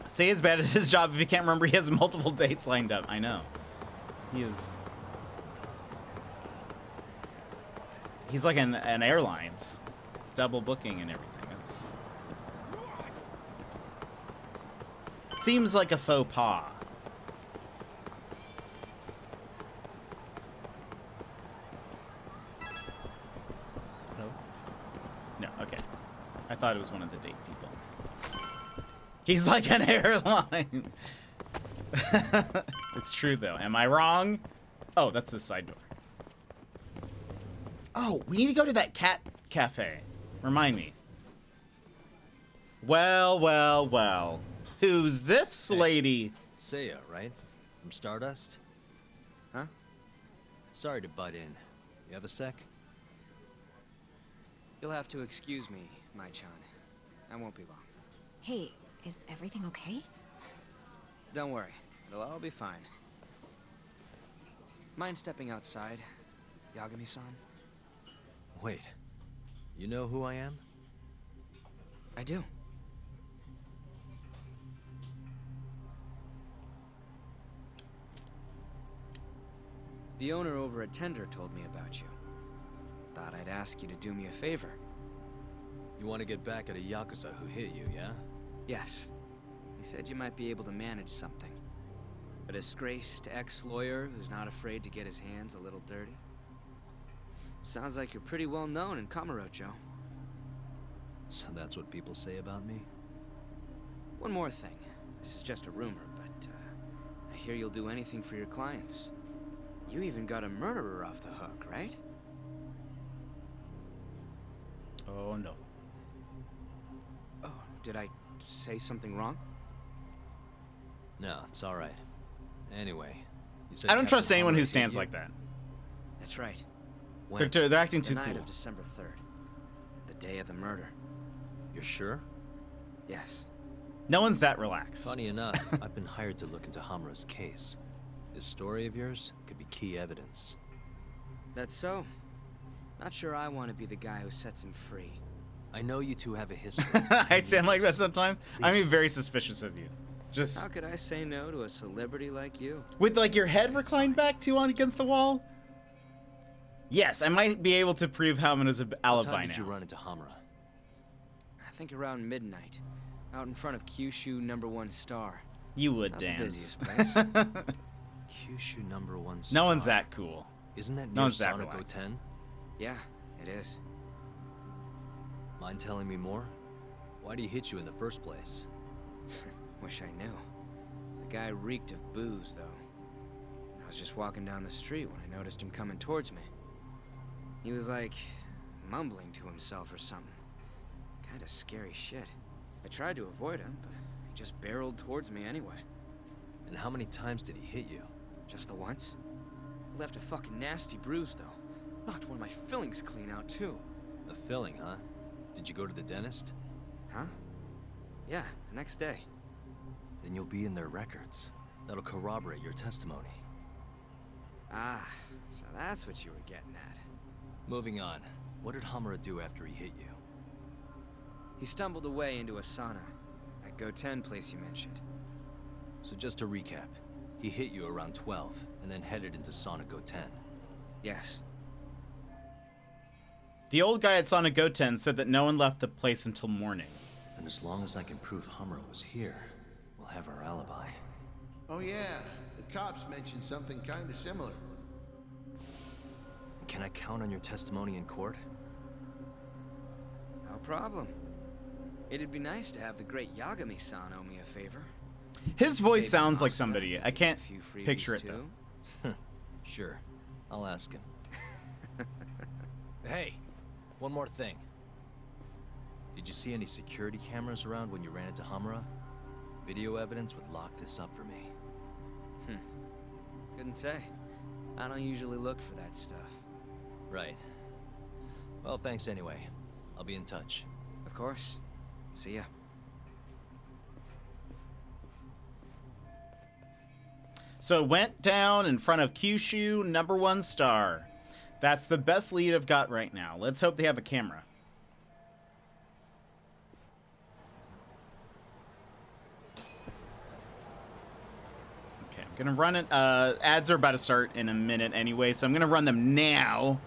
Speaker 2: Say as bad as his job if you can't remember he has multiple dates lined up. I know. He is... He's like an airlines. Double booking and everything. It's... Seems like a faux pas. No, okay. I thought it was one of the date people. He's like an airline. It's true though. Am I wrong? Oh, that's the side door. Oh, we need to go to that cat cafe. Remind me. Well, well, well. Who's this lady?
Speaker 11: Seiya, right? From Stardust? Huh? Sorry to butt in. You have a sec?
Speaker 18: You'll have to excuse me, Mai-chan. I won't be long.
Speaker 16: Hey, is everything okay?
Speaker 18: Don't worry. It'll all be fine. Mind stepping outside, Yagami-san?
Speaker 11: Wait. You know who I am?
Speaker 18: I do. The owner over at Tender told me about you. Thought I'd ask you to do me a favor.
Speaker 11: You want to get back at a Yakuza who hit you, yeah?
Speaker 18: Yes. He said you might be able to manage something. A disgraced ex-lawyer who's not afraid to get his hands a little dirty. Sounds like you're pretty well known in Kamurocho.
Speaker 11: So that's what people say about me?
Speaker 18: One more thing. This is just a rumor, but I hear you'll do anything for your clients. You even got a murderer off the hook, right?
Speaker 2: Oh no.
Speaker 18: Oh, did I say something wrong?
Speaker 11: No, it's all right. Anyway, you said
Speaker 2: I don't trust
Speaker 11: Captain
Speaker 2: anyone who
Speaker 11: Homura
Speaker 2: stands
Speaker 11: hit you?
Speaker 2: like that.
Speaker 18: That's right.
Speaker 2: They're acting too
Speaker 18: The night
Speaker 2: cool.
Speaker 18: of December 3rd. The day of the murder.
Speaker 11: You're sure?
Speaker 18: Yes.
Speaker 2: No one's that relaxed.
Speaker 11: Funny enough, I've been hired to look into Hamura's case. This story of yours could be key evidence.
Speaker 18: That's so. Not sure I want to be the guy who sets him free.
Speaker 11: I know you two have a history.
Speaker 2: I sound like that sometimes. I mean, very suspicious of you. Just
Speaker 18: how could I say no to a celebrity like you?
Speaker 2: with like your head reclined back too on against the wall. Yes, I might be able to prove Hamuna's alibi
Speaker 11: What time did
Speaker 2: now.
Speaker 11: you run into Hamura?
Speaker 18: I think around midnight, out in front of Kyushu #1 Star.
Speaker 2: You would
Speaker 18: Not
Speaker 2: dance.
Speaker 18: The busiest place.
Speaker 11: Kyushu #1 Star.
Speaker 2: No one's that cool.
Speaker 11: Isn't that
Speaker 2: No
Speaker 11: near
Speaker 2: one's that
Speaker 11: Sonic
Speaker 2: relaxed.
Speaker 11: 10?
Speaker 18: Yeah, it is.
Speaker 11: Mind telling me more? Why'd he hit you in the first place?
Speaker 18: Wish I knew. The guy reeked of booze, though. I was just walking down the street when I noticed him coming towards me. He was like mumbling to himself or something. Kinda scary shit. I tried to avoid him, but he just barreled towards me anyway.
Speaker 11: And how many times did he hit you?
Speaker 18: Just the once. He left a fucking nasty bruise, though. Knocked one of my fillings clean out, too.
Speaker 11: A filling, huh? Did you go to the dentist?
Speaker 18: Huh? Yeah, the next day.
Speaker 11: Then you'll be in their records. That'll corroborate your testimony.
Speaker 18: Ah, so that's what you were getting at.
Speaker 11: Moving on. What did Hamura do after he hit you?
Speaker 18: He stumbled away into a sauna. That Goten place you mentioned.
Speaker 11: So just to recap, he hit you around 12, and then headed into Sonic Goten.
Speaker 18: Yes.
Speaker 2: The old guy at Sonic Goten said that no one left the place until morning.
Speaker 11: And as long as I can prove Hamura was here, we'll have our alibi.
Speaker 10: Oh yeah, the cops mentioned something kind of similar.
Speaker 11: Can I count on your testimony in court?
Speaker 18: No problem. It'd be nice to have the great Yagami-san owe me a favor.
Speaker 2: His voice
Speaker 18: Maybe
Speaker 2: sounds like
Speaker 18: Oscar
Speaker 2: somebody.
Speaker 18: could
Speaker 2: I
Speaker 18: give
Speaker 2: can't
Speaker 18: a few freebies
Speaker 2: picture it
Speaker 18: too.
Speaker 2: though.
Speaker 11: Sure. I'll ask him. Hey, one more thing. Did you see any security cameras around when you ran into Hamura? Video evidence would lock this up for me.
Speaker 18: Couldn't say. I don't usually look for that stuff.
Speaker 11: Right. Well, thanks anyway. I'll be in touch.
Speaker 18: Of course. See ya.
Speaker 2: So it went down in front of Kyushu #1 Star. That's the best lead I've got right now. Let's hope they have a camera. Okay, I'm gonna run it. Ads are about to start in a minute anyway, so I'm gonna run them now.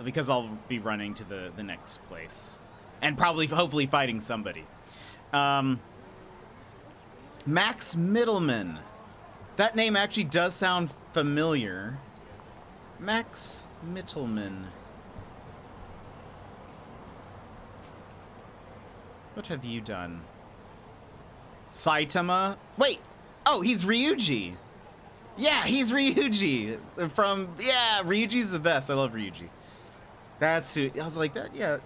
Speaker 2: Because I'll be running to the next place. And probably, hopefully fighting somebody. Max Middleman. That name actually does sound familiar. Max Mittelman. What have you done? Saitama? Wait! Oh, he's Ryuji! Yeah, he's Ryuji! From, yeah, Ryuji's the best. I love Ryuji. That's who, I was like, that, yeah.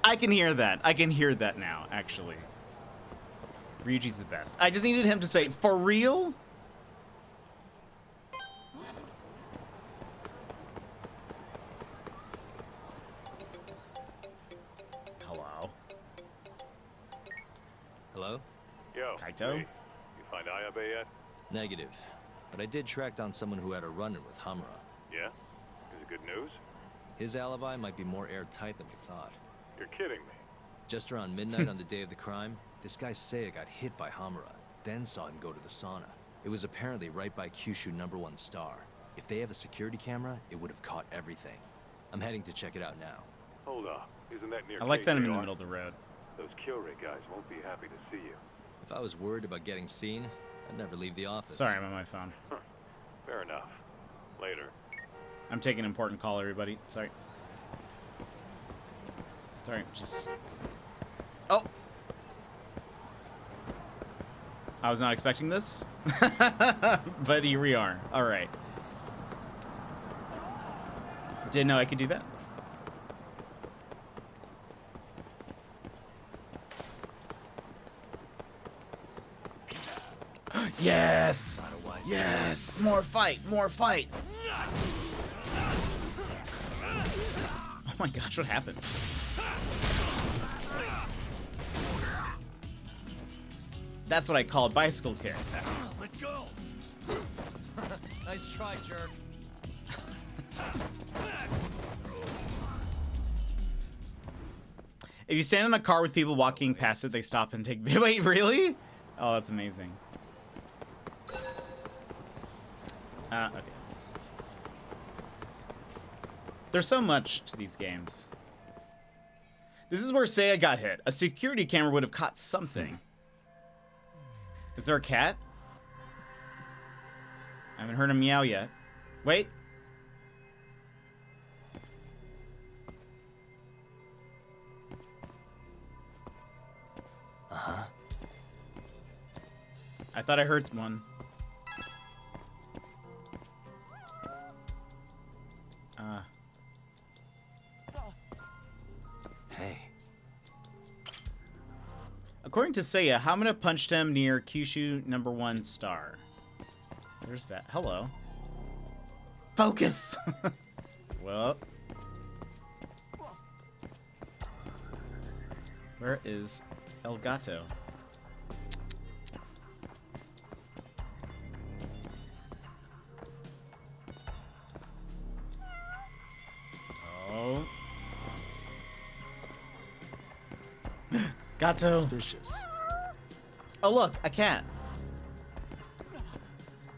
Speaker 2: I can hear that. I can hear that now, actually. Ryuji's the best. I just needed him to say, for real? Hello?
Speaker 11: Hello?
Speaker 3: Yo,
Speaker 2: Kaito?
Speaker 3: Lee, you find Ayabe yet?
Speaker 11: Negative. But I did track down someone who had a run-in with Hamura.
Speaker 3: Yeah? Is it good news?
Speaker 11: His alibi might be more airtight than we thought.
Speaker 3: You're kidding me.
Speaker 11: Just around midnight on the day of the crime, this guy Seiya got hit by Hamura, then saw him go to the sauna. It was apparently right by Kyushu #1 Star. If they have a security camera, it would have caught everything. I'm heading to check it out now.
Speaker 3: Hold up. Isn't that near
Speaker 2: I like that I'm in the
Speaker 3: KJR?
Speaker 2: middle of the road.
Speaker 3: Those Kyorai guys won't be happy to see you.
Speaker 11: If I was worried about getting seen, I'd never leave the office.
Speaker 2: Sorry, I'm on my phone.
Speaker 3: Fair enough. Later.
Speaker 2: I'm taking an important call, everybody. Sorry. Sorry, just... Oh! I was not expecting this. But here we are. Alright. Didn't know I could do that. Yes! Yes! More fight! More fight! my gosh, what happened? That's what I call a bicycle kick.
Speaker 14: Let go. Nice try, jerk.
Speaker 2: If you stand in a car with people walking past it, they stop and take. Wait, really? Oh, that's amazing. Okay. There's so much to these games. This is where Seiya got hit. A security camera would have caught something. Is there a cat? I haven't heard him meow yet. Wait.
Speaker 4: Uh-huh.
Speaker 2: I thought I heard one.
Speaker 11: Hey.
Speaker 2: According to Seiya, Hamada punched him near Kyushu #1 star. There's that. Hello. Focus! Well. Where is El Gato? Oh. Gato.
Speaker 11: Suspicious.
Speaker 2: Oh, look, a cat.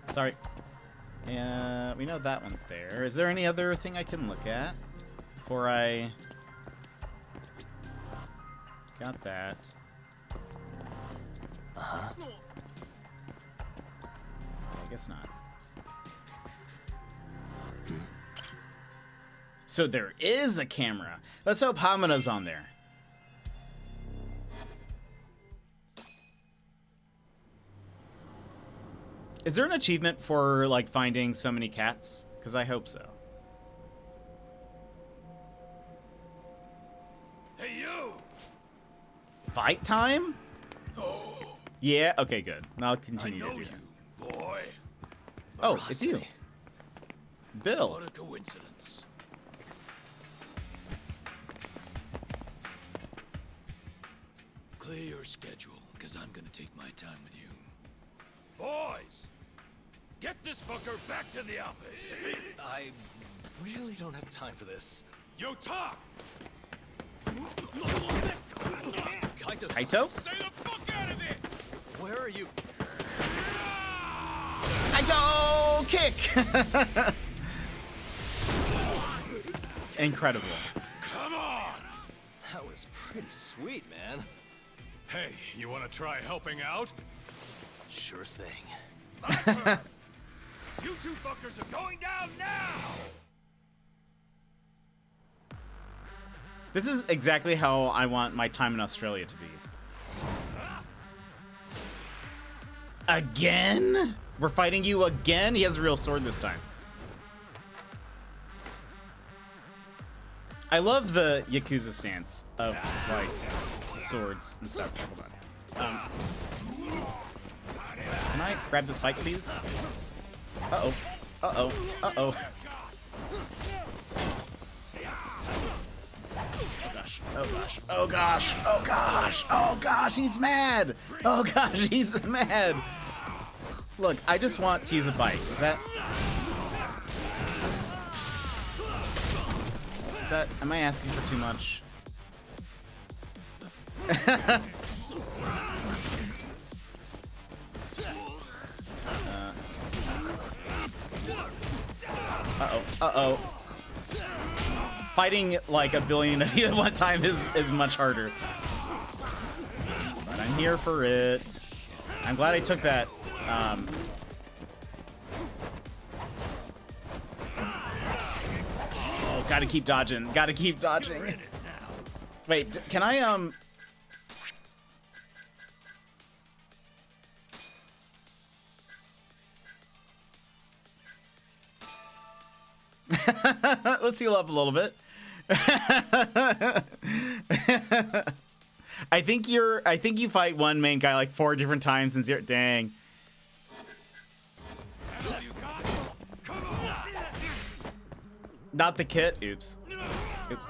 Speaker 2: Sorry. We know that one's there. Is there any other thing I can look at before I got that?
Speaker 11: Uh-huh.
Speaker 2: I guess not. So there is a camera. Let's hope Hamada's on there. Is there an achievement for, like, finding so many cats? Because I hope so.
Speaker 10: Hey, you!
Speaker 2: Fight time? Yeah, okay, good. I'll continue to do that.
Speaker 10: Boy.
Speaker 2: Oh, it's you. Bill.
Speaker 10: What a coincidence. Clear your schedule, because I'm gonna take my time with you. Boys! Get this fucker back to the office!
Speaker 14: I really don't have time for this.
Speaker 10: Yo, talk!
Speaker 2: Kaito?
Speaker 10: Stay the fuck out of this!
Speaker 14: Where are you?
Speaker 2: Kaito! Kick! Incredible.
Speaker 10: Come on!
Speaker 14: That was pretty sweet, man.
Speaker 3: Hey, you want to try helping out?
Speaker 14: Sure thing.
Speaker 10: My turn! You two fuckers are going down now!
Speaker 2: This is exactly how I want my time in Australia to be. Again? We're fighting you again? He has a real sword this time. I love the Yakuza stance of, like, swords and stuff. Hold on. Can I grab the spike, please? Uh-oh. Uh-oh. Uh-oh. Oh gosh. Oh gosh. Oh gosh. Oh gosh. He's mad. Oh gosh. He's mad. Look, I just want to use a bike. Is that... Am I asking for too much? Uh-oh. Uh-oh. Fighting like a billion of you at one time is much harder. But I'm here for it. I'm glad I took that. Oh, gotta keep dodging. Gotta keep dodging. Wait, can I, let's heal up a little bit. I think you fight one main guy like 4 different times in 0. Dang. Not the kit. Oops. Oops.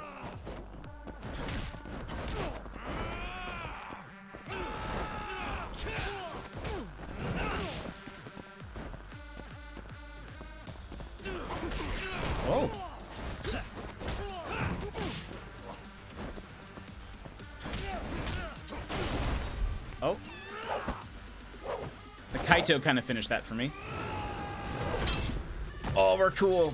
Speaker 2: Kaito kind of finished that for me. Oh, we're cool.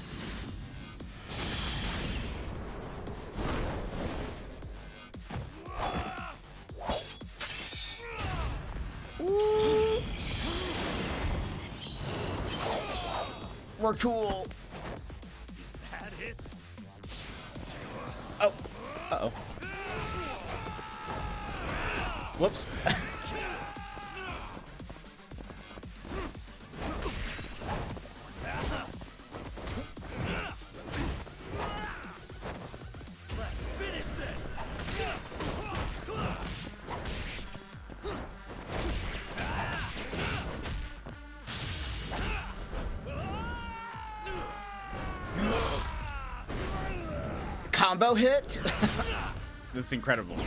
Speaker 2: Ooh. We're cool.
Speaker 8: Is that it?
Speaker 2: Oh. Uh-oh. Whoops.
Speaker 8: Let's finish this.
Speaker 2: Combo hit? That's incredible.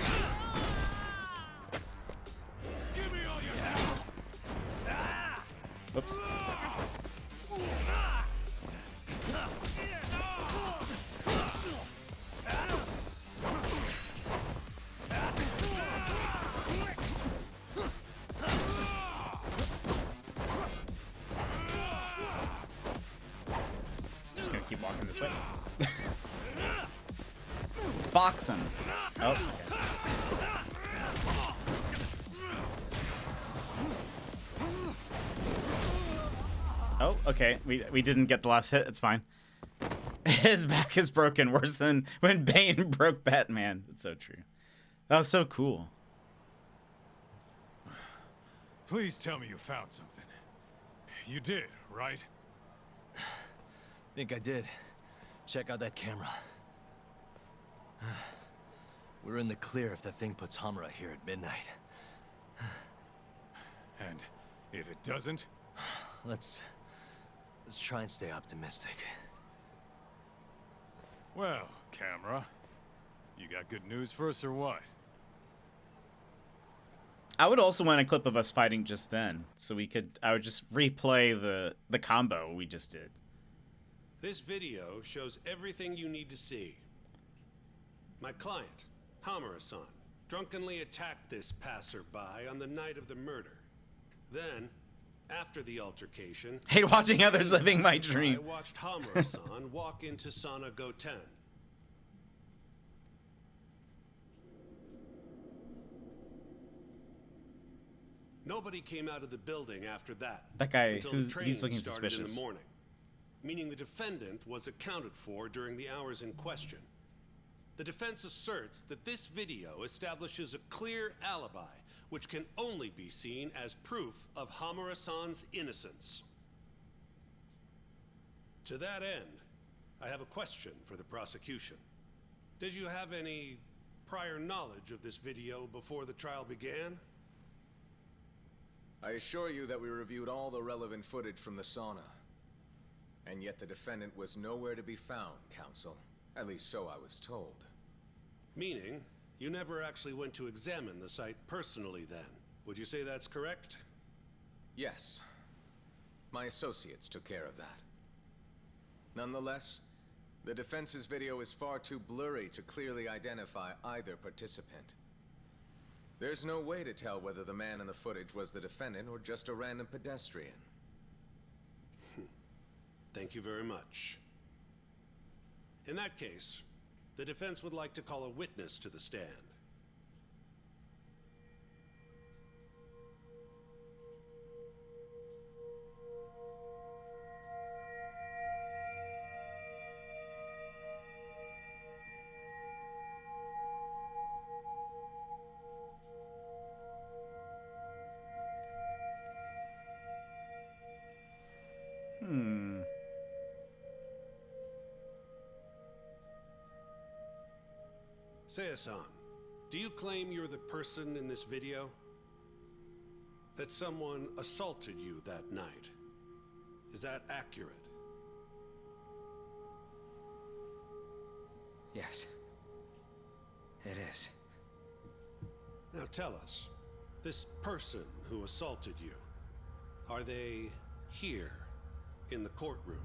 Speaker 2: Whoops. Just gonna keep walking this way. Boxing. Oh, okay. Oh, okay. We didn't get the last hit. It's fine. His back is broken worse than when Bane broke Batman. That's so true. That was so cool.
Speaker 3: Please tell me you found something. You did, right?
Speaker 11: Think I did. Check out that camera. We're in the clear if the thing puts Hamura here at midnight.
Speaker 3: And if it doesn't?
Speaker 11: Let's try and stay optimistic.
Speaker 3: Well, camera, you got good news for us or what?
Speaker 2: I would also want a clip of us fighting just then, so I would just replay the combo we just did.
Speaker 12: This video shows everything you need to see. My client, Hamura-san, drunkenly attacked this passerby on the night of the murder. Then, after the altercation,
Speaker 2: hate watching others living my dream.
Speaker 12: I watched Hamura-san walk into Sana Goten. Nobody came out of the building after that.
Speaker 2: That guy,
Speaker 12: until the train
Speaker 2: he's looking
Speaker 12: started
Speaker 2: suspicious.
Speaker 12: in the morning, meaning the defendant was accounted for during the hours in question. The defense asserts that this video establishes a clear alibi, which can only be seen as proof of Hamura-san's innocence. To that end, I have a question for the prosecution. Did you have any prior knowledge of this video before the trial began?
Speaker 19: I assure you that we reviewed all the relevant footage from the sauna. And yet the defendant was nowhere to be found, counsel. At least so I was told.
Speaker 12: Meaning, you never actually went to examine the site personally then. Would you say that's correct?
Speaker 19: Yes. My associates took care of that. Nonetheless, the defense's video is far too blurry to clearly identify either participant. There's no way to tell whether the man in the footage was the defendant or just a random pedestrian.
Speaker 12: Thank you very much. In that case, the defense would like to call a witness to the stand. Seiya-san, do you claim you're the person in this video? That someone assaulted you that night? Is that accurate?
Speaker 18: Yes. It is.
Speaker 12: Now tell us, this person who assaulted you, are they here in the courtroom?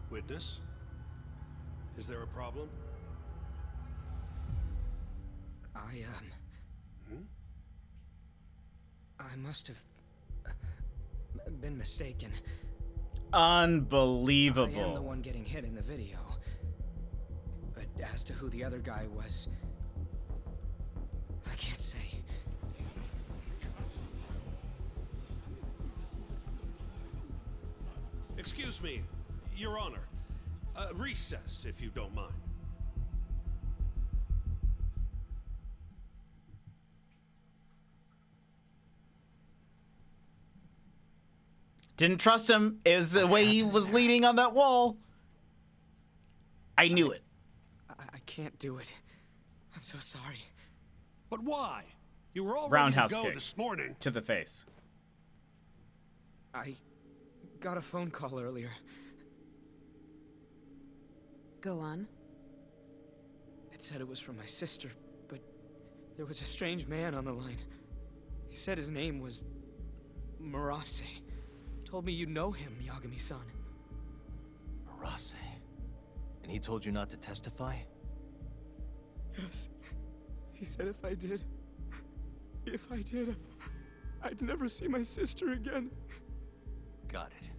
Speaker 12: Witness? Is there a problem?
Speaker 18: I must have been mistaken.
Speaker 2: Unbelievable.
Speaker 18: I am the one getting hit in the video. But as to who the other guy was, I can't say.
Speaker 12: Excuse me, Your Honor. Recess, if you don't mind.
Speaker 2: Didn't trust him. It was the way he was leaning on that wall. I knew it.
Speaker 18: I can't do it. I'm so sorry.
Speaker 12: But why? You were all
Speaker 2: Roundhouse
Speaker 12: ready to go
Speaker 2: kick
Speaker 12: this morning.
Speaker 2: to the face.
Speaker 18: I got a phone call earlier.
Speaker 16: Go on.
Speaker 18: It said it was from my sister, but there was a strange man on the line. He said his name was Murase. Told me you know him, Yagami-san.
Speaker 11: Murase. And he told you not to testify?
Speaker 18: Yes. He said if I did, I'd never see my sister again.
Speaker 11: Got it.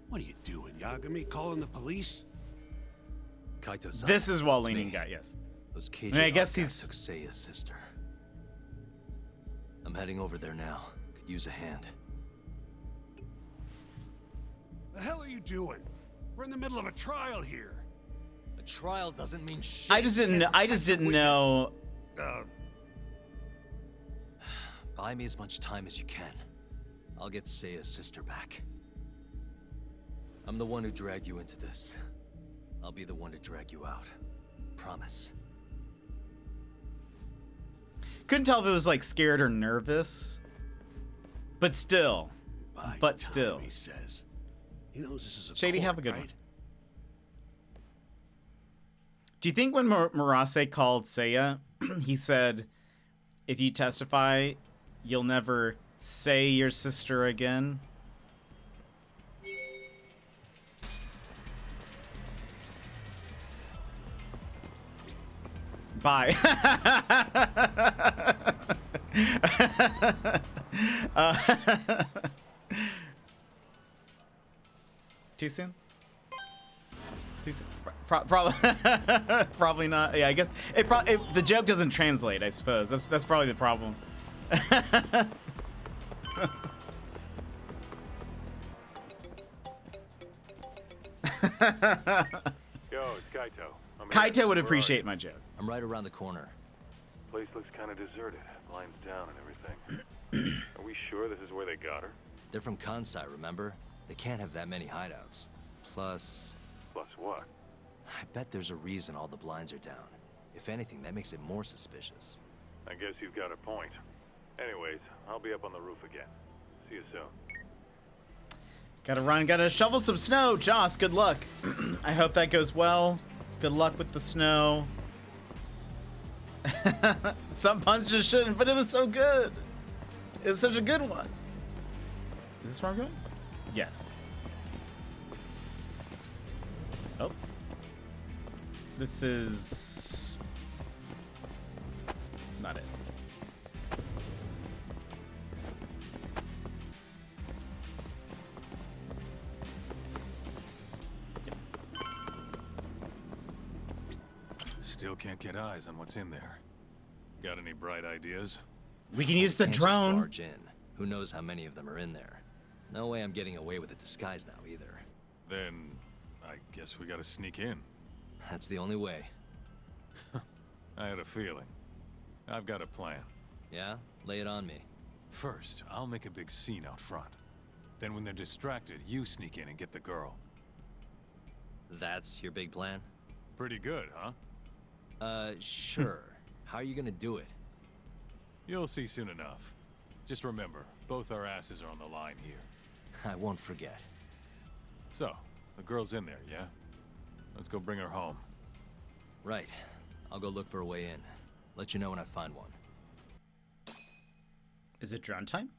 Speaker 12: What are you doing, Yagami? Calling the police?
Speaker 11: Kaito-san.
Speaker 2: This is while leaning guy, yes.
Speaker 11: Those
Speaker 2: I mean, I guess he's...
Speaker 11: took Seiya's sister. I'm heading over there now. Could use a hand.
Speaker 12: The hell are you doing? We're in the middle of a trial here.
Speaker 11: A trial doesn't mean shit.
Speaker 2: I just didn't know.
Speaker 11: Buy me as much time as you can. I'll get Seiya's sister back. I'm the one who dragged you into this. I'll be the one to drag you out. Promise.
Speaker 2: Couldn't tell if it was like scared or nervous. But still. Still.
Speaker 12: He says. He knows this is a
Speaker 2: Shady,
Speaker 12: court,
Speaker 2: have a good
Speaker 12: right?
Speaker 2: one. Do you think when Murase called Seiya, he said, if you testify, you'll never say your sister again? Bye. Too soon? Too soon? Probably, probably not. Yeah, I guess the joke doesn't translate. I suppose that's probably the problem.
Speaker 3: Yo, it's Kaito.
Speaker 2: Kaito would appreciate my joke.
Speaker 11: I'm right around the corner.
Speaker 3: Place looks kind of deserted. Blinds down and everything. Are we sure this is where they got her?
Speaker 11: They're from Kansai, remember? They can't have that many hideouts. Plus
Speaker 3: what?
Speaker 11: I bet there's a reason all the blinds are down. If anything, that makes it more suspicious.
Speaker 3: I guess you've got a point. Anyways, I'll be up on the roof again. See you soon.
Speaker 2: Gotta run, gotta shovel some snow. Joss, good luck. I hope that goes well. Good luck with the snow. Some puns just shouldn't, but it was so good. It was such a good one. Is this where I'm going? Yes. Oh. This is... not it.
Speaker 3: Still can't get eyes on what's in there. Got any bright ideas?
Speaker 2: We can use the
Speaker 11: Can't just
Speaker 2: drone.
Speaker 11: barge in. Who knows how many of them are in there? No way I'm getting away with a disguise now either.
Speaker 3: Then, I guess we gotta sneak in.
Speaker 11: That's the only way.
Speaker 3: I had a feeling. I've got a plan.
Speaker 11: Yeah? Lay it on me.
Speaker 3: First, I'll make a big scene out front. Then when they're distracted, you sneak in and get the girl.
Speaker 11: That's your big plan?
Speaker 3: Pretty good, huh?
Speaker 11: Sure. How are you gonna do it?
Speaker 3: You'll see soon enough. Just remember, both our asses are on the line here.
Speaker 11: I won't forget.
Speaker 3: So, the girl's in there, yeah? Let's go bring her home.
Speaker 11: Right. I'll go look for a way in. Let you know when I find one.
Speaker 2: Is it drone time?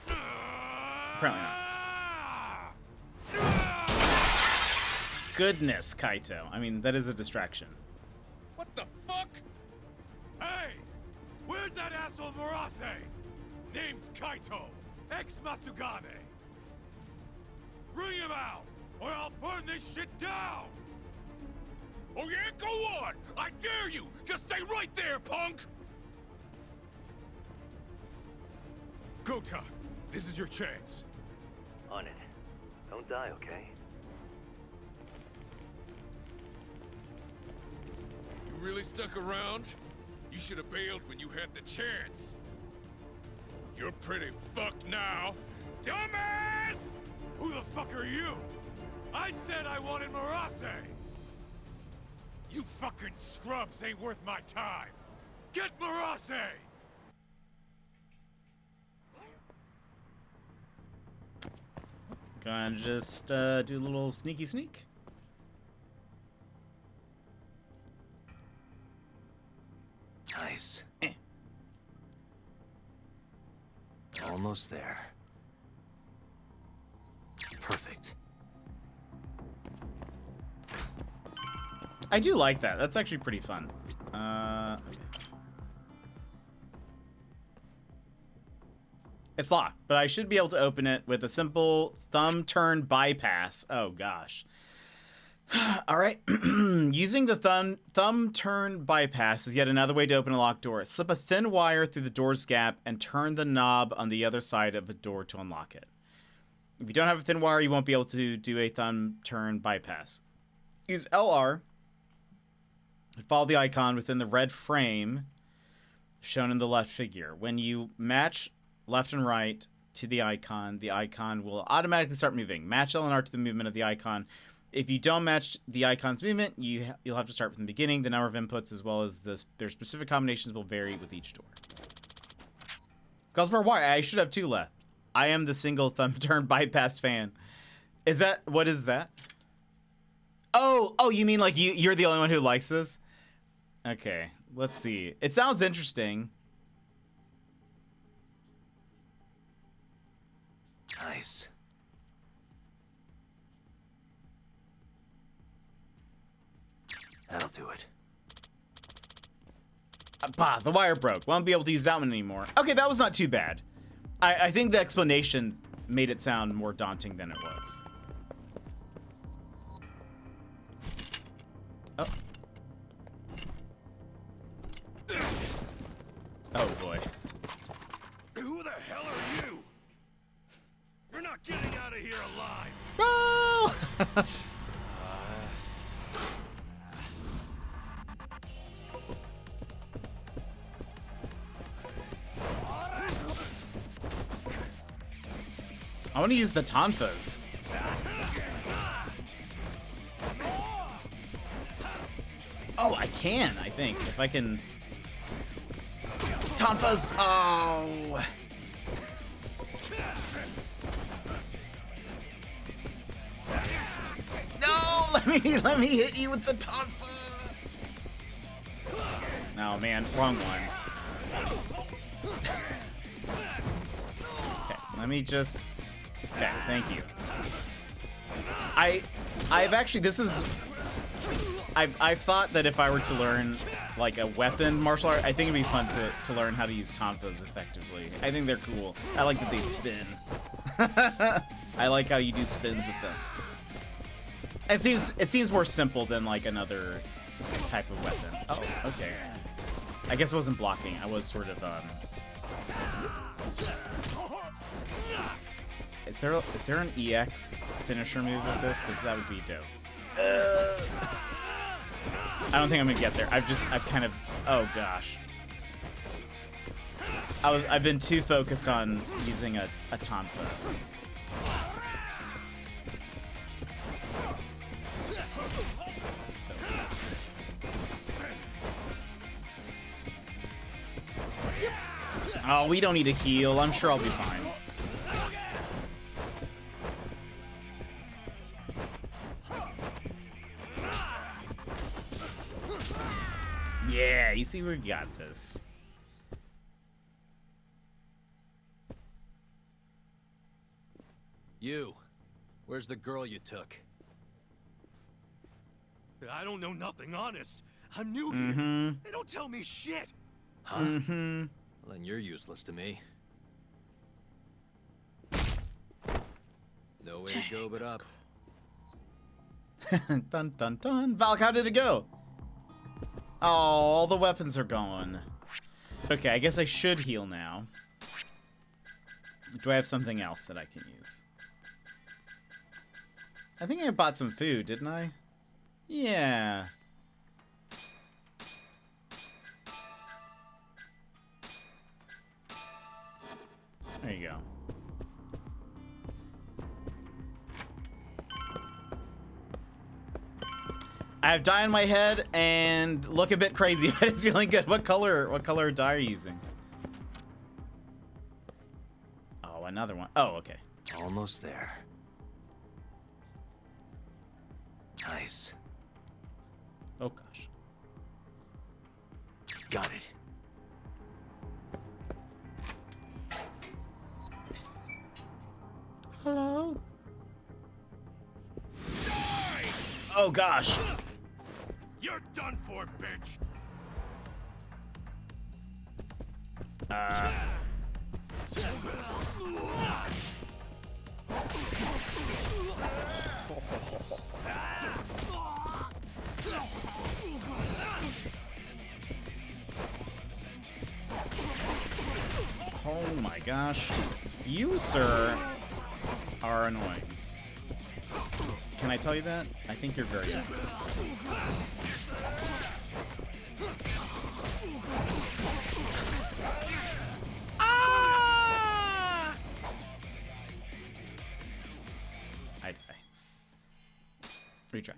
Speaker 2: Apparently not. Goodness, Kaito. I mean, that is a distraction.
Speaker 3: What the fuck? Hey! Where's that asshole Murase? Name's Kaito, ex-Matsugane. Bring him out, or I'll burn this shit down! Oh yeah, go on! I dare you! Just stay right there, punk! Gota, this is your chance.
Speaker 20: On it. Don't die, okay?
Speaker 3: You really stuck around? You should have bailed when you had the chance. You're pretty fucked now. Dumbass! Who the fuck are you? I said I wanted Murase! You fucking scrubs ain't worth my time! Get Murase!
Speaker 2: Gonna just do a little sneaky sneak.
Speaker 11: Nice. Almost there. Perfect.
Speaker 2: I do like that. That's actually pretty fun. Okay. It's locked, but I should be able to open it with a simple thumb turn bypass. Oh gosh. All right. Using the thumb turn bypass is yet another way to open a locked door. Slip a thin wire through the door's gap and turn the knob on the other side of the door to unlock it. If you don't have a thin wire, you won't be able to do a thumb turn bypass. Use LR and follow the icon within the red frame shown in the left figure. When you match left and right to the icon will automatically start moving. Match L and R to the movement of the icon. If you don't match the icon's movement, you'll have to start from the beginning. The number of inputs as well as their specific combinations will vary with each door. Calls for a wire. I should have two left. I am the single thumb turn bypass fan. What is that? Oh, you mean like you're the only one who likes this? Okay, let's see. It sounds interesting.
Speaker 11: Nice. That'll do it.
Speaker 2: The wire broke. Won't be able to use that one anymore. Okay, that was not too bad. I think the explanation made it sound more daunting than it was. Oh. Oh boy.
Speaker 3: Who the hell are you? You're not getting out of here alive.
Speaker 2: No! I want to use the tonfas. Oh, I can, I think. If I can... Tonfas! Oh! No! Let me hit you with the tonfa! Oh, man. Wrong one. Okay, let me just... Okay, thank you. I've actually, I've thought that if I were to learn like a weapon martial art, I think it'd be fun to learn how to use tonfas effectively. I think they're cool. I like that they spin. I like how you do spins with them. It seems more simple than like another type of weapon. Oh, okay. I guess I wasn't blocking. I was sort of Is there an EX finisher move with this? Because that would be dope. I don't think I'm gonna get there. I've kind of, oh gosh. I've been too focused on using a tonfa. Oh, we don't need a heal. I'm sure I'll be fine. Yeah, you see, we got this.
Speaker 11: You, where's the girl you took?
Speaker 3: I don't know nothing, honest. I'm new here. They don't tell me shit.
Speaker 11: Huh? Well, then you're useless to me. No way to go but up.
Speaker 2: Dun dun dun. Valk, how did it go? Oh, all the weapons are gone. Okay, I guess I should heal now. Do I have something else that I can use? I think I bought some food, didn't I? Yeah. There you go. I have dye on my head and look a bit crazy, but it's feeling good. What color dye are you using? Oh, another one. Oh, okay.
Speaker 11: Almost there. Nice.
Speaker 2: Oh gosh.
Speaker 11: Got it.
Speaker 2: Hello? Oh gosh.
Speaker 3: You're done for, bitch.
Speaker 2: Oh my gosh. You, sir, are annoying. Can I tell you that? I think you're very annoying. I die. Retry.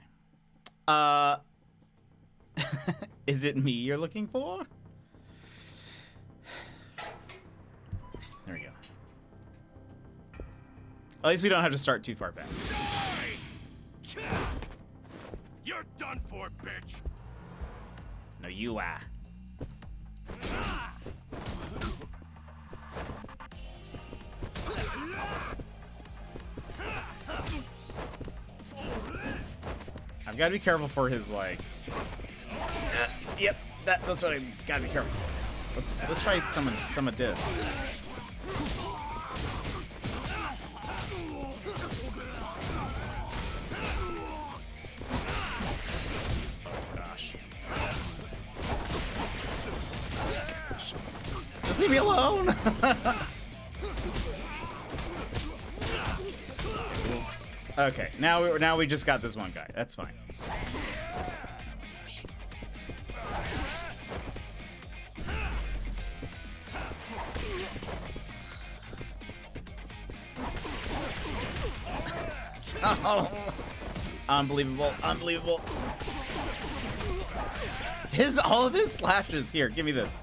Speaker 2: Is it me you're looking for? There we go. At least we don't have to start too far back.
Speaker 3: You're done for, bitch.
Speaker 2: No, you are. I've got to be careful for his like. Yep, that's what I gotta be careful for. Let's try some of this. Gosh. Just leave me alone. Okay, now we just got this one guy. That's fine. Oh, unbelievable, unbelievable. All of his slashes. Here, give me this.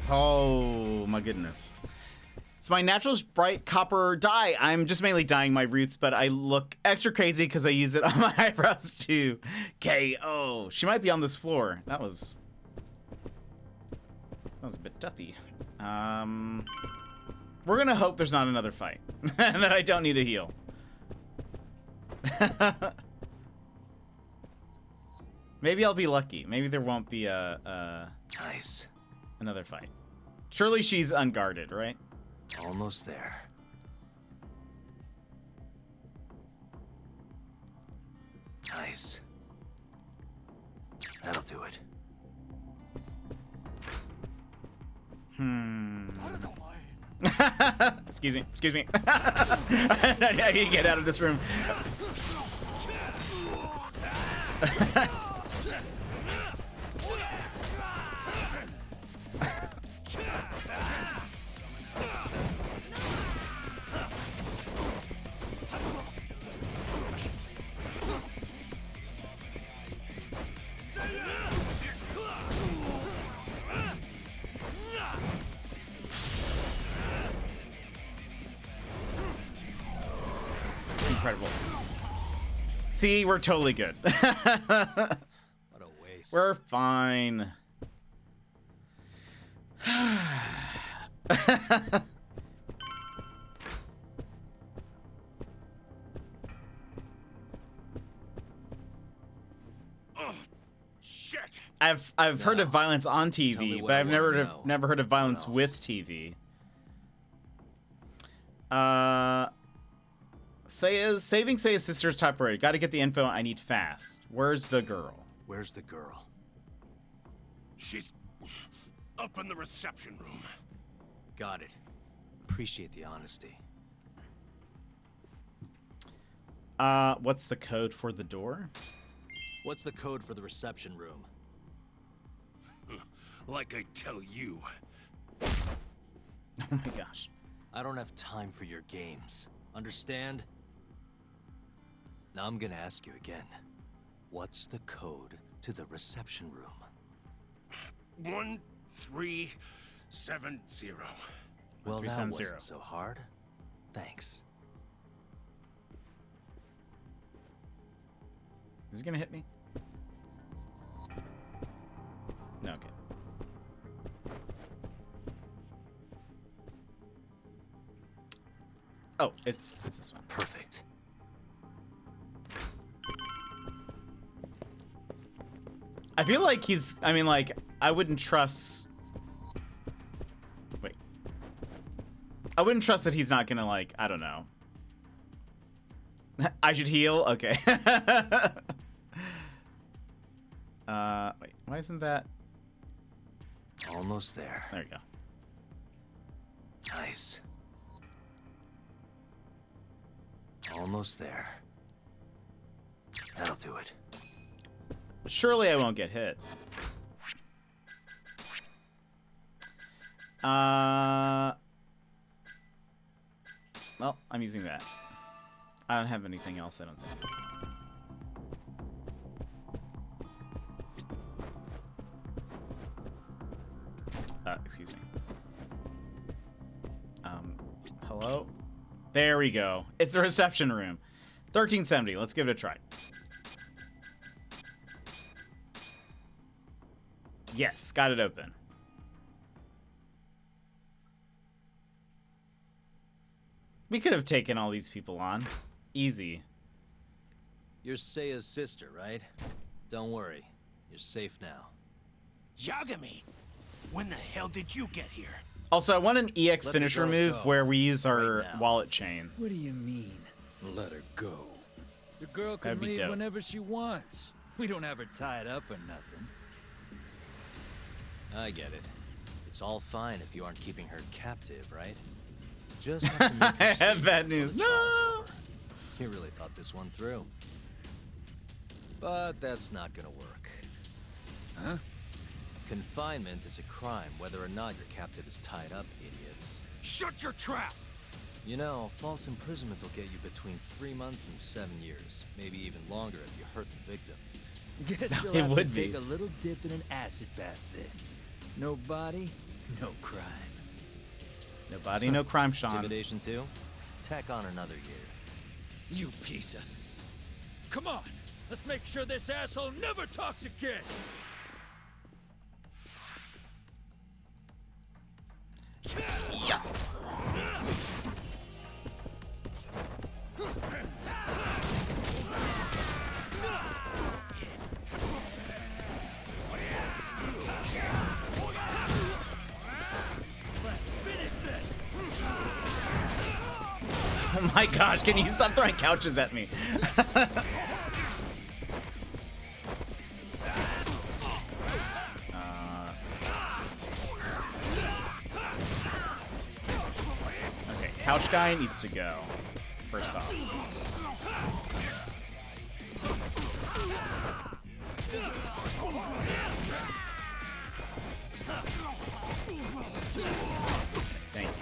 Speaker 2: Oh my goodness. It's my natural bright copper dye. I'm just mainly dyeing my roots, but I look extra crazy because I use it on my eyebrows too. KO. She might be on this floor. That was a bit toughy. We're gonna hope there's not another fight and that I don't need a heal. Maybe I'll be lucky. Maybe there won't be
Speaker 11: Nice.
Speaker 2: Another fight. Surely she's unguarded, right?
Speaker 11: Almost there. Nice. That'll do it.
Speaker 2: Excuse me. I need to get out of this room. Incredible. See, we're totally good.
Speaker 11: What a waste.
Speaker 2: We're fine.
Speaker 3: Oh, shit.
Speaker 2: I've heard of violence on TV, but I've never heard of violence with TV. Saving Saya's sister's top priority. Got to get the info I need fast. Where's the girl?
Speaker 11: Where's the girl?
Speaker 3: She's up in the reception room.
Speaker 11: Got it. Appreciate the honesty.
Speaker 2: What's the code for the door?
Speaker 11: What's the code for the reception room?
Speaker 3: Like I tell you.
Speaker 2: Oh my gosh.
Speaker 11: I don't have time for your games. Understand? Now I'm gonna ask you again. What's the code to the reception room?
Speaker 3: 1370.
Speaker 11: Well, that
Speaker 2: 1370.
Speaker 11: wasn't so hard. Thanks.
Speaker 2: Is he gonna hit me? No, okay. Oh, it's this one.
Speaker 11: Perfect.
Speaker 2: I feel like I wouldn't trust... Wait. I wouldn't trust that he's not gonna, like, I don't know. I should heal? Okay. Wait, why isn't that...
Speaker 11: Almost there.
Speaker 2: There you go.
Speaker 11: Nice. Almost there. That'll do it.
Speaker 2: Surely I won't get hit. Well, I'm using that. I don't have anything else, I don't think. Excuse me. Hello? There we go. It's a reception room. 1370. Let's give it a try. Yes, got it open. We could have taken all these people on. Easy.
Speaker 11: You're Saya's sister, right? Don't worry. You're safe now.
Speaker 3: Yagami, when the hell did you get here?
Speaker 2: Also, I want an EX
Speaker 11: Let
Speaker 2: finisher
Speaker 11: the girl
Speaker 2: move
Speaker 11: go
Speaker 2: where we use our
Speaker 11: right now.
Speaker 2: wallet chain.
Speaker 21: What do you mean, let her go?
Speaker 6: The girl can
Speaker 2: That'd be
Speaker 6: leave
Speaker 2: dope.
Speaker 6: whenever she wants. We don't have her tied up or nothing.
Speaker 11: I get it. It's all fine if you aren't keeping her captive, right? Just have to make
Speaker 2: I
Speaker 11: her
Speaker 2: have
Speaker 11: stay
Speaker 2: bad
Speaker 11: until
Speaker 2: news.
Speaker 11: the trial's
Speaker 2: No!
Speaker 11: over. You really thought this one through. But that's not gonna work.
Speaker 21: Huh?
Speaker 11: Confinement is a crime whether or not your captive is tied up, idiots.
Speaker 3: Shut your trap!
Speaker 11: You know, false imprisonment will get you between 3 months and 7 years. Maybe even longer if you hurt the victim.
Speaker 21: Guess you'll
Speaker 2: It
Speaker 21: have
Speaker 2: would
Speaker 21: to
Speaker 2: be.
Speaker 21: take a little dip in an acid bath then. No body, no crime.
Speaker 2: No body, no crime, Sean.
Speaker 11: Intimidation too? Tack on another year.
Speaker 6: You piece of... Come on, let's make sure this asshole never talks again.
Speaker 2: Yeah. Oh my gosh, can you stop throwing couches at me? Okay, couch guy needs to go, first off. Thank you.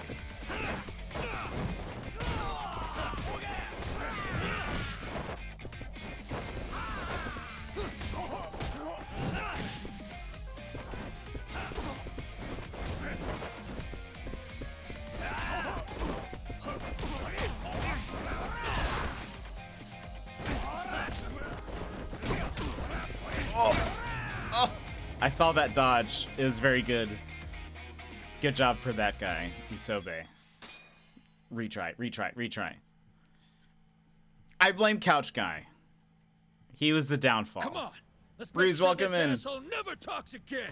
Speaker 2: Oh! I saw that dodge. It was very good. Good job for that guy, Isobe. Retry. I blame Couch Guy. He was the downfall.
Speaker 6: Come on, let's make
Speaker 2: Bruce,
Speaker 6: sure
Speaker 2: welcome
Speaker 6: this
Speaker 2: in.
Speaker 6: asshole never talks again.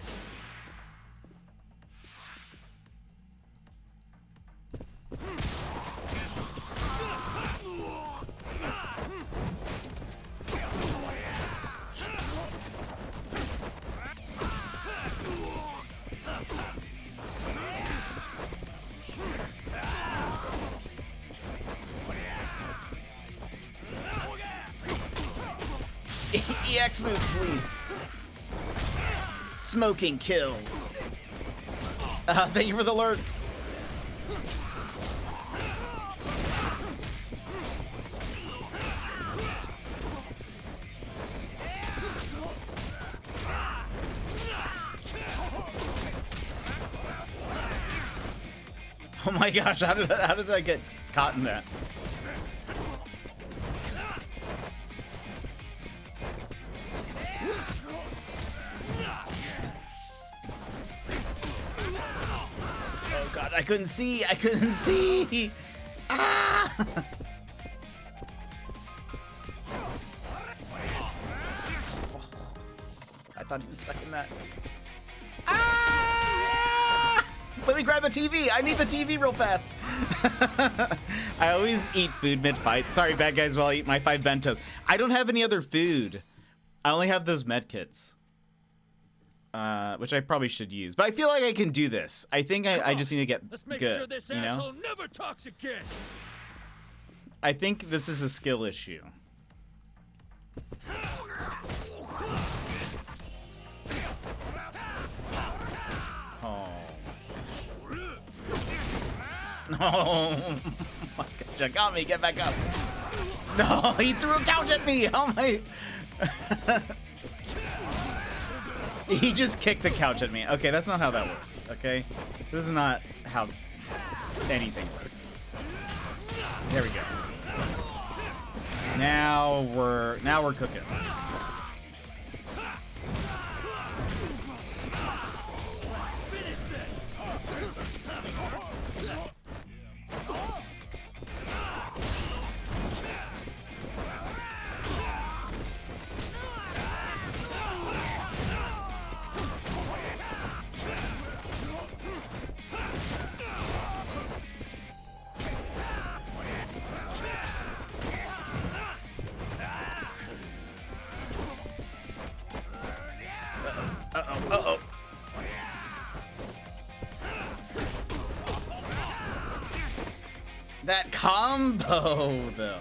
Speaker 2: EX move, please. Smoking kills. Thank you for the alert. Oh my gosh, how did I get caught in that? Oh god, I couldn't see! Ah! I thought he was stuck in that. Ah! Let me grab the TV! I need the TV real fast! I always eat food mid-fight. Sorry, bad guys, while I eat my 5 bentos. I don't have any other food. I only have those med kits. Which I probably should use. But I feel like I can do this. I think I just need to get
Speaker 6: Let's make
Speaker 2: good,
Speaker 6: sure this
Speaker 2: you know?
Speaker 6: asshole never talks again.
Speaker 2: I think this is a skill issue. Oh. Oh my gosh, you got me. Get back up. No, he threw a couch at me. Oh my. He just kicked a couch at me. Okay, that's not how that works, okay? This is not how anything works. There we go. Now we're cooking. Uh-oh. That combo, though.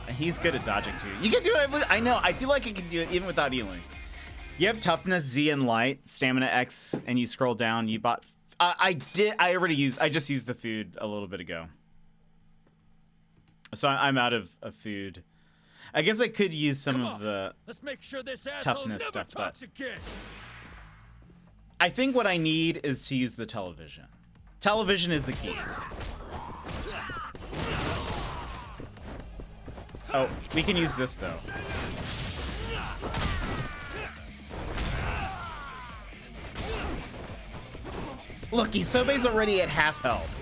Speaker 2: He's good at dodging, too. You can do it. I know. I feel like I can do it even without healing. You have toughness Z and light, stamina X, and you scroll down. You bought... I just used the food a little bit ago. So I'm out of food. I guess I could use some of the
Speaker 6: Let's make sure this asshole
Speaker 2: toughness
Speaker 6: never
Speaker 2: stuff,
Speaker 6: talks
Speaker 2: but
Speaker 6: again.
Speaker 2: I think what I need is to use the television. Television is the key. Oh, we can use this though. Look, Isobe's already at half health.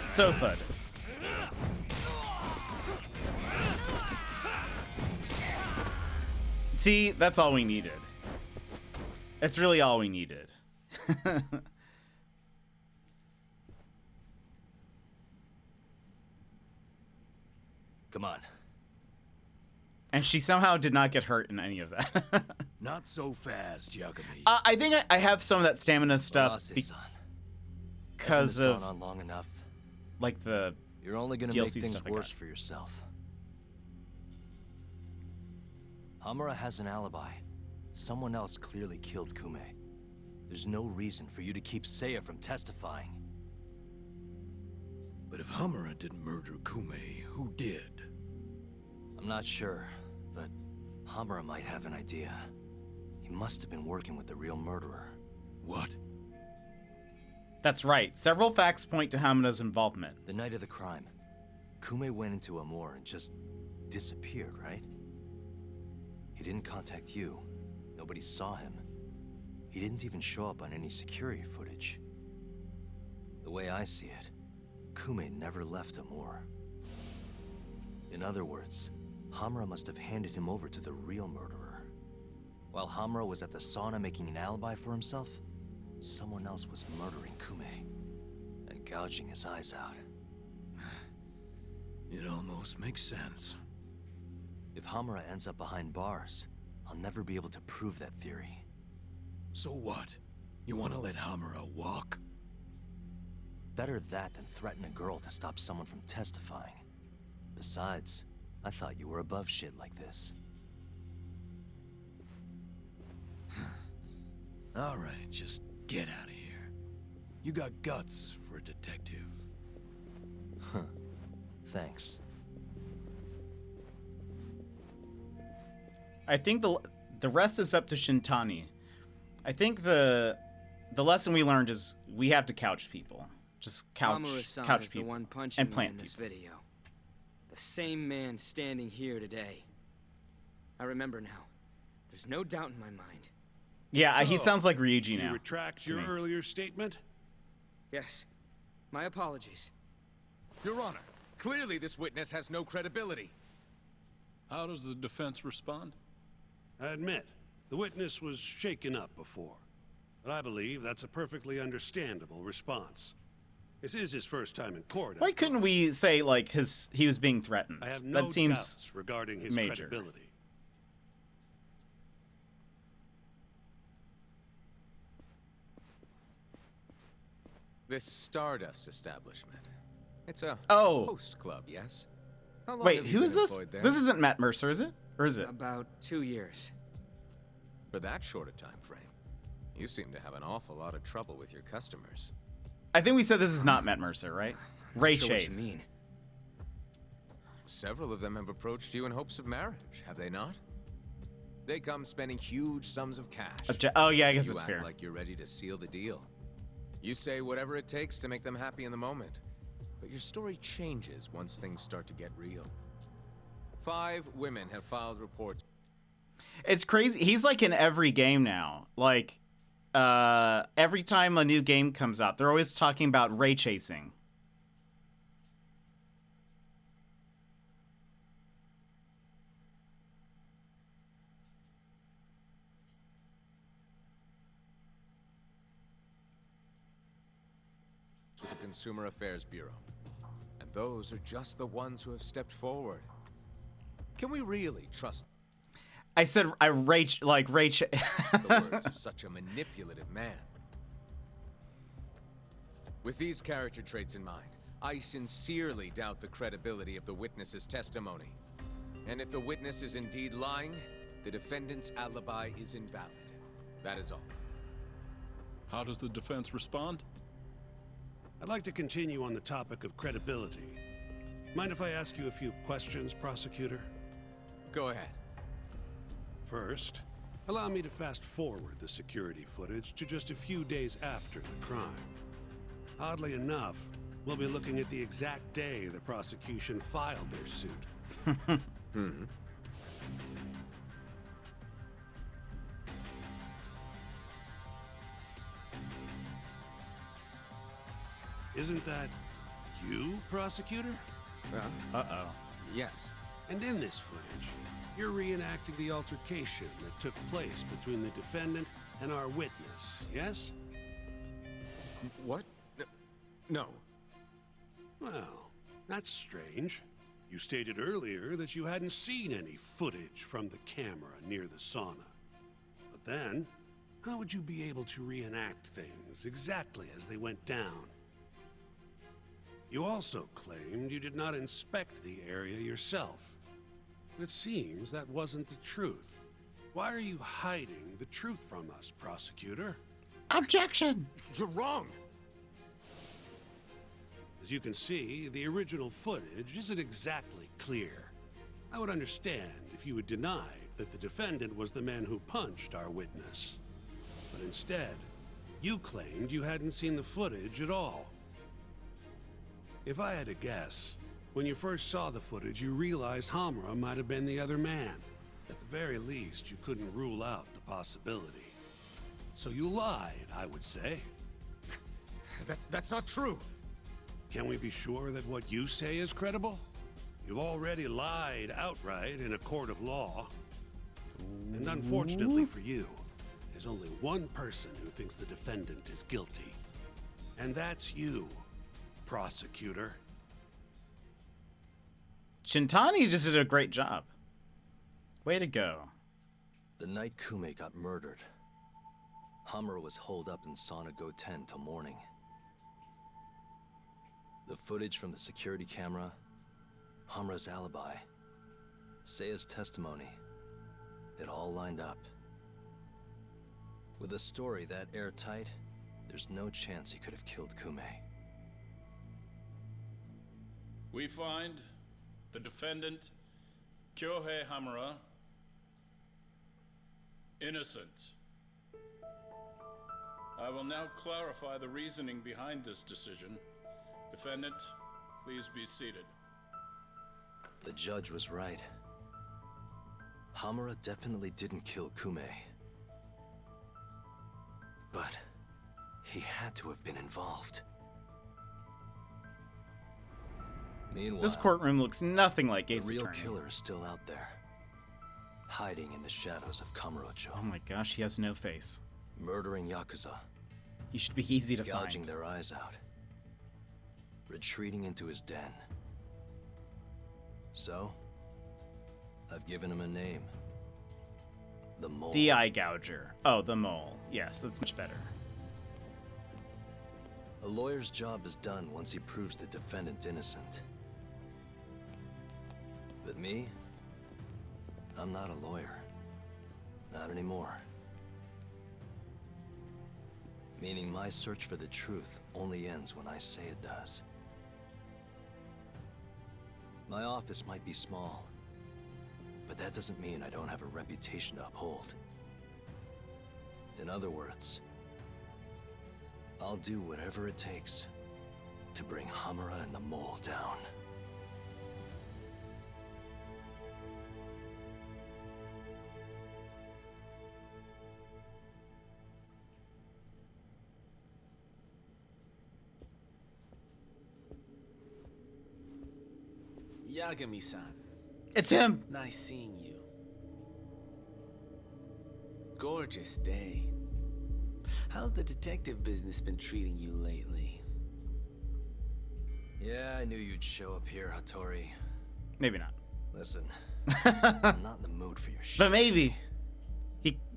Speaker 2: Sofa. See, that's all we needed. That's really all we needed.
Speaker 11: Come on.
Speaker 2: And she somehow did not get hurt in any of that.
Speaker 21: Not so fast, Yagami.
Speaker 2: I think I have some of that stamina stuff because of
Speaker 11: gone on long enough.
Speaker 2: Like the
Speaker 11: You're only gonna
Speaker 2: DLC
Speaker 11: make things
Speaker 2: stuff
Speaker 11: worse for yourself. Hamura has an alibi. Someone else clearly killed Kume. There's no reason for you to keep Seiya from testifying.
Speaker 21: But if Hamura didn't murder Kume, who did?
Speaker 11: I'm not sure, but Hamura might have an idea. He must have been working with the real murderer.
Speaker 21: What?
Speaker 2: That's right. Several facts point to Hamura's involvement.
Speaker 11: The night of the crime, Kume went into Amor and just disappeared, right? He didn't contact you. Nobody saw him. He didn't even show up on any security footage. The way I see it, Kume never left Amor. In other words, Hamura must have handed him over to the real murderer. While Hamura was at the sauna making an alibi for himself, someone else was murdering Kume and gouging his eyes out.
Speaker 21: It almost makes sense.
Speaker 11: If Hamura ends up behind bars, I'll never be able to prove that theory.
Speaker 21: So what? You want to let Hamura walk?
Speaker 11: Better that than threaten a girl to stop someone from testifying. Besides, I thought you were above shit like this.
Speaker 21: All right, just get out of here. You got guts for a detective.
Speaker 11: Huh. Thanks.
Speaker 2: I think the rest is up to Shintani. I think the lesson we learned is we have to couch people. Just couch people
Speaker 18: the one punching
Speaker 2: and
Speaker 18: me
Speaker 2: plant
Speaker 18: in this
Speaker 2: people.
Speaker 18: video. The same man standing here today. I remember now. There's no doubt in my mind.
Speaker 2: Yeah, he sounds like Ryuji now.
Speaker 12: You retract your earlier statement?
Speaker 18: Yes. My apologies.
Speaker 19: Your Honor, clearly this witness has no credibility.
Speaker 1: How does the defense respond?
Speaker 12: I admit, the witness was shaken up before. But I believe that's a perfectly understandable response. This is his first time in court.
Speaker 2: Why couldn't we say like he was being threatened?
Speaker 12: I have no
Speaker 2: that seems
Speaker 12: doubts regarding his
Speaker 2: major.
Speaker 12: credibility.
Speaker 19: This Stardust establishment. It's a
Speaker 2: Oh.
Speaker 19: host club, yes? How long
Speaker 2: Wait,
Speaker 19: have you
Speaker 2: who
Speaker 19: been
Speaker 2: is this?
Speaker 19: employed there?
Speaker 2: This isn't Matt Mercer, is it? Or is it?
Speaker 18: About 2 years.
Speaker 19: For that short a time frame, you seem to have an awful lot of trouble with your customers.
Speaker 2: I think we said this is not Matt Mercer, right? Ray
Speaker 19: Sure what
Speaker 2: Chase.
Speaker 19: you mean. Several of them have approached you in hopes of marriage, have they not? They come spending huge sums of cash.
Speaker 2: Oh yeah, I guess
Speaker 19: you
Speaker 2: it's
Speaker 19: act
Speaker 2: fair.
Speaker 19: like you're ready to seal the deal. You say whatever it takes to make them happy in the moment. But your story changes once things start to get real. 5 women have filed reports.
Speaker 2: It's crazy. He's like in every game now. Like, every time a new game comes out, they're always talking about ray chasing.
Speaker 19: With the Consumer Affairs Bureau. And those are just the ones who have stepped forward. Can we really trust
Speaker 2: I said I rage like rage.
Speaker 19: the words of such a manipulative man? With these character traits in mind, I sincerely doubt the credibility of the witness's testimony. And if the witness is indeed lying, the defendant's alibi is invalid. That is all.
Speaker 1: How does the defense respond?
Speaker 12: I'd like to continue on the topic of credibility. Mind if I ask you a few questions, prosecutor?
Speaker 19: Go ahead.
Speaker 12: First, allow me to fast forward the security footage to just a few days after the crime. Oddly enough, we'll be looking at the exact day the prosecution filed their suit. Isn't that you, prosecutor?
Speaker 2: Uh-oh.
Speaker 19: Yes.
Speaker 12: And in this footage, you're reenacting the altercation that took place between the defendant and our witness, yes?
Speaker 19: What? No.
Speaker 12: Well, that's strange. You stated earlier that you hadn't seen any footage from the camera near the sauna. But then, how would you be able to reenact things exactly as they went down? You also claimed you did not inspect the area yourself. It seems that wasn't the truth. Why are you hiding the truth from us, prosecutor?
Speaker 2: Objection!
Speaker 19: You're wrong!
Speaker 12: As you can see, the original footage isn't exactly clear. I would understand if you had denied that the defendant was the man who punched our witness. But instead, you claimed you hadn't seen the footage at all. If I had to guess, when you first saw the footage, you realized Hamura might have been the other man. At the very least, you couldn't rule out the possibility. So you lied, I would say.
Speaker 3: That's not true.
Speaker 12: Can we be sure that what you say is credible? You've already lied outright in a court of law. And unfortunately for you, there's only one person who thinks the defendant is guilty. And that's you, prosecutor.
Speaker 2: Shintani just did a great job. Way to go.
Speaker 11: The night Kume got murdered, Hamura was holed up in Sauna Go 10 till morning. The footage from the security camera, Hamura's alibi, Seiya's testimony, it all lined up. With a story that airtight, there's no chance he could have killed Kume.
Speaker 1: We find the defendant, Kyohei Hamura, innocent. I will now clarify the reasoning behind this decision. Defendant, please be seated.
Speaker 11: The judge was right. Hamura definitely didn't kill Kume. But he had to have been involved. Meanwhile,
Speaker 2: This courtroom looks nothing like Ace
Speaker 11: the real
Speaker 2: Attorney.
Speaker 11: killer is still out there, hiding in the shadows of Kamurocho.
Speaker 2: Oh my gosh, he has no face.
Speaker 11: Murdering Yakuza.
Speaker 2: He should be easy to
Speaker 11: gouging
Speaker 2: find.
Speaker 11: their eyes out. Retreating into his den. So, I've given him a name. The Mole.
Speaker 2: The Eye Gouger. Oh, the Mole. Yes, that's much better.
Speaker 11: A lawyer's job is done once he proves the defendant innocent. But me? I'm not a lawyer. Not anymore. Meaning my search for the truth only ends when I say it does. My office might be small, but that doesn't mean I don't have a reputation to uphold. In other words, I'll do whatever it takes to bring Hamura and the Mole down.
Speaker 5: Yagami-san.
Speaker 2: It's him!
Speaker 5: Nice seeing you. Gorgeous day. How's the detective business been treating you lately?
Speaker 11: Yeah, I knew you'd show up here, Hattori.
Speaker 2: Maybe not.
Speaker 11: Listen, I'm not in the mood for your shit.
Speaker 2: But maybe.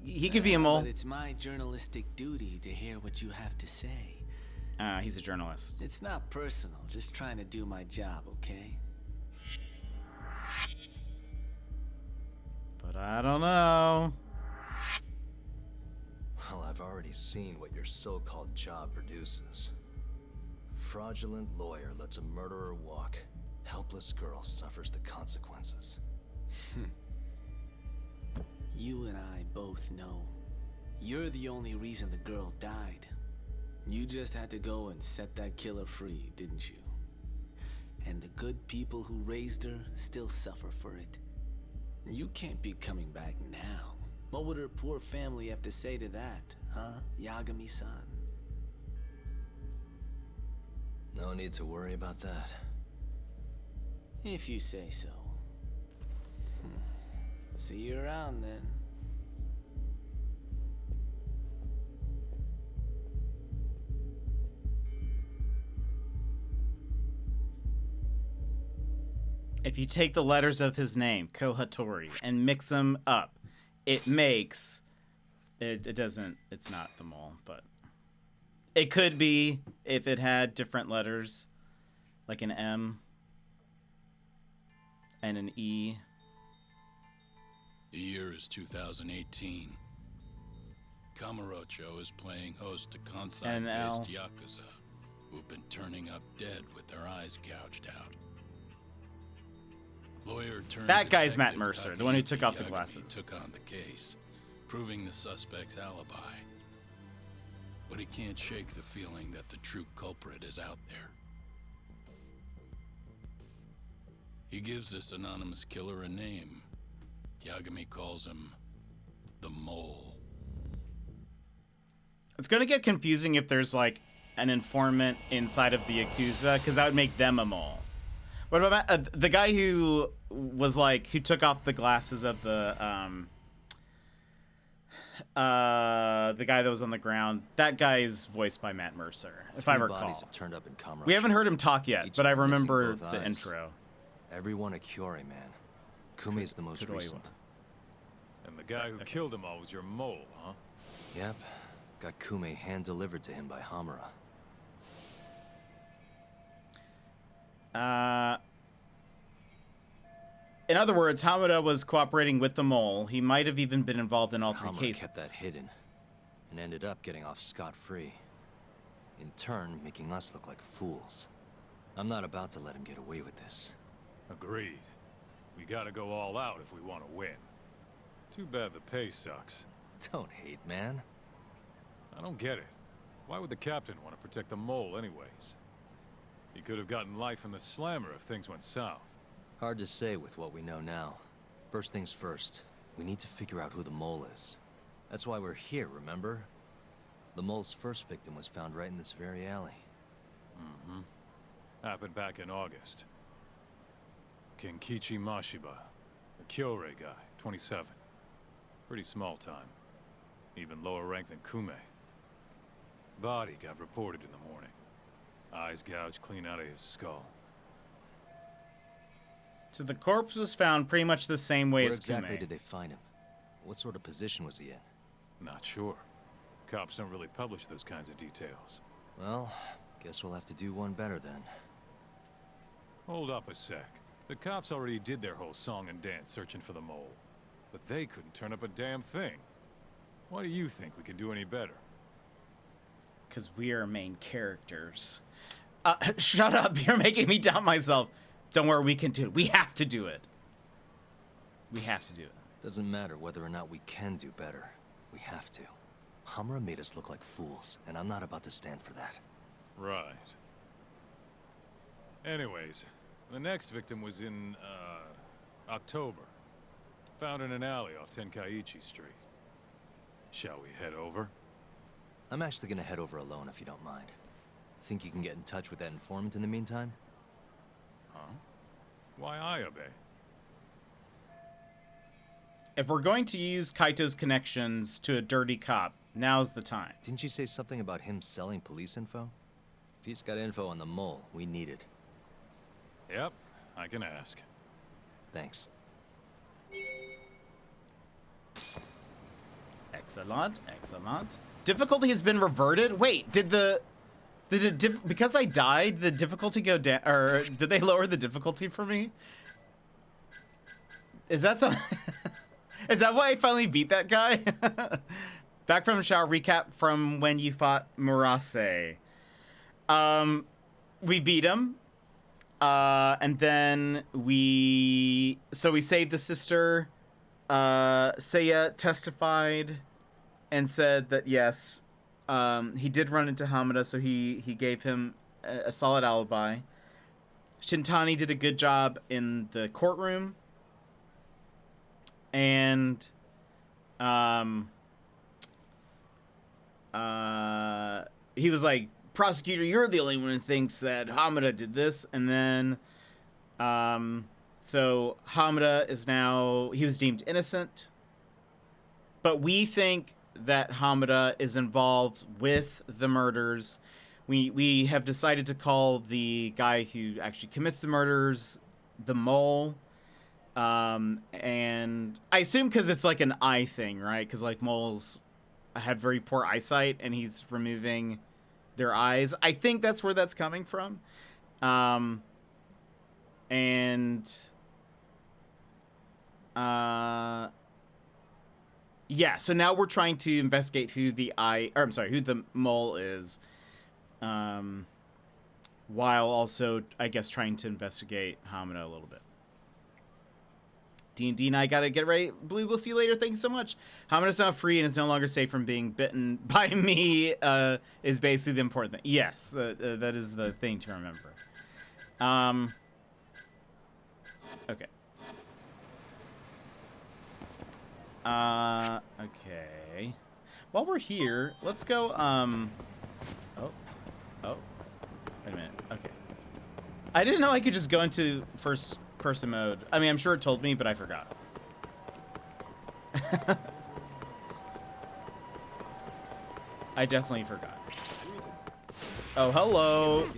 Speaker 2: He could be a mole.
Speaker 5: But it's my journalistic duty to hear what you have to say.
Speaker 2: He's a journalist.
Speaker 5: It's not personal, just trying to do my job, okay?
Speaker 2: But I don't know.
Speaker 11: Well, I've already seen what your so-called job produces. Fraudulent lawyer lets a murderer walk. Helpless girl suffers the consequences.
Speaker 5: You and I both know. You're the only reason the girl died. You just had to go and set that killer free, didn't you? And the good people who raised her still suffer for it. You can't be coming back now. What would her poor family have to say to that, huh, Yagami-san?
Speaker 11: No need to worry about that.
Speaker 5: If you say so. See you around then.
Speaker 2: If you take the letters of his name, Kohatori, and mix them up, it makes... It doesn't... It's not the Mole, but... It could be if it had different letters, like an M and an E.
Speaker 1: The year is 2018. Kamurocho is playing host to
Speaker 2: And an L.
Speaker 1: Kansai-based Yakuza. who've been turning up dead with their eyes gouged out. Lawyer turned
Speaker 2: That guy's Matt
Speaker 1: detective
Speaker 2: Mercer, the one who took
Speaker 1: Takayuki
Speaker 2: off the
Speaker 1: Yagami
Speaker 2: glasses.
Speaker 1: took on the case, proving the suspect's alibi. But he can't shake the feeling that the true culprit is out there. He gives this anonymous killer a name. Yagami calls him the Mole.
Speaker 2: It's gonna get confusing if there's like an informant inside of the Yakuza, because that would make them a mole. What about the guy who was like, who took off the glasses of the guy that was on the ground? That guy is voiced by Matt Mercer, if I recall.
Speaker 11: Bodies have turned up in Kamura.
Speaker 2: We haven't heard him talk yet, but I
Speaker 11: one missing
Speaker 2: remember
Speaker 11: both
Speaker 2: the
Speaker 11: eyes.
Speaker 2: intro.
Speaker 11: Everyone a Kyorei, man. Kume's the most recent.
Speaker 21: And the guy who killed them all was your mole, huh?
Speaker 11: Yep. Got Kume hand-delivered to him by Hamura.
Speaker 2: In other words, Hamada was cooperating with the mole. He might have even been involved in all three
Speaker 11: Hamura
Speaker 2: cases.
Speaker 11: kept that hidden and ended up getting off scot-free. In turn, making us look like fools. I'm not about to let him get away with this.
Speaker 21: Agreed. We gotta go all out if we want to win. Too bad the pay sucks.
Speaker 11: Don't hate, man.
Speaker 21: I don't get it. Why would the captain want to protect the mole anyways? He could have gotten life in the slammer if things went south.
Speaker 11: Hard to say with what we know now. First things first, we need to figure out who the mole is. That's why we're here, remember? The mole's first victim was found right in this very alley.
Speaker 21: Mm-hmm. Happened back in August. Kenkichi Mashiba, a Kyorei guy, 27. Pretty small time. Even lower rank than Kume. Body got reported in the morning. Eyes gouged clean out of his skull.
Speaker 2: So the corpse was found pretty much the same way
Speaker 11: Where
Speaker 2: as
Speaker 11: exactly
Speaker 2: Kume.
Speaker 11: did they find him? What sort of position was he in?
Speaker 21: Not sure. Cops don't really publish those kinds of details.
Speaker 11: Well, guess we'll have to do one better then.
Speaker 21: Hold up a sec. The cops already did their whole song and dance searching for the mole. But they couldn't turn up a damn thing. Why do you think we can do any better?
Speaker 2: Because we are main characters. Shut up, you're making me doubt myself. Don't worry, we can do it. We have to do it. We have to do it.
Speaker 11: Doesn't matter whether or not we can do better. We have to. Hamura made us look like fools, and I'm not about to stand for that.
Speaker 21: Right. Anyways, the next victim was in, October. Found in an alley off Tenkaichi Street. Shall we head over?
Speaker 11: I'm actually gonna head over alone if you don't mind. Think you can get in touch with that informant in the meantime?
Speaker 21: Huh? Why Ayabe?
Speaker 2: If we're going to use Kaito's connections to a dirty cop, now's the time.
Speaker 11: Didn't you say something about him selling police info? If he's got info on the mole, we need it.
Speaker 21: Yep, I can ask.
Speaker 11: Thanks.
Speaker 2: Excellent, excellent. Difficulty has been reverted? Wait, because I died, the difficulty go down, or did they lower the difficulty for me? Is that so? Is that why I finally beat that guy? Back from the shower, recap from when you fought Murase. We beat him. And then we saved the sister. Seiya testified and said that yes, he did run into Hamada, so he gave him a solid alibi. Shintani did a good job in the courtroom. And he was like, prosecutor, you're the only one who thinks that Hamada did this. And then so Hamada is now, he was deemed innocent, but we think that Hamada is involved with the murders. We have decided to call the guy who actually commits the murders the Mole. And I assume because it's like an eye thing, right? Because like moles have very poor eyesight and he's removing their eyes. I think that's where that's coming from. Yeah, so now we're trying to investigate who the mole is. while also, I guess, trying to investigate Hamada a little bit. D&D and I gotta get ready. Blue, we'll see you later. Thank you so much. Hamada's now free and is no longer safe from being bitten by me, is basically the important thing. Yes, that is the thing to remember. Okay. Okay. While we're here, let's go, oh. Wait a minute. Okay. I didn't know I could just go into first person mode. I mean, I'm sure it told me, but I forgot. I definitely forgot. Oh, hello.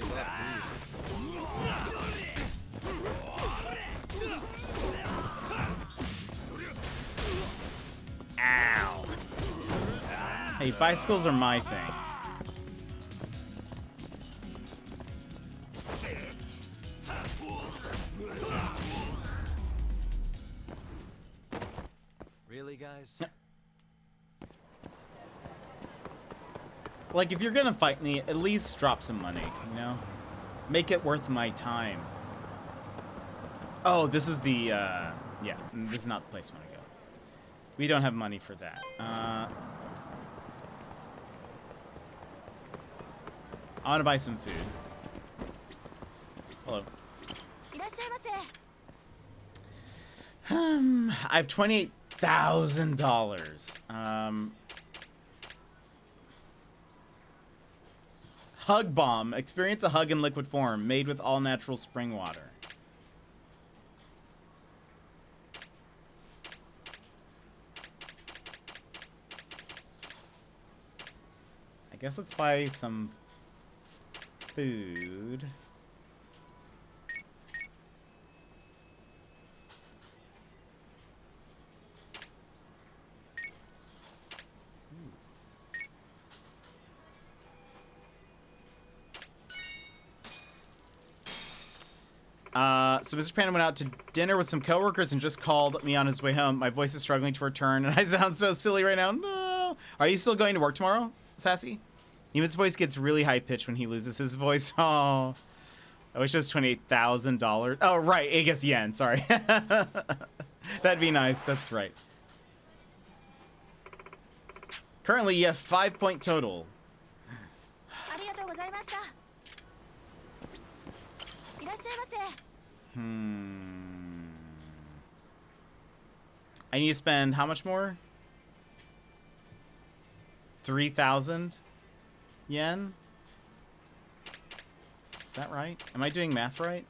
Speaker 2: Ow. Hey, bicycles are my thing.
Speaker 11: Really, guys?
Speaker 2: Like, if you're gonna fight me, at least drop some money, you know? Make it worth my time. Oh, this is the, yeah, this is not the place I want to go. We don't have money for that. I want to buy some food. Hello. I have $28,000. Hug bomb. Experience a hug in liquid form, made with all natural spring water. I guess let's buy some food. So Mr. Panda went out to dinner with some coworkers and just called me on his way home. My voice is struggling to return, and I sound so silly right now. No. Are you still going to work tomorrow, Sassy? Ewan's voice gets really high-pitched when he loses his voice. Oh. I wish it was $28,000. Oh, right. I guess yen. Sorry. That'd be nice. That's right. Currently, you have 5-point total. I need to spend how much more? 3,000 yen? Is that right? Am I doing math right?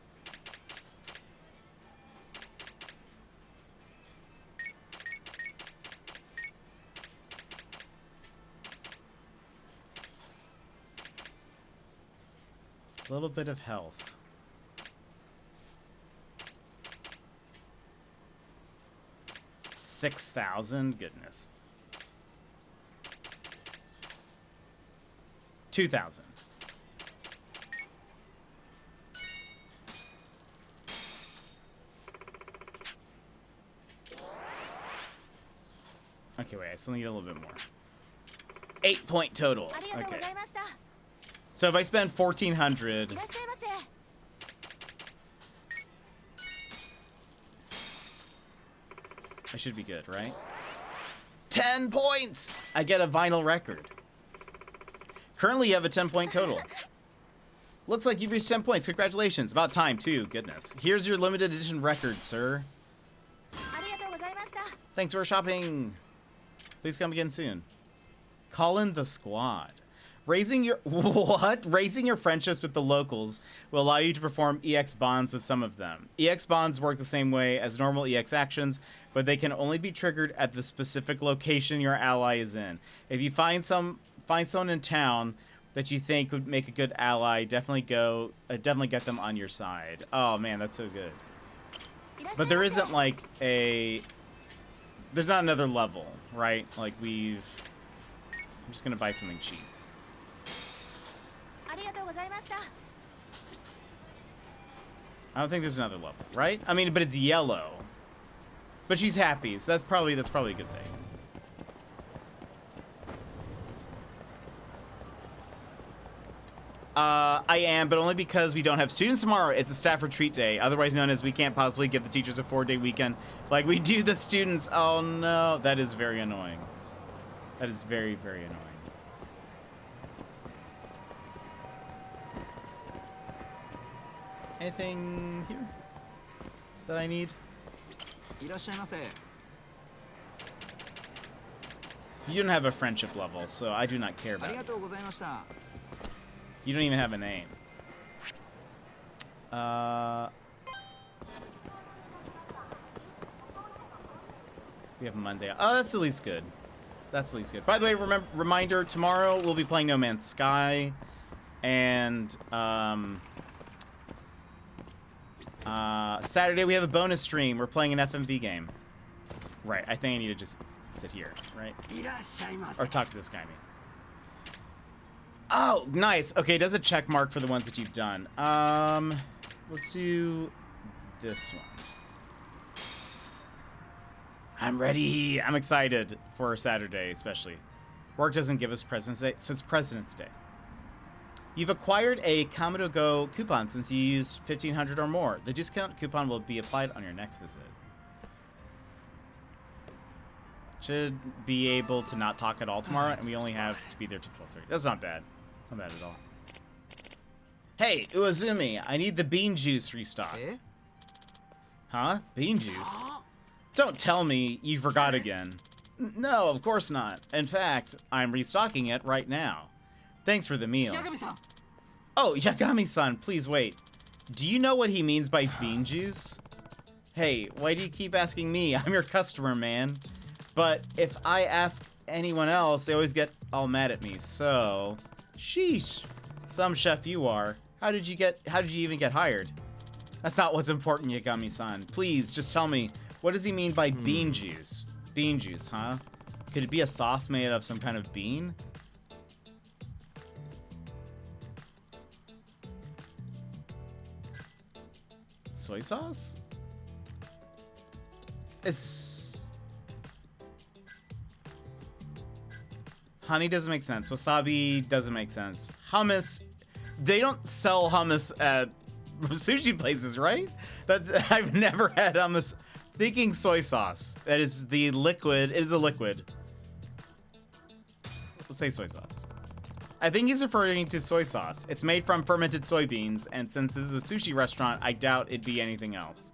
Speaker 2: A little bit of health. 6,000? Goodness. 2,000. Okay, wait, I still need a little bit more. 8-point total. Okay. So if I spend 1,400... I should be good, right? 10 points! I get a vinyl record. Currently, you have a 10-point total. Looks like you've reached 10 points. Congratulations. About time, too. Goodness. Here's your limited edition record, sir. Thanks for shopping. Please come again soon. Call in the squad. Raising your... What? Raising your friendships with the locals will allow you to perform EX bonds with some of them. EX bonds work the same way as normal EX actions, but they can only be triggered at the specific location your ally is in. If you find someone in town that you think would make a good ally, definitely get them on your side. Oh man, that's so good. But there isn't like there's not another level, right? Like I'm just gonna buy something cheap. I don't think there's another level, right? I mean, but it's yellow. But she's happy, so that's probably a good thing. I am, but only because we don't have students tomorrow. It's a staff retreat day, otherwise known as we can't possibly give the teachers a 4-day weekend like we do the students. Oh no, that is very annoying. That is very, very annoying. Anything here that I need? You don't have a friendship level, so I do not care about you. You don't even have a name. We have Monday. Oh, that's at least good. That's at least good. By the way, reminder, tomorrow we'll be playing No Man's Sky. And, Saturday we have a bonus stream. We're playing an FMV game. Right, I think I need to just sit here, right? Or talk to this guy, I mean. Oh, nice. Okay, it does a check mark for the ones that you've done. Let's do this one. I'm ready. I'm excited for Saturday, especially. Work doesn't give us President's Day, so it's President's Day. You've acquired a Komodo Go coupon since you used 1,500 or more. The discount coupon will be applied on your next visit. Should be able to not talk at all tomorrow, and we only have to be there till 12:30. That's not bad. It's not bad at all. Hey, Uazumi, I need the bean juice restocked. Huh? Bean juice? Don't tell me you forgot again. No, of course not. In fact, I'm restocking it right now. Thanks for the meal. Oh, Yagami-san, please wait. Do you know what he means by bean juice? Hey, why do you keep asking me? I'm your customer, man. But if I ask anyone else, they always get all mad at me. So, sheesh. Some chef you are. How did you even get hired? That's not what's important, Yagami-san. Please, just tell me, what does he mean by bean juice? Bean juice, huh? Could it be a sauce made of some kind of bean? Soy sauce? Honey doesn't make sense. Wasabi doesn't make sense. Hummus, they don't sell hummus at sushi places, right? I've never had hummus. Thinking soy sauce. That is the liquid. It is a liquid. Let's say soy sauce. I think he's referring to soy sauce. It's made from fermented soybeans, and since this is a sushi restaurant, I doubt it'd be anything else.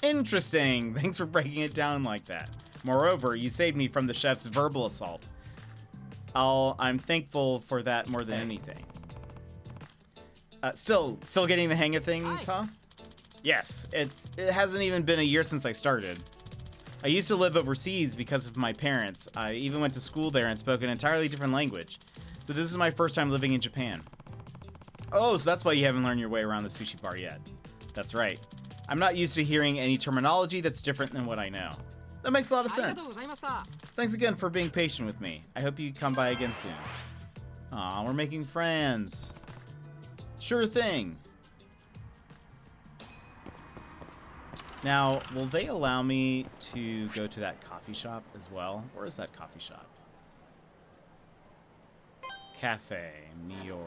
Speaker 2: Interesting. Thanks for breaking it down like that. Moreover, you saved me from the chef's verbal assault. I'm thankful for that more than anything. Still getting the hang of things, huh? Yes, it hasn't even been a year since I started. I used to live overseas because of my parents. I even went to school there and spoke an entirely different language. So this is my first time living in Japan. Oh, so that's why you haven't learned your way around the sushi bar yet. That's right. I'm not used to hearing any terminology that's different than what I know. That makes a lot of sense. Thanks again for being patient with me. I hope you come by again soon. Aw, we're making friends. Sure thing. Now, will they allow me to go to that coffee shop as well? Where is that coffee shop? Cafe Miore.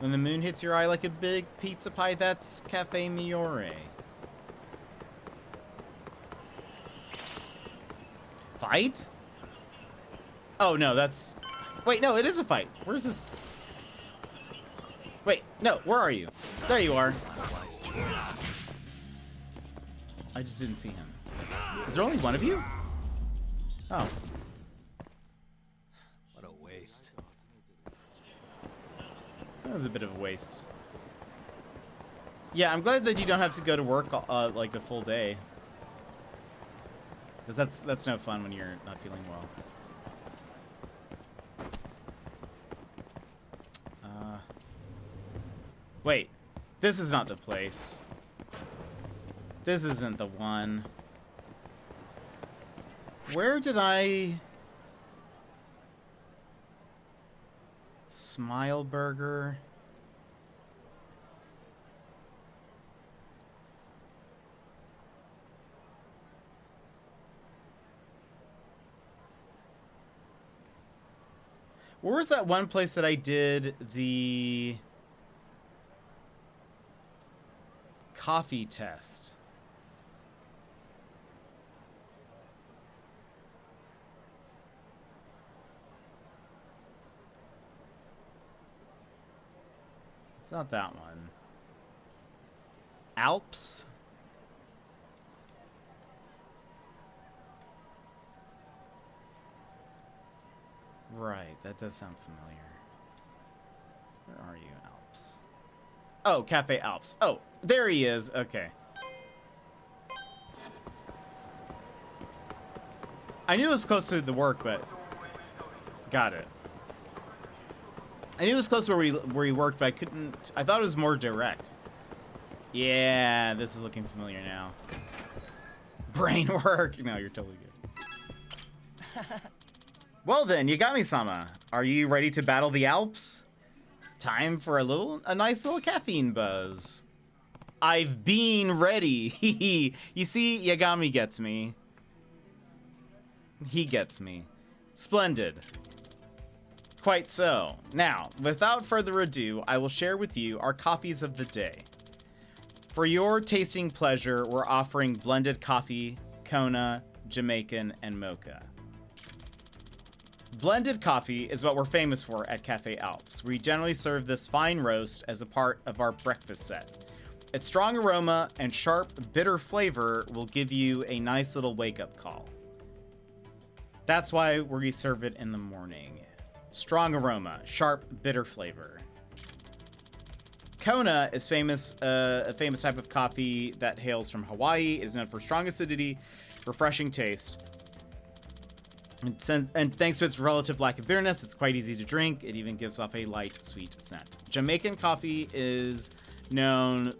Speaker 2: When the moon hits your eye like a big pizza pie, that's Cafe Miore. Fight? Oh, no, that's... Wait, no, it is a fight. Where's this? Wait, no, where are you? There you are. I just didn't see him. Is there only one of you? Oh.
Speaker 11: What a waste.
Speaker 2: That was a bit of a waste. Yeah, I'm glad that you don't have to go to work like the full day. Because that's no fun when you're not feeling well. Wait, this is not the place. This isn't the one. Where did I... Smile Burger? Where was that one place that I did the coffee test? It's not that one. Alps? Right, that does sound familiar. Where are you, Alps? Oh, Cafe Alps. Oh, there he is. Okay. I knew it was close to the work, but got it. I knew it was close to where he worked, but I couldn't. I thought it was more direct. Yeah, this is looking familiar now. Brain work. No, you're totally good. Well then, Yagami-sama, are you ready to battle the Alps? Time for a nice little caffeine buzz. I've been ready. You see, Yagami gets me. He gets me. Splendid. Quite so. Now, without further ado, I will share with you our coffees of the day. For your tasting pleasure, we're offering blended coffee, Kona, Jamaican, and mocha. Blended coffee is what we're famous for at Cafe Alps. We generally serve this fine roast as a part of our breakfast set. Its strong aroma and sharp, bitter flavor will give you a nice little wake-up call. That's why we serve it in the morning. Strong aroma, sharp, bitter flavor. Kona is a famous type of coffee that hails from Hawaii. It is known for strong acidity, refreshing taste. And thanks to its relative lack of bitterness, it's quite easy to drink. It even gives off a light, sweet scent. Jamaican coffee is known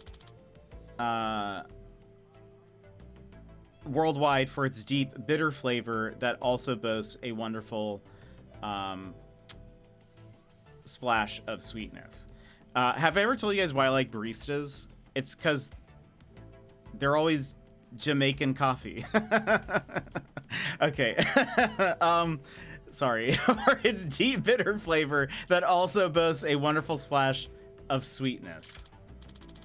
Speaker 2: worldwide for its deep, bitter flavor that also boasts a wonderful splash of sweetness. Have I ever told you guys why I like baristas? It's because they're always Jamaican coffee. Okay. Sorry. For its deep, bitter flavor that also boasts a wonderful splash of sweetness.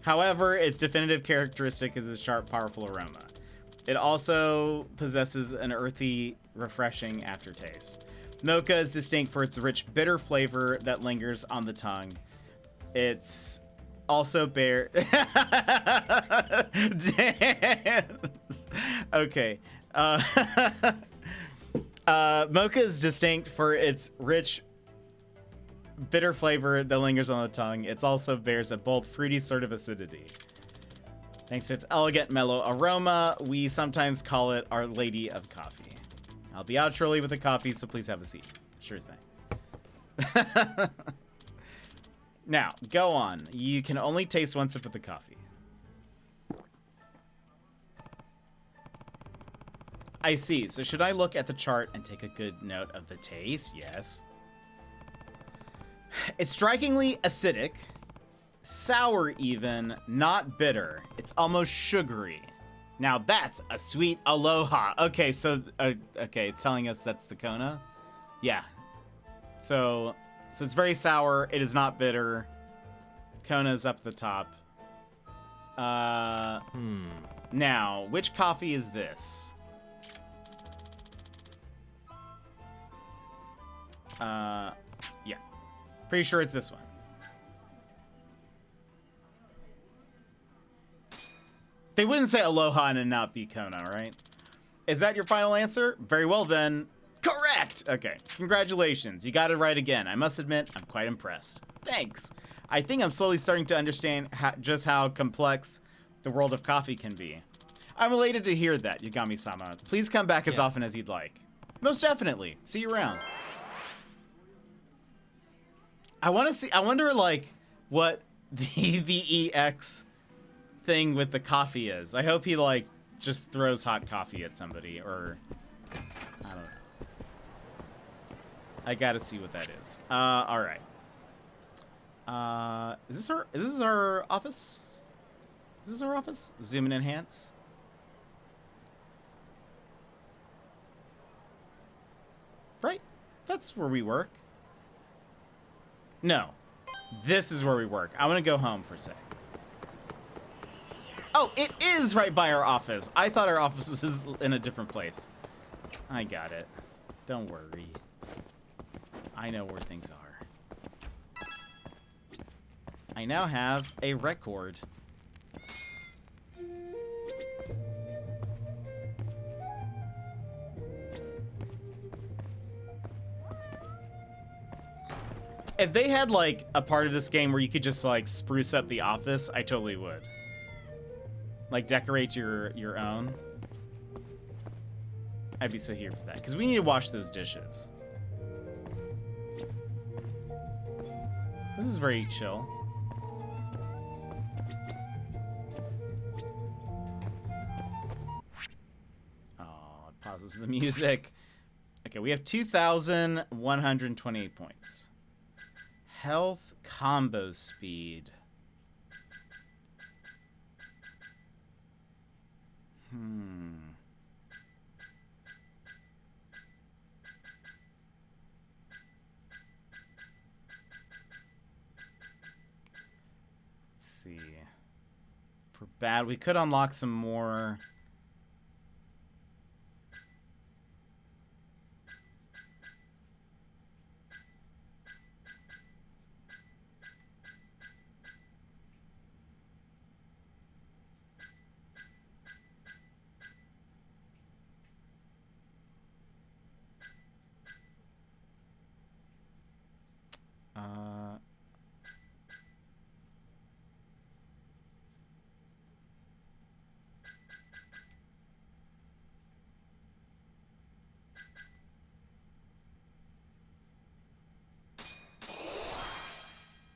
Speaker 2: However, its definitive characteristic is its sharp, powerful aroma. It also possesses an earthy, refreshing aftertaste. Mocha is distinct for its rich, bitter flavor that lingers on the tongue. It's also Dance. Okay. Mocha is distinct for its rich, bitter flavor that lingers on the tongue. It also bears a bold, fruity sort of acidity. Thanks to its elegant, mellow aroma, we sometimes call it Our Lady of Coffee. I'll be out shortly with the coffee, so please have a seat. Sure thing. Now, go on. You can only taste one sip of the coffee. I see. So should I look at the chart and take a good note of the taste? Yes. It's strikingly acidic, sour even, not bitter. It's almost sugary. Now that's a sweet aloha. Okay, so okay, it's telling us that's the Kona. Yeah. So it's very sour. It is not bitter. Kona's up the top. Now, which coffee is this? Yeah. Pretty sure it's this one. They wouldn't say aloha and not be Kona, right? Is that your final answer? Very well then. Correct! Okay, congratulations. You got it right again. I must admit, I'm quite impressed. Thanks. I think I'm slowly starting to understand just how complex the world of coffee can be. I'm elated to hear that, Yagami-sama. Please come back as often as you'd like. Most definitely. See you around. I wonder, like, what the EX thing with the coffee is. I hope he, like, just throws hot coffee at somebody, or... I don't know. I gotta see what that is. Alright. Is this our office? Is this our office? Zoom and enhance. Right. That's where we work. No. This is where we work. I want to go home for a sec. Oh, it is right by our office. I thought our office was in a different place. I got it. Don't worry. I know where things are. I now have a record. If they had, like, a part of this game where you could just, like, spruce up the office, I totally would. Like, decorate your own. I'd be so here for that. Because we need to wash those dishes. This is very chill. Oh, it pauses the music. Okay, we have 2,128 points. Health combo speed. Let's see. For bad, we could unlock some more.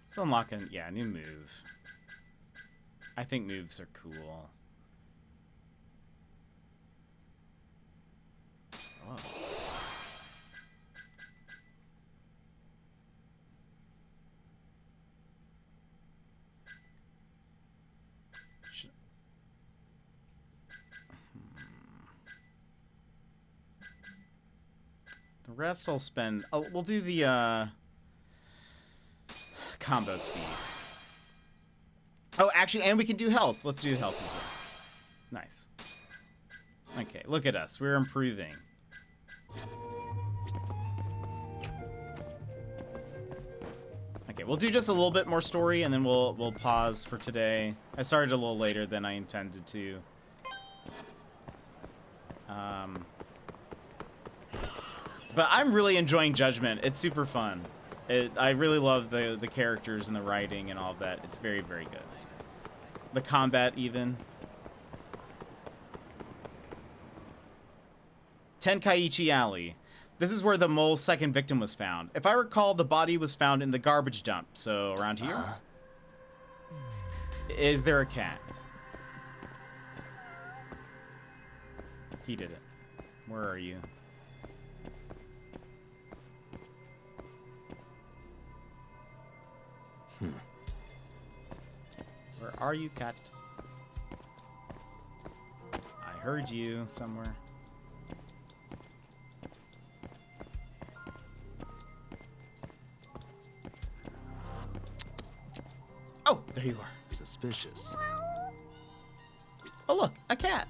Speaker 2: Let's unlock a, yeah, new move. I think moves are cool. Oh. The rest I'll spend. Oh, we'll do the combo speed. Oh, actually, and we can do health. Let's do health as well. Nice. Okay, look at us. We're improving. Okay, we'll do just a little bit more story, and then we'll pause for today. I started a little later than I intended to. But I'm really enjoying Judgment. It's super fun. I really love the characters and the writing and all of that. It's very, very good. The combat, even. Tenkaichi Alley. This is where the mole's second victim was found. If I recall, the body was found in the garbage dump. So, around here? Is there a cat? He did it. Where are you? Where are you, cat? I heard you somewhere. Oh, there you are.
Speaker 11: Suspicious.
Speaker 2: Oh, look, a cat.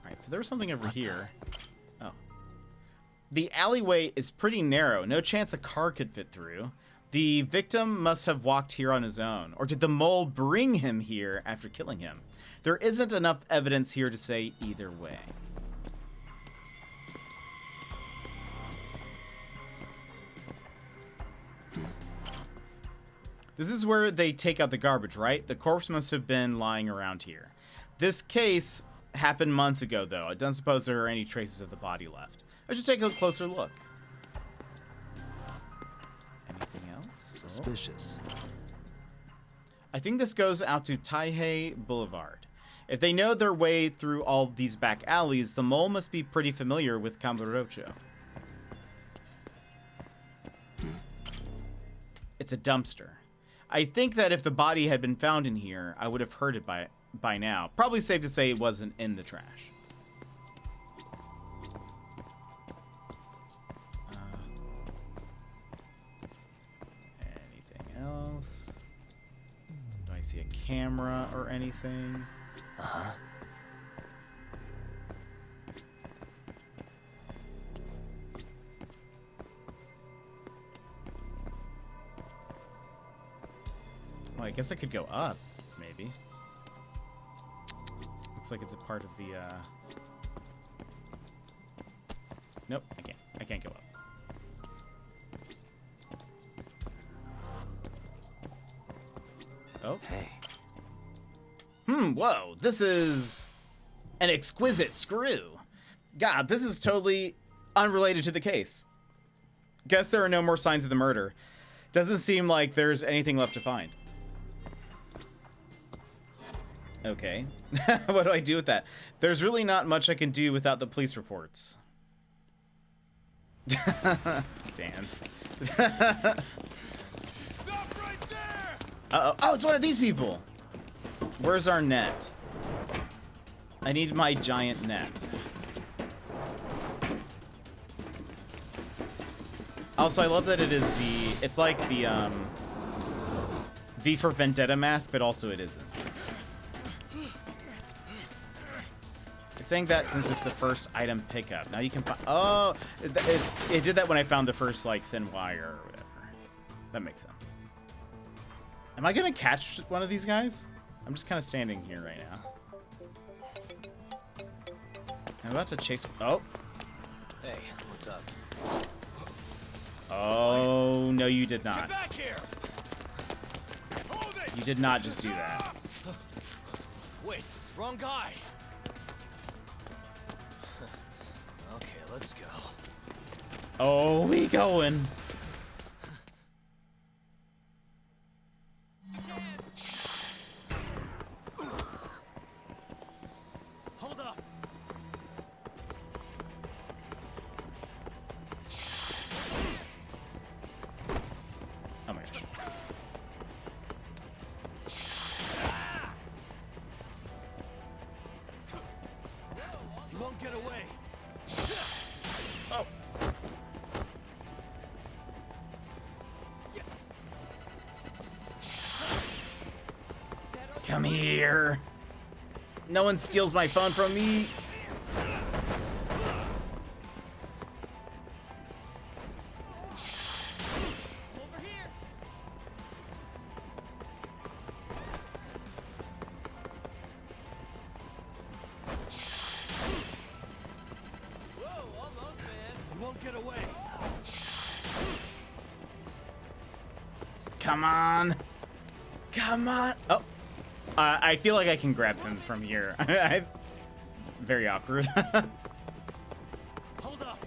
Speaker 2: Alright, so there was something over here. Oh. The alleyway is pretty narrow. No chance a car could fit through. The victim must have walked here on his own. Or did the mole bring him here after killing him? There isn't enough evidence here to say either way. This is where they take out the garbage, right? The corpse must have been lying around here. This case happened months ago, though. I don't suppose there are any traces of the body left. I should take a closer look. Anything else?
Speaker 11: Suspicious.
Speaker 2: I think this goes out to Taihei Boulevard. If they know their way through all these back alleys, the mole must be pretty familiar with Kamurocho. It's a dumpster. I think that if the body had been found in here, I would have heard it by now. Probably safe to say it wasn't in the trash. see a camera or anything.
Speaker 14: Uh-huh.
Speaker 2: Well, I guess I could go up, maybe. Looks like it's a part of the, Nope, I can't. I can't go up. Oh.
Speaker 14: Hey.
Speaker 2: Whoa. This is an exquisite screw. God, this is totally unrelated to the case. Guess there are no more signs of the murder. Doesn't seem like there's anything left to find. Okay. What do I do with that? There's really not much I can do without the police reports. Dance.
Speaker 3: Stop right there!
Speaker 2: Uh-oh. Oh, it's one of these people. Where's our net? I need my giant net. Also, I love that it is the... It's like the, V for Vendetta mask, but also it isn't. It's saying that since it's the first item pickup. Now you can find... Oh! It did that when I found the first, like, thin wire or whatever. That makes sense. Am I gonna catch one of these guys? I'm just kind of standing here right now. I'm about to chase... Oh!
Speaker 11: Hey, what's up?
Speaker 2: Oh, no, you did not.
Speaker 3: Get back here! Hold it!
Speaker 2: You did not just do that.
Speaker 11: Wait, wrong guy. Okay, let's go.
Speaker 2: Oh, we going.
Speaker 11: Hold up.
Speaker 2: Oh my gosh.
Speaker 11: You won't get away.
Speaker 2: Oh. Come here. No one steals my phone from me.
Speaker 11: Get away.
Speaker 2: Come on. Come on. Oh. I feel like I can grab him from here. Very awkward.
Speaker 11: Hold up.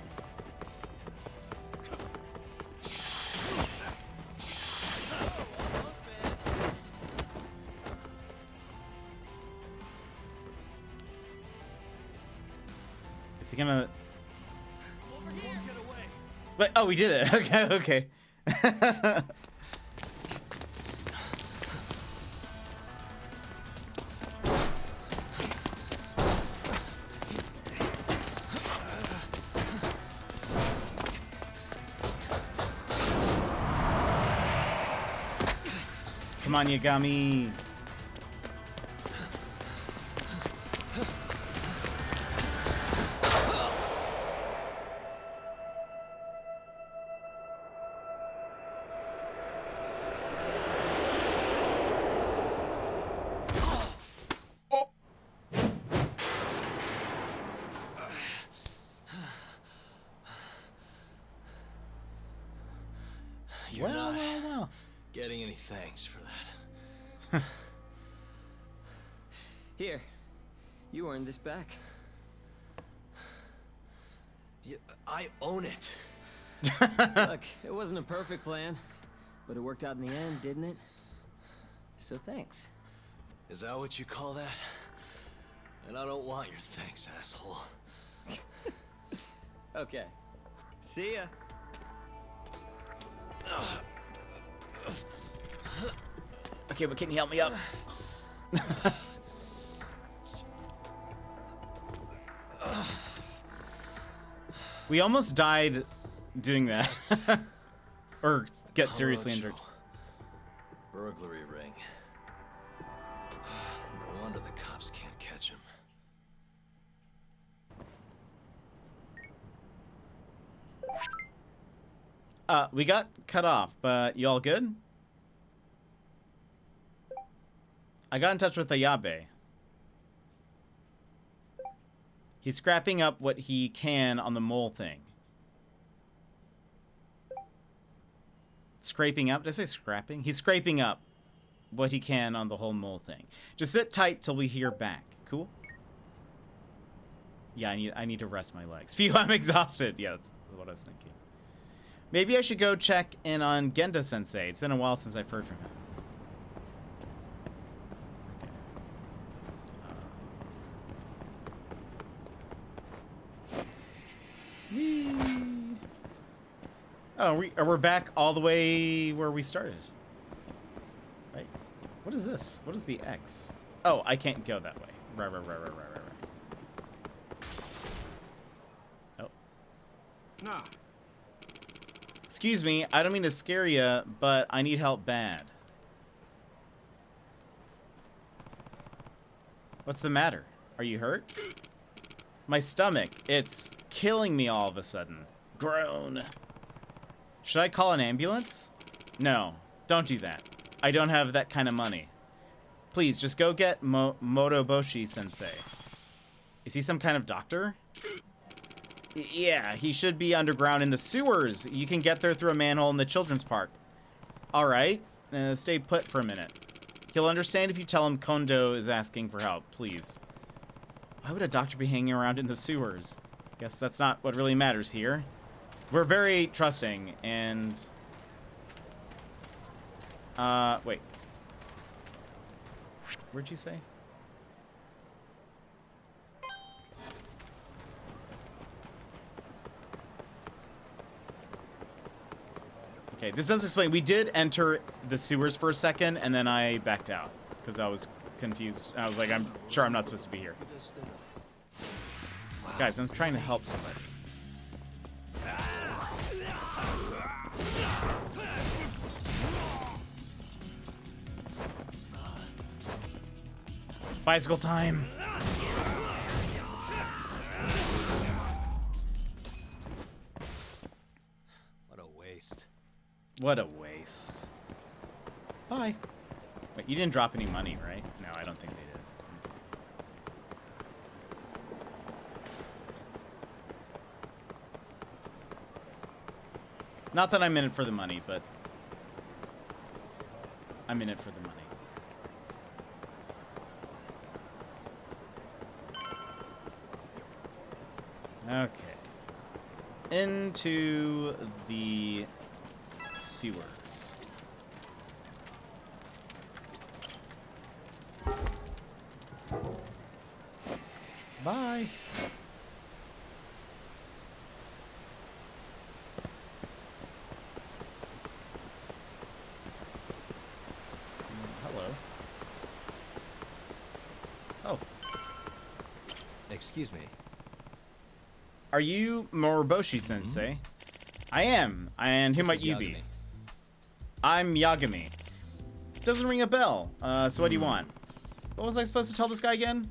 Speaker 2: Is he gonna... Wait, oh, we did it. Okay, okay. Come on, Yagami.
Speaker 11: You're
Speaker 2: Well,
Speaker 11: not
Speaker 2: well, well.
Speaker 11: getting any thanks for that.
Speaker 18: Here, you earned this back.
Speaker 11: I own it.
Speaker 18: Look, it wasn't a perfect plan, but it worked out in the end, didn't it? So thanks.
Speaker 11: Is that what you call that? And I don't want your thanks, asshole.
Speaker 18: Okay. See ya.
Speaker 2: Okay, but can you help me up? We almost died doing that. Or get seriously injured.
Speaker 11: Burglary ring. No wonder the cops can't catch him.
Speaker 2: We got cut off, but you all good? I got in touch with Ayabe. He's scrapping up what he can on the mole thing. Scraping up? Did I say scrapping? He's scraping up what he can on the whole mole thing. Just sit tight till we hear back. Cool? Yeah, I need to rest my legs. Phew, I'm exhausted. Yeah, that's what I was thinking. Maybe I should go check in on Genda-sensei. It's been a while since I've heard from him. Oh, we're back all the way where we started. Right? What is this? What is the X? Oh, I can't go that way. Right. Oh.
Speaker 14: No.
Speaker 2: Excuse me, I don't mean to scare you, but I need help bad. What's the matter? Are you hurt? My stomach, it's killing me all of a sudden. Groan. Should I call an ambulance? No, don't do that. I don't have that kind of money. Please, just go get Motoboshi-sensei. Is he some kind of doctor? Yeah, he should be underground in the sewers. You can get there through a manhole in the children's park. All right, stay put for a minute. He'll understand if you tell him Kondo is asking for help, please. Why would a doctor be hanging around in the sewers? Guess that's not what really matters here. We're very trusting, and... wait. Where'd you say? Okay, this does explain. We did enter the sewers for a second, and then I backed out because I was confused. I was like, I'm sure I'm not supposed to be here. Guys, I'm trying to help somebody. Bicycle time.
Speaker 11: What a waste.
Speaker 2: What a waste. Bye. Wait, you didn't drop any money, right? No, I don't think they did. Not that I'm in it for the money, but I'm in it for the money. Okay. Into the sewers. Bye. Hello. Oh.
Speaker 11: Excuse me.
Speaker 2: Are you Moroboshi-sensei? I am. And who might you be? I'm Yagami. Doesn't ring a bell. So what do you want? What was I supposed to tell this guy again?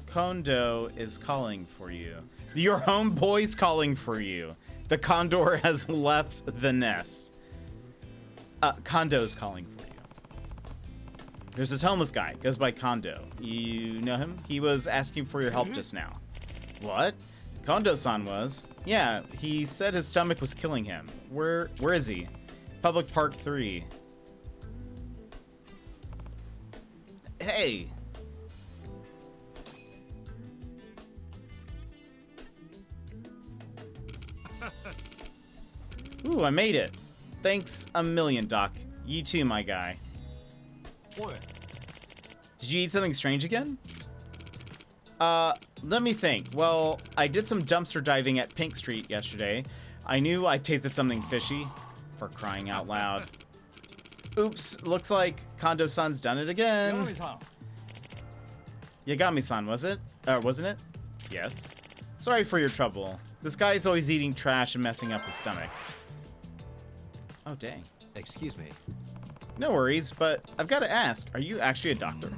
Speaker 2: Kondo is calling for you. Your homeboy's calling for you. The condor has left the nest. Kondo's calling for you. There's this homeless guy, goes by Kondo. You know him? He was asking for your help just now. What? Kondo-san was? Yeah, he said his stomach was killing him. Where is he? Public Park 3. Hey! Ooh, I made it. Thanks a million, Doc. You too, my guy.
Speaker 14: What?
Speaker 2: Did you eat something strange again? Let me think. Well, I did some dumpster diving at Pink Street yesterday. I knew I tasted something fishy. For crying out loud. Oops, looks like Kondo-san's done it again. Yagami-san, was it? Wasn't it? Yes. Sorry for your trouble. This guy's always eating trash and messing up his stomach. Oh, dang.
Speaker 11: Excuse me.
Speaker 2: No worries, but I've got to ask, are you actually a doctor?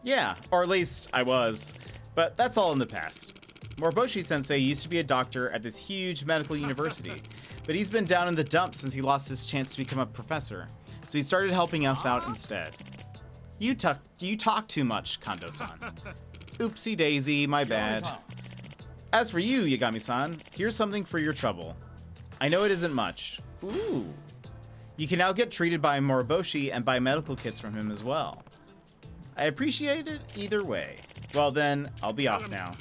Speaker 2: Yeah, or at least I was, but that's all in the past. Moroboshi-sensei used to be a doctor at this huge medical university, but he's been down in the dumps since he lost his chance to become a professor, so he started helping us out instead. You talk too much, Kondo-san. Oopsie daisy, my bad. As for you, Yagami-san, here's something for your trouble. I know it isn't much. Ooh. You can now get treated by Moroboshi and buy medical kits from him as well. I appreciate it either way. Well then, I'll be off now.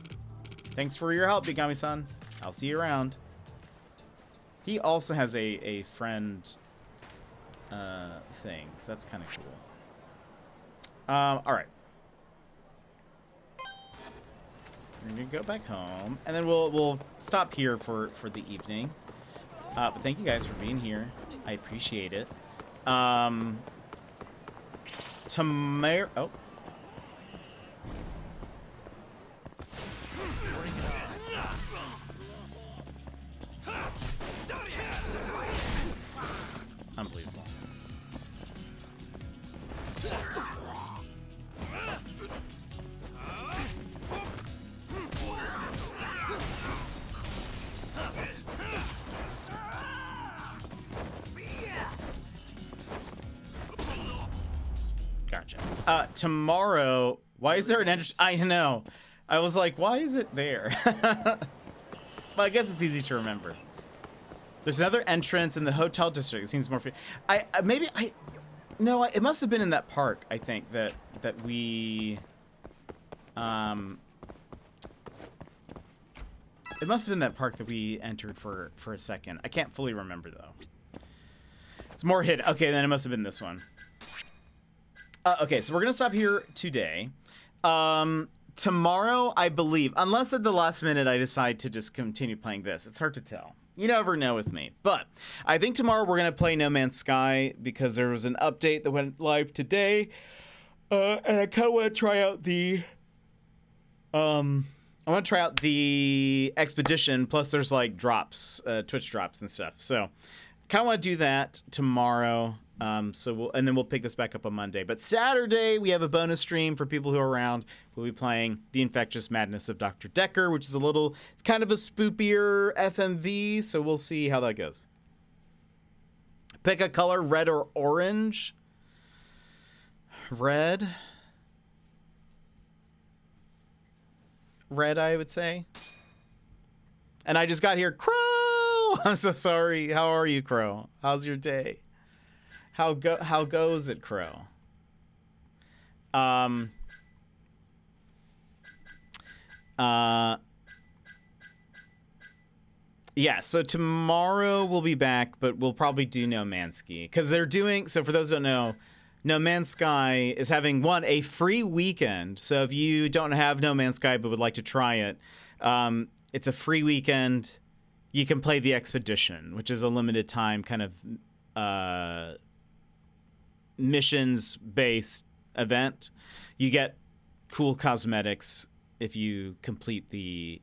Speaker 2: Thanks for your help, Yagami-san. I'll see you around. He also has a friend thing, so that's kind of cool. Alright. We're gonna go back home, and then we'll stop here for the evening. But thank you guys for being here. I appreciate it. Tomorrow. Oh. Unbelievable. Gotcha. Tomorrow, why is there an entrance? I know. I was like, why is it there? But I guess it's easy to remember. There's another entrance in the hotel district. It seems more. No, it must have been in that park. I think that we. It must have been that park that we entered for a second. I can't fully remember though. It's more hidden. Okay, then it must have been this one. Okay, so we're gonna stop here today. Tomorrow, I believe, unless at the last minute I decide to just continue playing this. It's hard to tell. You never know with me. But I think tomorrow we're going to play No Man's Sky because there was an update that went live today. And I kind of want to try out the... I want to try out the Expedition, plus there's like drops, Twitch drops and stuff. So kind of want to do that tomorrow. And then we'll pick this back up on Monday. But Saturday, we have a bonus stream for people who are around. We'll be playing The Infectious Madness of Dr. Decker, which is it's kind of a spoopier FMV, so we'll see how that goes. Pick a color, red or orange. Red. Red, I would say. And I just got here. Crow! I'm so sorry. How are you, Crow? How's your day? How goes it, Crow? Yeah, so tomorrow we'll be back, but we'll probably do No Man's Sky. Because they're doing, so for those who don't know, No Man's Sky is having, a free weekend. So if you don't have No Man's Sky but would like to try it, it's a free weekend. You can play the Expedition, which is a limited time kind of missions-based event. You get cool cosmetics if you complete the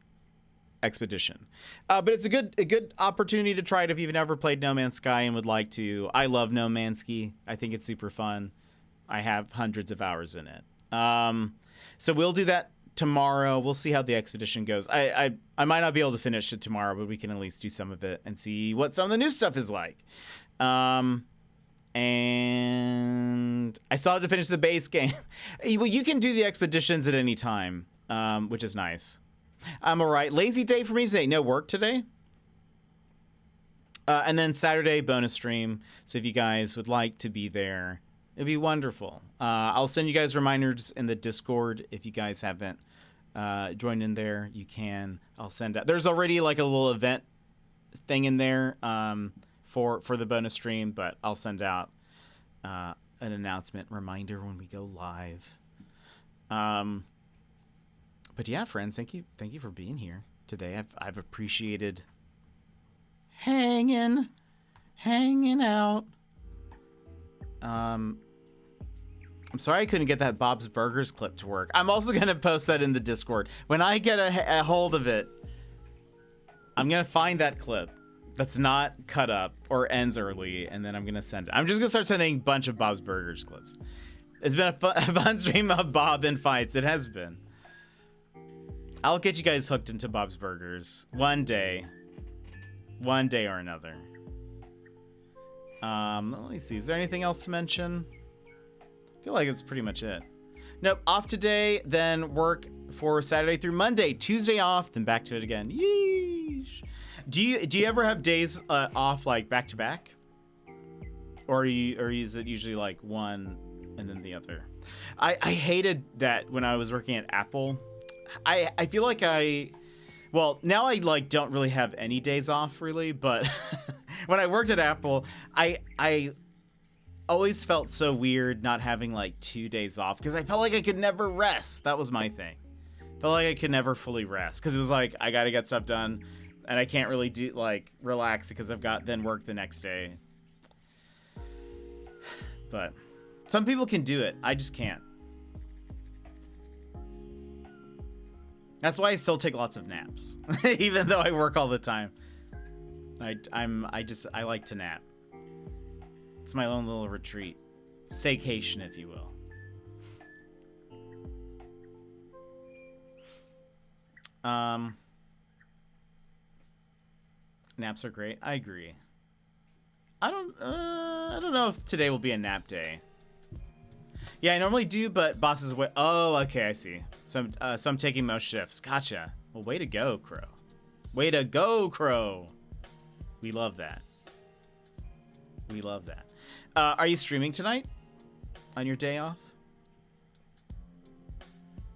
Speaker 2: Expedition. But it's a good opportunity to try it if you've never played No Man's Sky and would like to. I love No Man's Sky. I think it's super fun. I have hundreds of hours in it. So we'll do that tomorrow. We'll see how the Expedition goes. I might not be able to finish it tomorrow, but we can at least do some of it and see what some of the new stuff is like. And I still have to finish the base game. Well, you can do the expeditions at any time, which is nice. I'm all right. Lazy day for me today. No work today. And then Saturday bonus stream. So if you guys would like to be there, it'd be wonderful. I'll send you guys reminders in the Discord. If you guys haven't joined in there, you can. I'll send out. There's already like a little event thing in there for the bonus stream, but I'll send out an announcement reminder when we go live. But yeah, friends, thank you for being here today. I've appreciated hanging out. I'm sorry I couldn't get that Bob's Burgers clip to work. I'm also gonna post that in the Discord when I get a hold of it. I'm gonna find that clip that's not cut up or ends early, and then I'm gonna send it. I'm just gonna start sending a bunch of Bob's Burgers clips. It's been a fun stream of Bob and fights. It has been. I'll get you guys hooked into Bob's Burgers one day or another. Let me see. Is there anything else to mention? I feel like it's pretty much it. Nope. Off today, then work for Saturday through Monday. Tuesday off, then back to it again. Yeesh. Do you ever have days off like back to back, or is it usually like one and then the other? I hated that when I was working at Apple. I feel like well, now I like don't really have any days off really, but when I worked at Apple, I always felt so weird not having like 2 days off because I felt like I could never rest. That was my thing. Felt like I could never fully rest because it was like I got to get stuff done and I can't really do like relax because I've got then work the next day. But some people can do it. I just can't. That's why I still take lots of naps, even though I work all the time. I like to nap. It's my own little retreat, staycation, if you will. Naps are great. I agree. I don't know if today will be a nap day. Yeah, I normally do, but boss is away. Oh, okay, I see. So I'm taking most shifts. Gotcha. Well, way to go, Crow. Way to go, Crow. We love that. We love that. Are you streaming tonight? On your day off?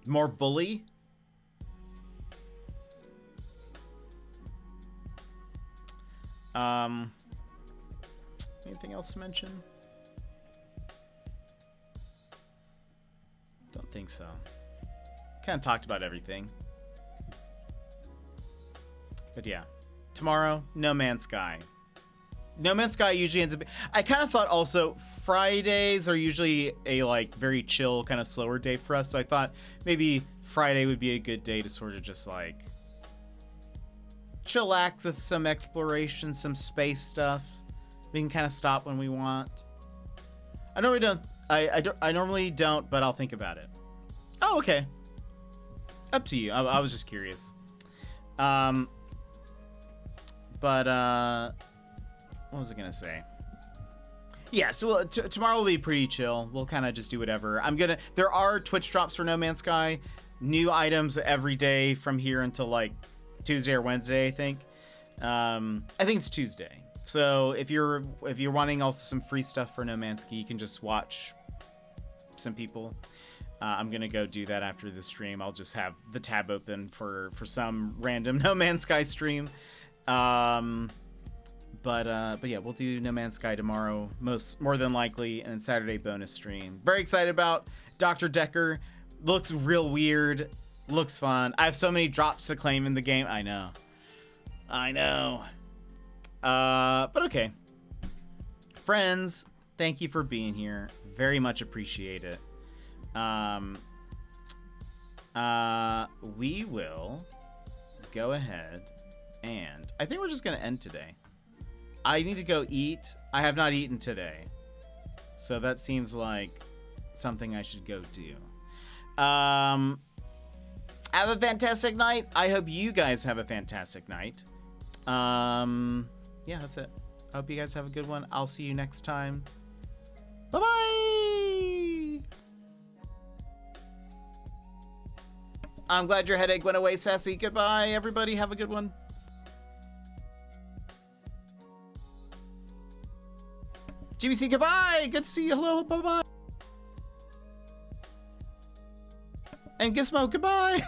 Speaker 2: More bully? Anything else to mention? Don't think so. Kind of talked about everything. But yeah. Tomorrow, No Man's Sky. No Man's Sky usually ends up... I kind of thought also Fridays are usually a like very chill, kind of slower day for us. So I thought maybe Friday would be a good day to sort of just like chillax with some exploration, some space stuff. We can kind of stop when we want. I normally don't. I normally don't, but I'll think about it. Oh, okay. Up to you. I was just curious. But what was I gonna say? Yeah, so tomorrow will be pretty chill. We'll kind of just do whatever. There are Twitch drops for No Man's Sky. New items every day from here until like Tuesday or Wednesday, I think. I think it's Tuesday. So if you're wanting also some free stuff for No Man's Sky, you can just watch some people. I'm gonna go do that after the stream. I'll just have the tab open for some random No Man's Sky stream. But yeah, we'll do No Man's Sky tomorrow, more than likely, and then Saturday bonus stream. Very excited about Dr. Decker. Looks real weird. Looks fun. I have so many drops to claim in the game. I know. But okay. Friends, thank you for being here. Very much appreciate it. We will go ahead and I think we're just gonna end today. I need to go eat. I have not eaten today, so that seems like something I should go do. Have a fantastic night. I hope you guys have a fantastic night. Yeah, that's it. I hope you guys have a good one. I'll see you next time. Bye-bye! I'm glad your headache went away, Sassy. Goodbye, everybody. Have a good one. GBC, goodbye! Good to see you. Hello, bye-bye. And Gizmo, goodbye!